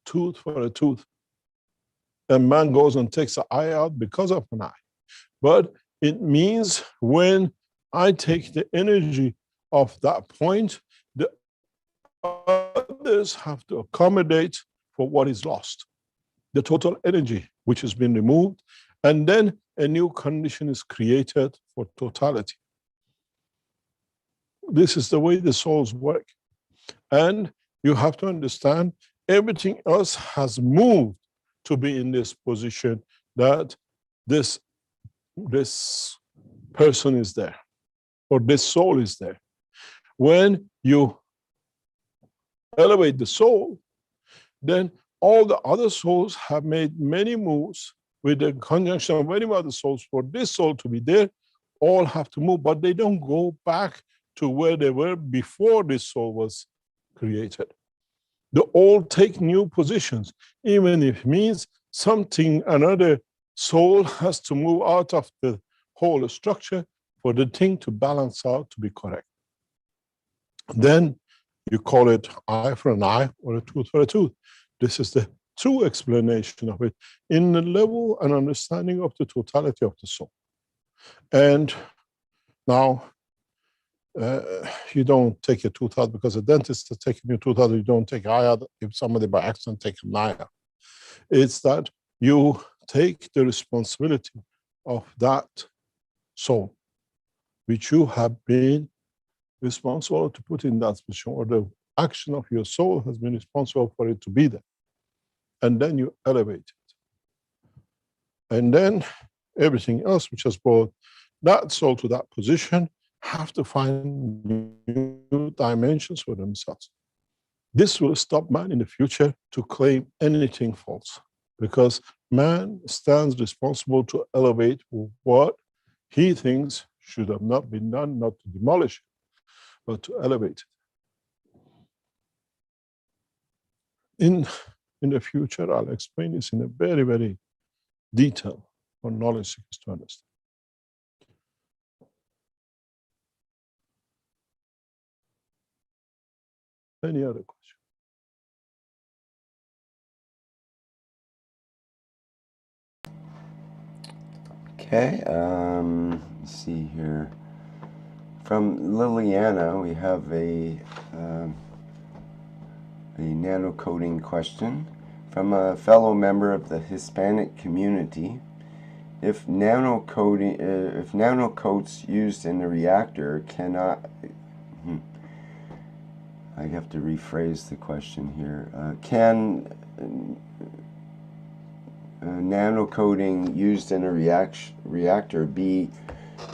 tooth for a tooth. A man goes and takes an eye out because of an eye. But it means when I take the energy of that point, the others have to accommodate for what is lost, the total energy which has been removed, and then a new condition is created for totality. This is the way the souls work. And you have to understand everything else has moved to be in this position, that this person is there, or this soul is there. When you elevate the soul, then all the other souls have made many moves with the conjunction of many other souls for this soul to be there. All have to move, but they don't go back to where they were before this soul was created. They all take new positions, even if it means something, another soul has to move out of the whole structure for the thing to balance out to be correct. Then you call it eye for an eye or a tooth for a tooth. This is the true explanation of it in the level and understanding of the totality of the soul. And now, you don't take a tooth out because a dentist is taking your tooth out. You don't take an eye out if somebody by accident takes an eye out. It's that you take the responsibility of that soul, which you have been responsible to put in that position, or the action of your soul has been responsible for it to be there. And then you elevate it. And then everything else which has brought that soul to that position have to find new dimensions for themselves. This will stop man in the future to claim anything false, because man stands responsible to elevate what he thinks should have not been done, not to demolish it, but to elevate it. In the future, I'll explain this in a very, very detail for knowledge seekers to understand. Any other question? Okay, let's see here. From Liliana, we have a nano-coding question from a fellow member of the Hispanic community. If nano-coats used in the reactor cannot, I have to rephrase the question here. Can nano-coating used in a reactor be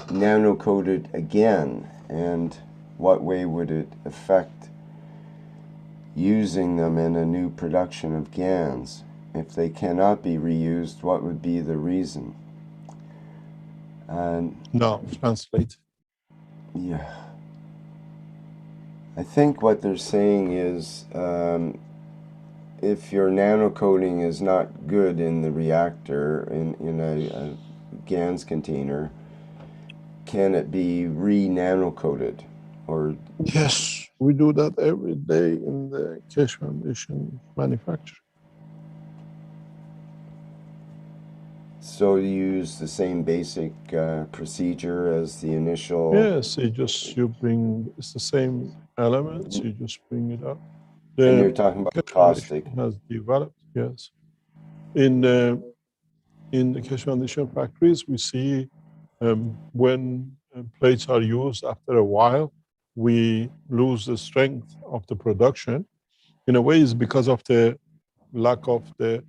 nano-coated again, and what way would it affect using them in a new production of GANs? If they cannot be reused, what would be the reason? No, translate. Yeah. I think what they're saying is if your nano-coating is not good in the reactor, in a GANs container, can it be re-nano-coated? Or yes, we do that every day in the Keshe Foundation manufacturing. so you use the same basic procedure as the initial? Yes, it's the same elements, you just bring it up. And you're talking about caustic. Has developed, yes. In the Keshe Foundation factories, we see when plates are used, after a while, we lose the strength of the production. In a way, it's because of the lack of the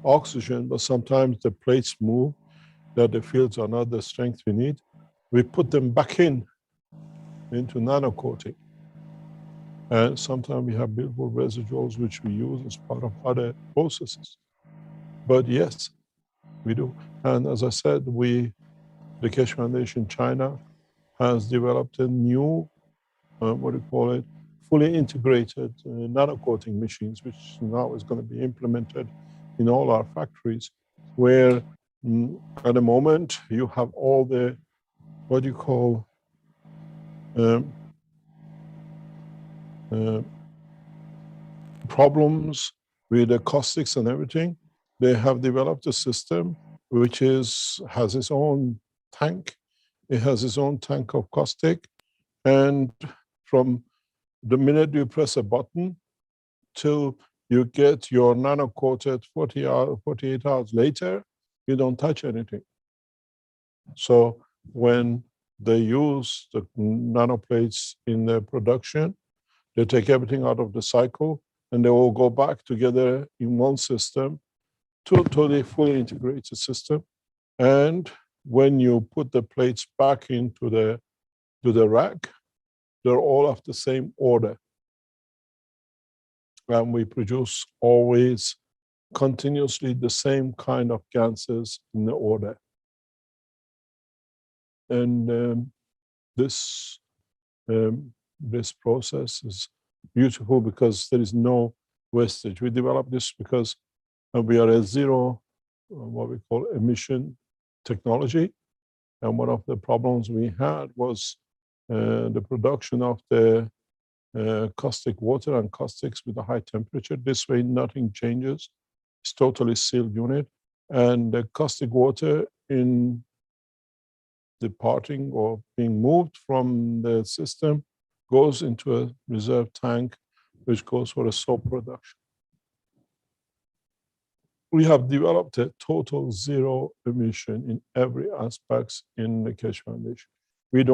oxygen, but sometimes the plates move, that the fields are not the strength we need. We put them back into nano coating. And sometimes we have beautiful residuals which we use as part of other processes. But yes, we do. And as I said, the Keshe Foundation China has developed a new, fully integrated nano coating machines, which now is going to be implemented in all our factories, where at the moment you have all the, problems with the caustics and everything. They have developed a system which has its own tank. It has its own tank of caustic, and from the minute you press a button till you get your nano coated 48 hours later, you don't touch anything. So when they use the nanoplates in their production, they take everything out of the cycle and they all go back together in one system, totally fully integrated system. And when you put the plates back into the rack, they're all of the same order. And we produce always continuously the same kind of gases in the order. And this process is beautiful because there is no wastage. We developed this because we are a zero, what we call emission technology. And one of the problems we had was the production of the caustic water and caustics with a high temperature. This way, nothing changes. It's totally sealed unit. And the caustic water in departing or being moved from the system goes into a reserve tank, which goes for a soap production. We have developed a total zero emission in every aspect in the Keshe Foundation. We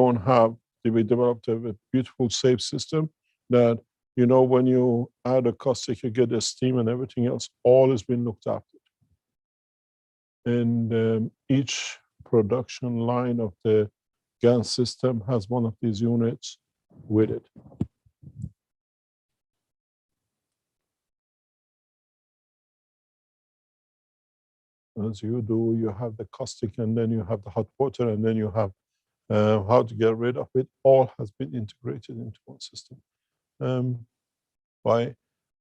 developed a beautiful, safe system that You know, when you add a caustic, you get the steam and everything else, all has been looked after. And each production line of the GAN system has one of these units with it. As you do, you have the caustic, and then you have the hot water, and then you have how to get rid of it. All has been integrated into one system. By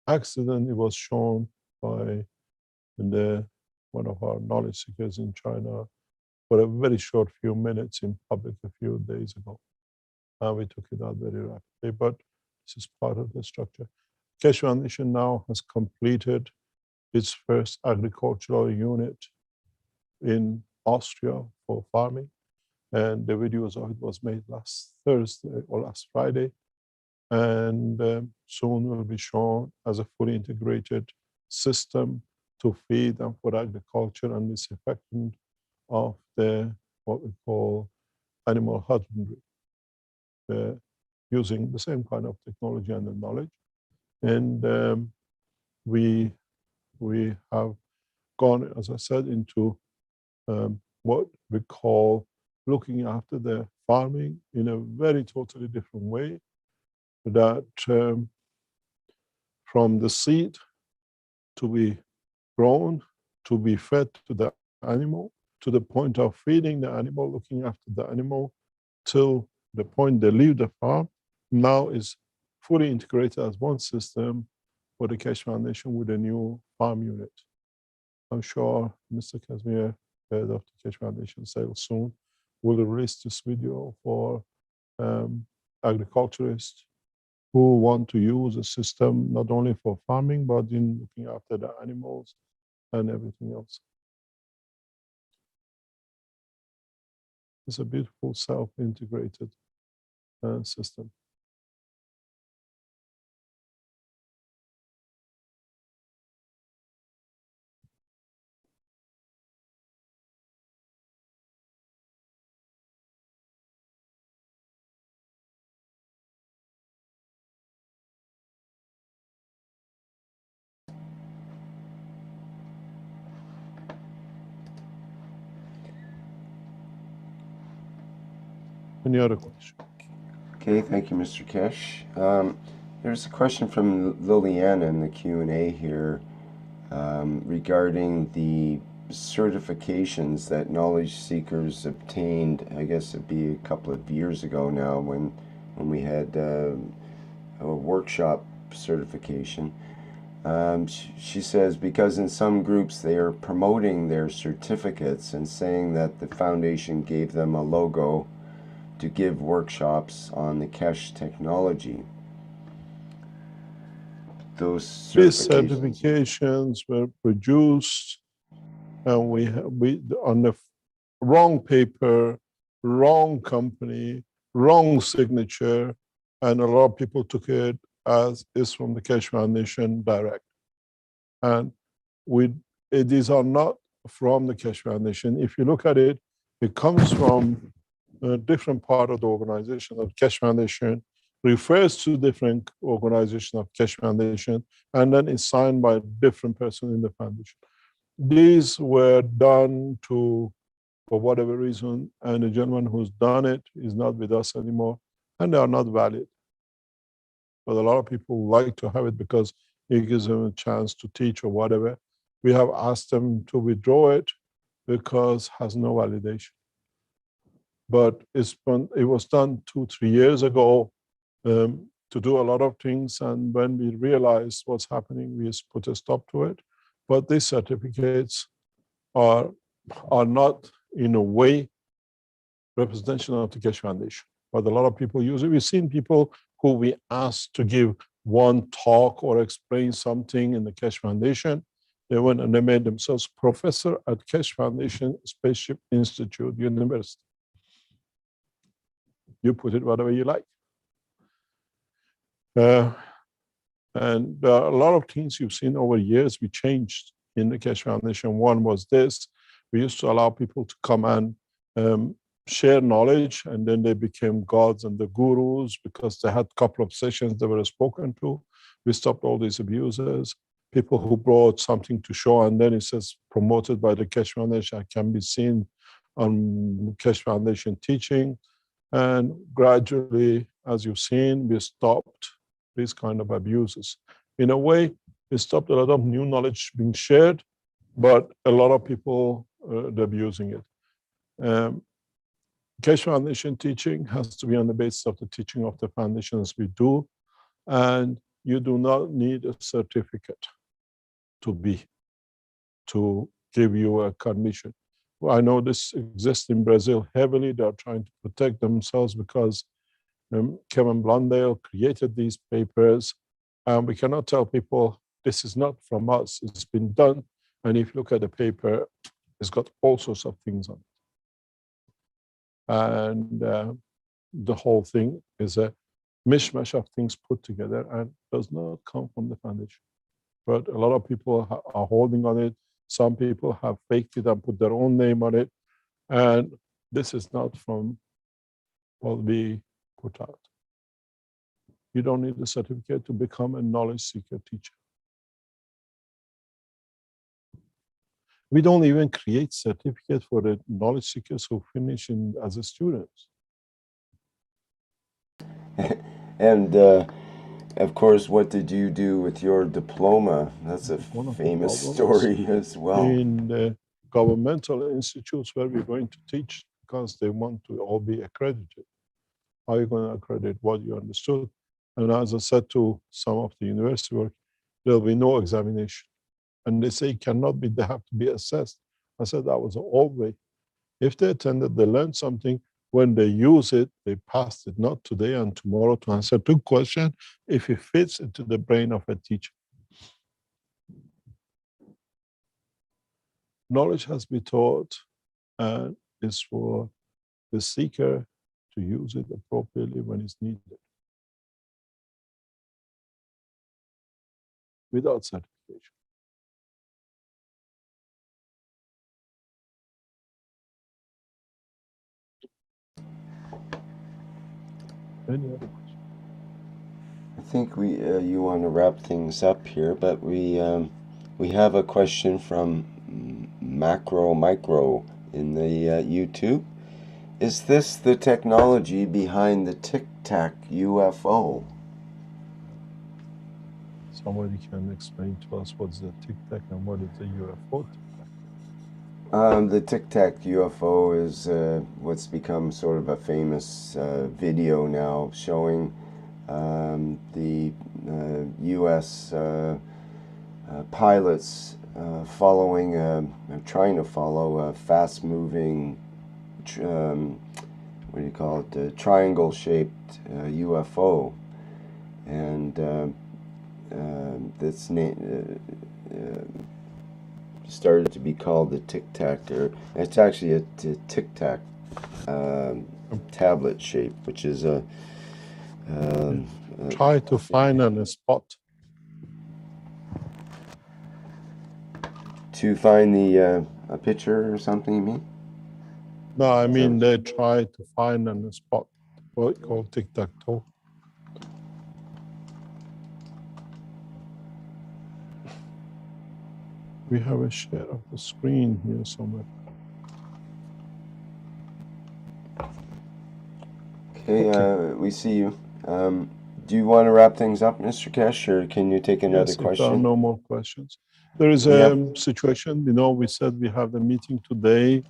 accident, it was shown by one of our knowledge seekers in China for a very short few minutes in public a few days ago. And we took it out very rapidly, but this is part of the structure. Keshe Foundation now has completed its first agricultural unit in Austria for farming. And the videos of it was made last Thursday or last Friday. And soon will be shown as a fully integrated system to feed and for agriculture and disinfectant of what we call animal husbandry, using the same kind of technology and the knowledge. And we have gone, as I said, into what we call looking after the farming in a very totally different way, that from the seed to be grown, to be fed to the animal, to the point of feeding the animal, looking after the animal, till the point they leave the farm, now is fully integrated as one system for the Keshe Foundation with a new farm unit. I'm sure Mr. Kazmir, head of the Keshe Foundation, sales soon, will release this video for agriculturists who want to use a system not only for farming, but in looking after the animals and everything else. It's a beautiful self-integrated system. Any other question? Okay, thank you, Mr. Keshe. There's a question from Liliana in the Q&A here regarding the certifications that knowledge seekers obtained. I guess it'd be a couple of years ago now when we had a workshop certification. She says, because in some groups they are promoting their certificates and saying that the foundation gave them a logo to give workshops on the Keshe technology. These certifications were produced and we on the wrong paper, wrong company, wrong signature, and a lot of people took it as is from the Keshe Foundation direct. And these are not from the Keshe Foundation. If you look at it, it comes from a different part of the organization of Keshe Foundation, refers to different organization of Keshe Foundation, and then is signed by a different person in the foundation. These were done for whatever reason, and the gentleman who's done it is not with us anymore, and they are not valid. But a lot of people like to have it because it gives them a chance to teach or whatever. We have asked them to withdraw it because it has no validation. But it was done 2-3 years ago to do a lot of things. And when we realized what's happening, we just put a stop to it. But these certificates are not, in a way, representation of the Keshe Foundation. But a lot of people use it. We've seen people who we asked to give one talk or explain something in the Keshe Foundation. They went and they made themselves professor at Keshe Foundation Spaceship Institute University. You put it whatever you like. And a lot of things you've seen over years we changed in the Keshe Foundation. One was this: we used to allow people to come and share knowledge, and then they became gods and the gurus because they had a couple of sessions they were spoken to. We stopped all these abusers, people who brought something to show, and then it says promoted by the Keshe Foundation, can be seen on Keshe Foundation teaching. And gradually, as you've seen, we stopped these kind of abuses. In a way, we stopped a lot of new knowledge being shared, but a lot of people abusing it. Keshe Foundation teaching has to be on the basis of the teaching of the foundations we do, and you do not need a certificate to give you a condition. Well, I know this exists in Brazil heavily. They're trying to protect themselves because Kevin Blondale created these papers, and we cannot tell people this is not from us. It's been done, and if you look at the paper, it's got all sorts of things on it. And the whole thing is a mishmash of things put together and does not come from the foundation. But a lot of people are holding on it. Some people have faked it and put their own name on it. And this is not from what we put out. You don't need a certificate to become a knowledge seeker teacher. We don't even create certificates for the knowledge seekers who finish as a students. And of course, what did you do with your diploma? That's a famous story as well. In the governmental institutes where we're going to teach, because they want to all be accredited. How are you going to accredit what you understood? And as I said to some of the university work, there'll be no examination. And they say they have to be assessed. I said that was the old way. If they attended, they learned something. When they use it, they passed it, not today and tomorrow, to answer two questions if it fits into the brain of a teacher. Knowledge has been taught and is for the seeker to use it appropriately when it's needed, without certification. Any other questions? I think you want to wrap things up here, but we have a question from Micro in the YouTube. Is this the technology behind the Tic Tac UFO? Somebody can explain to us what's the Tic Tac and what is the UFO? The Tic Tac UFO is what's become sort of a famous video now, showing the U.S. Pilots trying to follow a fast-moving, what do you call it, triangle-shaped UFO, and this name started to be called the Tic Tac, or it's actually a Tic Tac tablet shape, which is a try to find on a spot. To find the a picture or something, you mean? No, I mean they try to find on a spot what we call tic-tac-toe. We have a share of the screen here somewhere. Okay, we see you. Do you want to wrap things up, Mr. Keshe, or can you take another Yes, question? If there are no more questions. There is a situation, we said we have the meeting today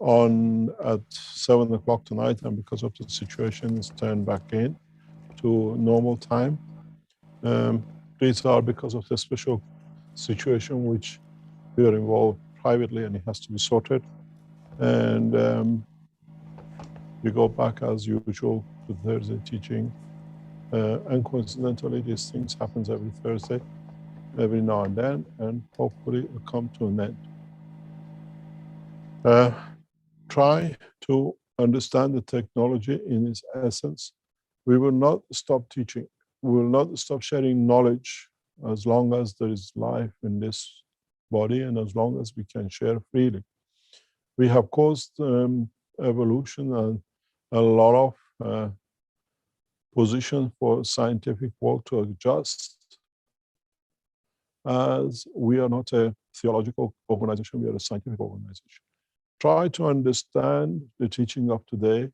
at 7 o'clock tonight, and because of the situation, it's turned back in to normal time. These are because of the special situation which we are involved privately, and it has to be sorted. And we go back as usual to Thursday teaching. And coincidentally, these things happens every Thursday, every now and then, and hopefully it will come to an end. Try to understand the technology in its essence. We will not stop teaching. We will not stop sharing knowledge as long as there is life in this body and as long as we can share freely. We have caused evolution and a lot of position for scientific work to adjust, as we are not a theological organization, we are a scientific organization. Try to understand the teaching of today,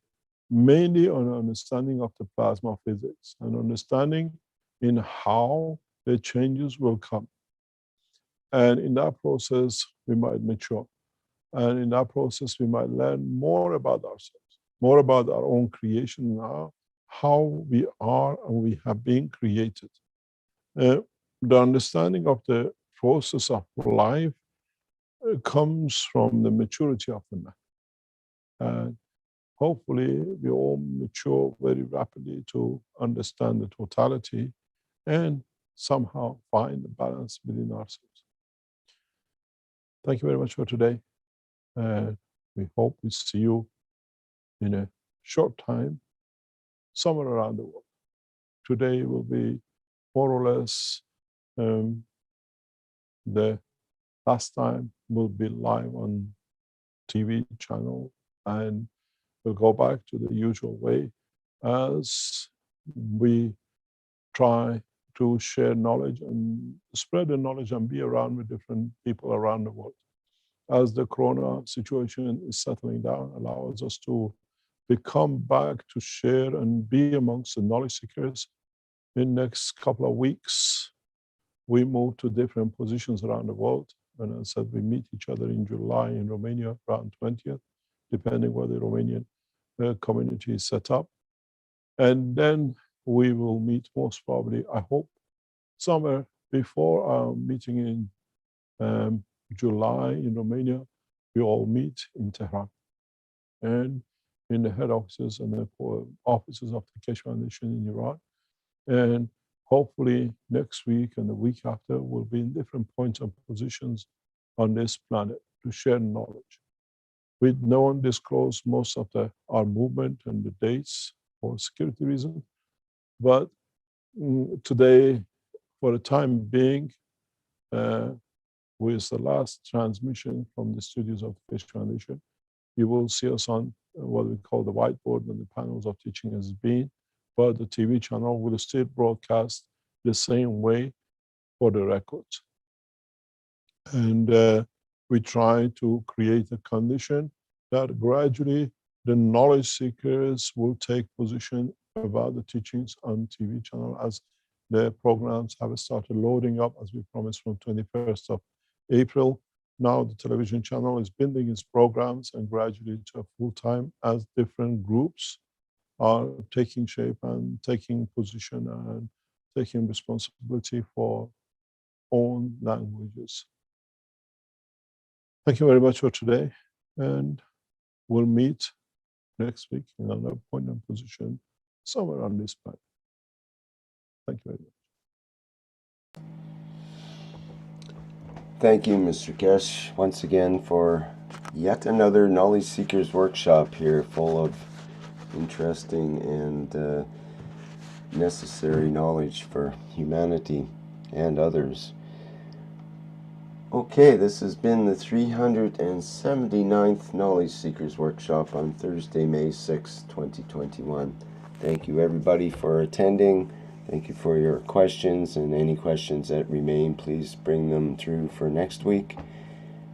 mainly on understanding of the plasma physics and understanding in how the changes will come. And in that process, we might mature. And in that process, we might learn more about ourselves, more about our own creation now, how we are and we have been created. The understanding of the process of life comes from the maturity of the man. And hopefully we all mature very rapidly to understand the totality and somehow find the balance within ourselves. Thank you very much for today. We hope we see you in a short time, somewhere around the world. Today will be more or less the last time we'll be live on TV channel, and we'll go back to the usual way as we try to share knowledge and spread the knowledge and be around with different people around the world. As the corona situation is settling down, allows us to come back to share and be amongst the knowledge seekers. In the next couple of weeks, we move to different positions around the world. And as I said, we meet each other in July in Romania around 20th, depending where the Romanian community is set up. And then we will meet most probably, I hope, somewhere before our meeting in July in Romania. We all meet in Tehran and in the head offices and the offices of the Keshe Foundation in Iran. And hopefully next week and the week after, we'll be in different points and positions on this planet to share knowledge. We don't disclose most of our movement and the dates for security reasons, but today, for the time being, with the last transmission from the studios of the Keshe Foundation, you will see us on what we call the whiteboard and the panels of teaching as being, but the TV channel will still broadcast the same way for the records. And we try to create a condition that gradually the knowledge seekers will take position about the teachings on TV channel as the programs have started loading up, as we promised, from 21st of April. Now the television channel is building its programs and gradually to a full-time as different groups are taking shape and taking position and taking responsibility for own languages. Thank you very much for today, and we'll meet next week in another point and position somewhere on this planet. Thank you very much. Thank you, Mr. Keshe, once again for yet another Knowledge Seekers workshop here, full of interesting and necessary knowledge for humanity and others. Okay, this has been the 379th Knowledge Seekers workshop on Thursday, May 6, 2021. Thank you, everybody, for attending. Thank you for your questions, and any questions that remain, please bring them through for next week.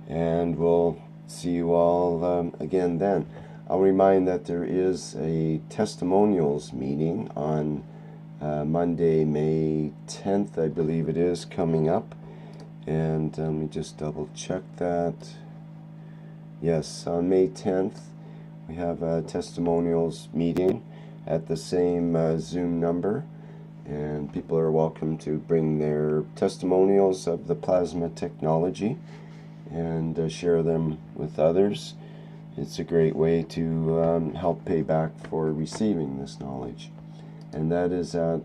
And we'll see you all again then. I'll remind that there is a testimonials meeting on Monday, May 10th, I believe it is, coming up. And let me just double check that. Yes, on May 10th, we have a testimonials meeting at the same Zoom number. And people are welcome to bring their testimonials of the plasma technology and share them with others. It's a great way to help pay back for receiving this knowledge. And that is at,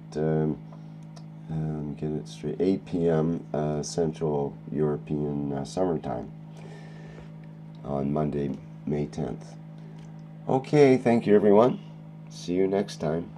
get it straight, 8 p.m. Central European summertime on Monday, May 10th. Okay, thank you, everyone. See you next time.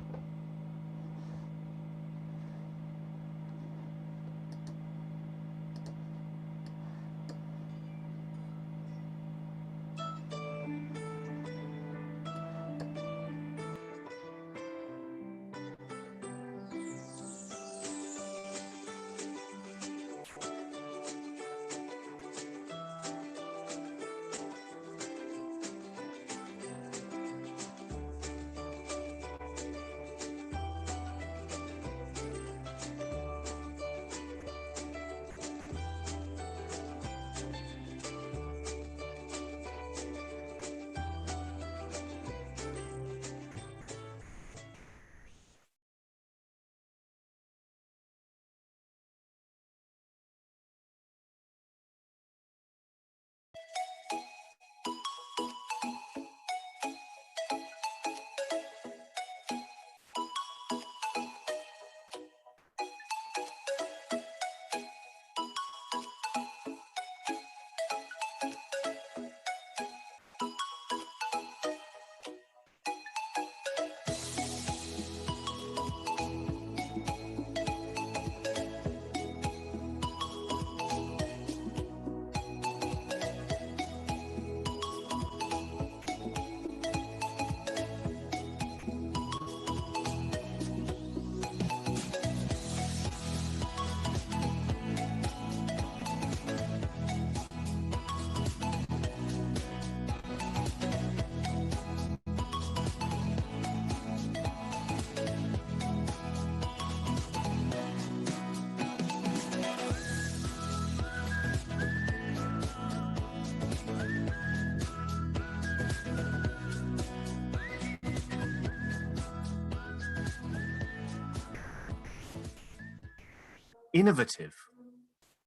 innovative,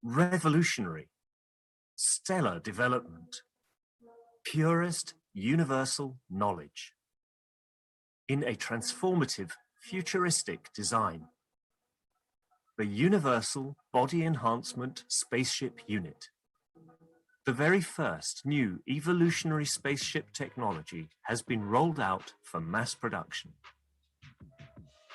revolutionary, stellar development, purest universal knowledge in a transformative, futuristic design. The Universal Body Enhancement Spaceship Unit. The very first new evolutionary spaceship technology has been rolled out for mass production.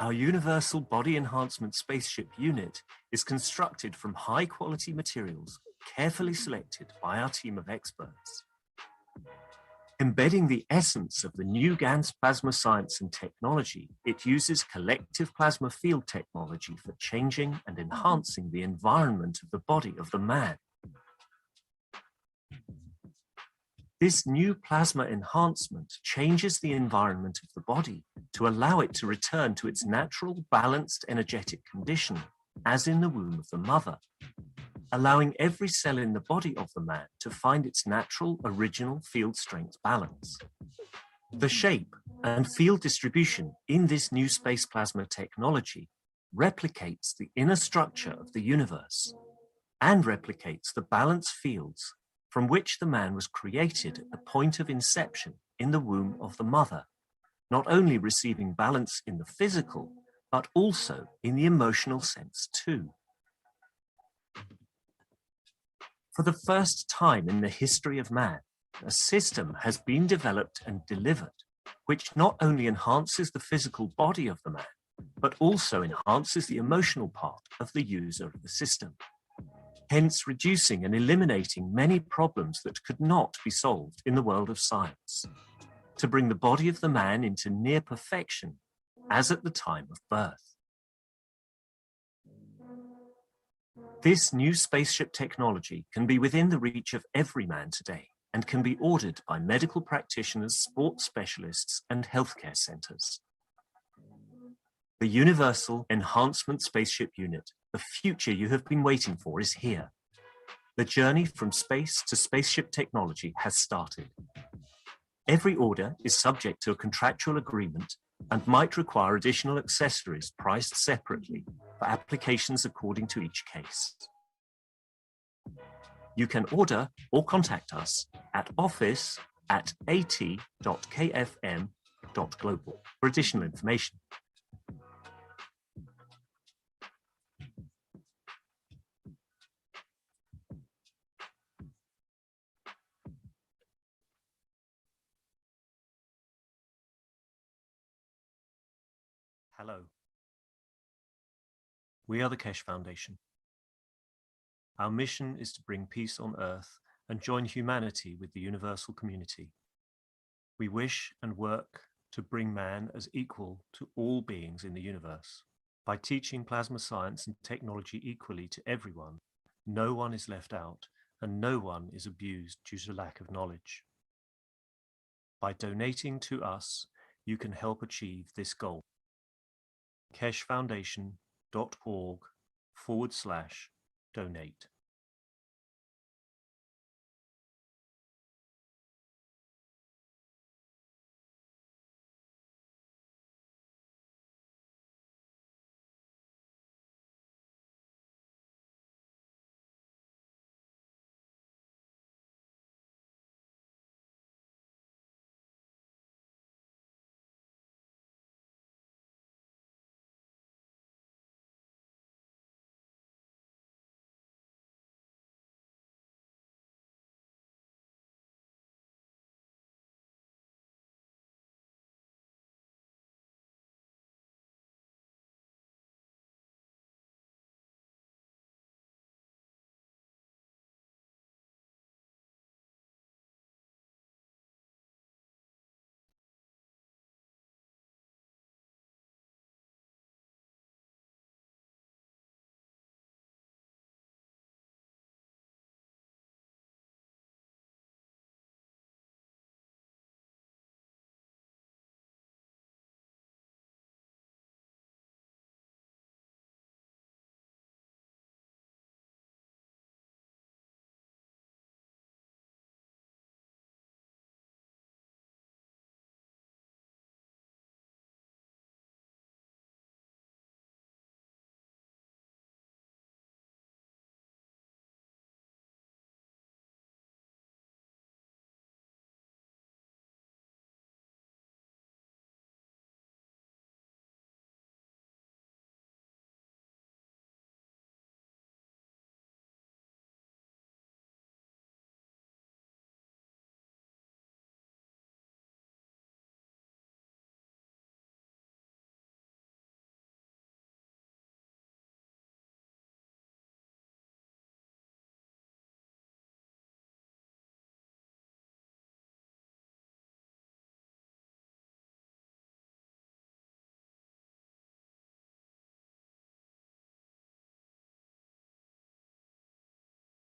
Our Universal Body Enhancement Spaceship Unit is constructed from high-quality materials carefully selected by our team of experts. Embedding the essence of the new GANS plasma science and technology, it uses collective plasma field technology for changing and enhancing the environment of the body of the man. This new plasma enhancement changes the environment of the body to allow it to return to its natural, balanced, energetic condition, as in the womb of the mother, allowing every cell in the body of the man to find its natural, original field strength balance. The shape and field distribution in this new space plasma technology replicates the inner structure of the universe and replicates the balance fields from which the man was created at the point of inception in the womb of the mother, not only receiving balance in the physical, but also in the emotional sense too. For the first time in the history of man, a system has been developed and delivered, which not only enhances the physical body of the man, but also enhances the emotional part of the user of the system, hence reducing and eliminating many problems that could not be solved in the world of science, to bring the body of the man into near perfection, as at the time of birth. This new spaceship technology can be within the reach of every man today and can be ordered by medical practitioners, sports specialists, and healthcare centers. The Universal Enhancement Spaceship Unit, the future you have been waiting for, is here. The journey from space to spaceship technology has started. Every order is subject to a contractual agreement and might require additional accessories priced separately for applications according to each case. You can order or contact us at office@at.kfm.global for additional information. Hello. We are the Keshe Foundation. Our mission is to bring peace on earth and join humanity with the universal community. We wish and work to bring man as equal to all beings in the universe. By teaching plasma science and technology equally to everyone, no one is left out and no one is abused due to lack of knowledge. By donating to us, you can help achieve this goal. KesheFoundation.org/donate.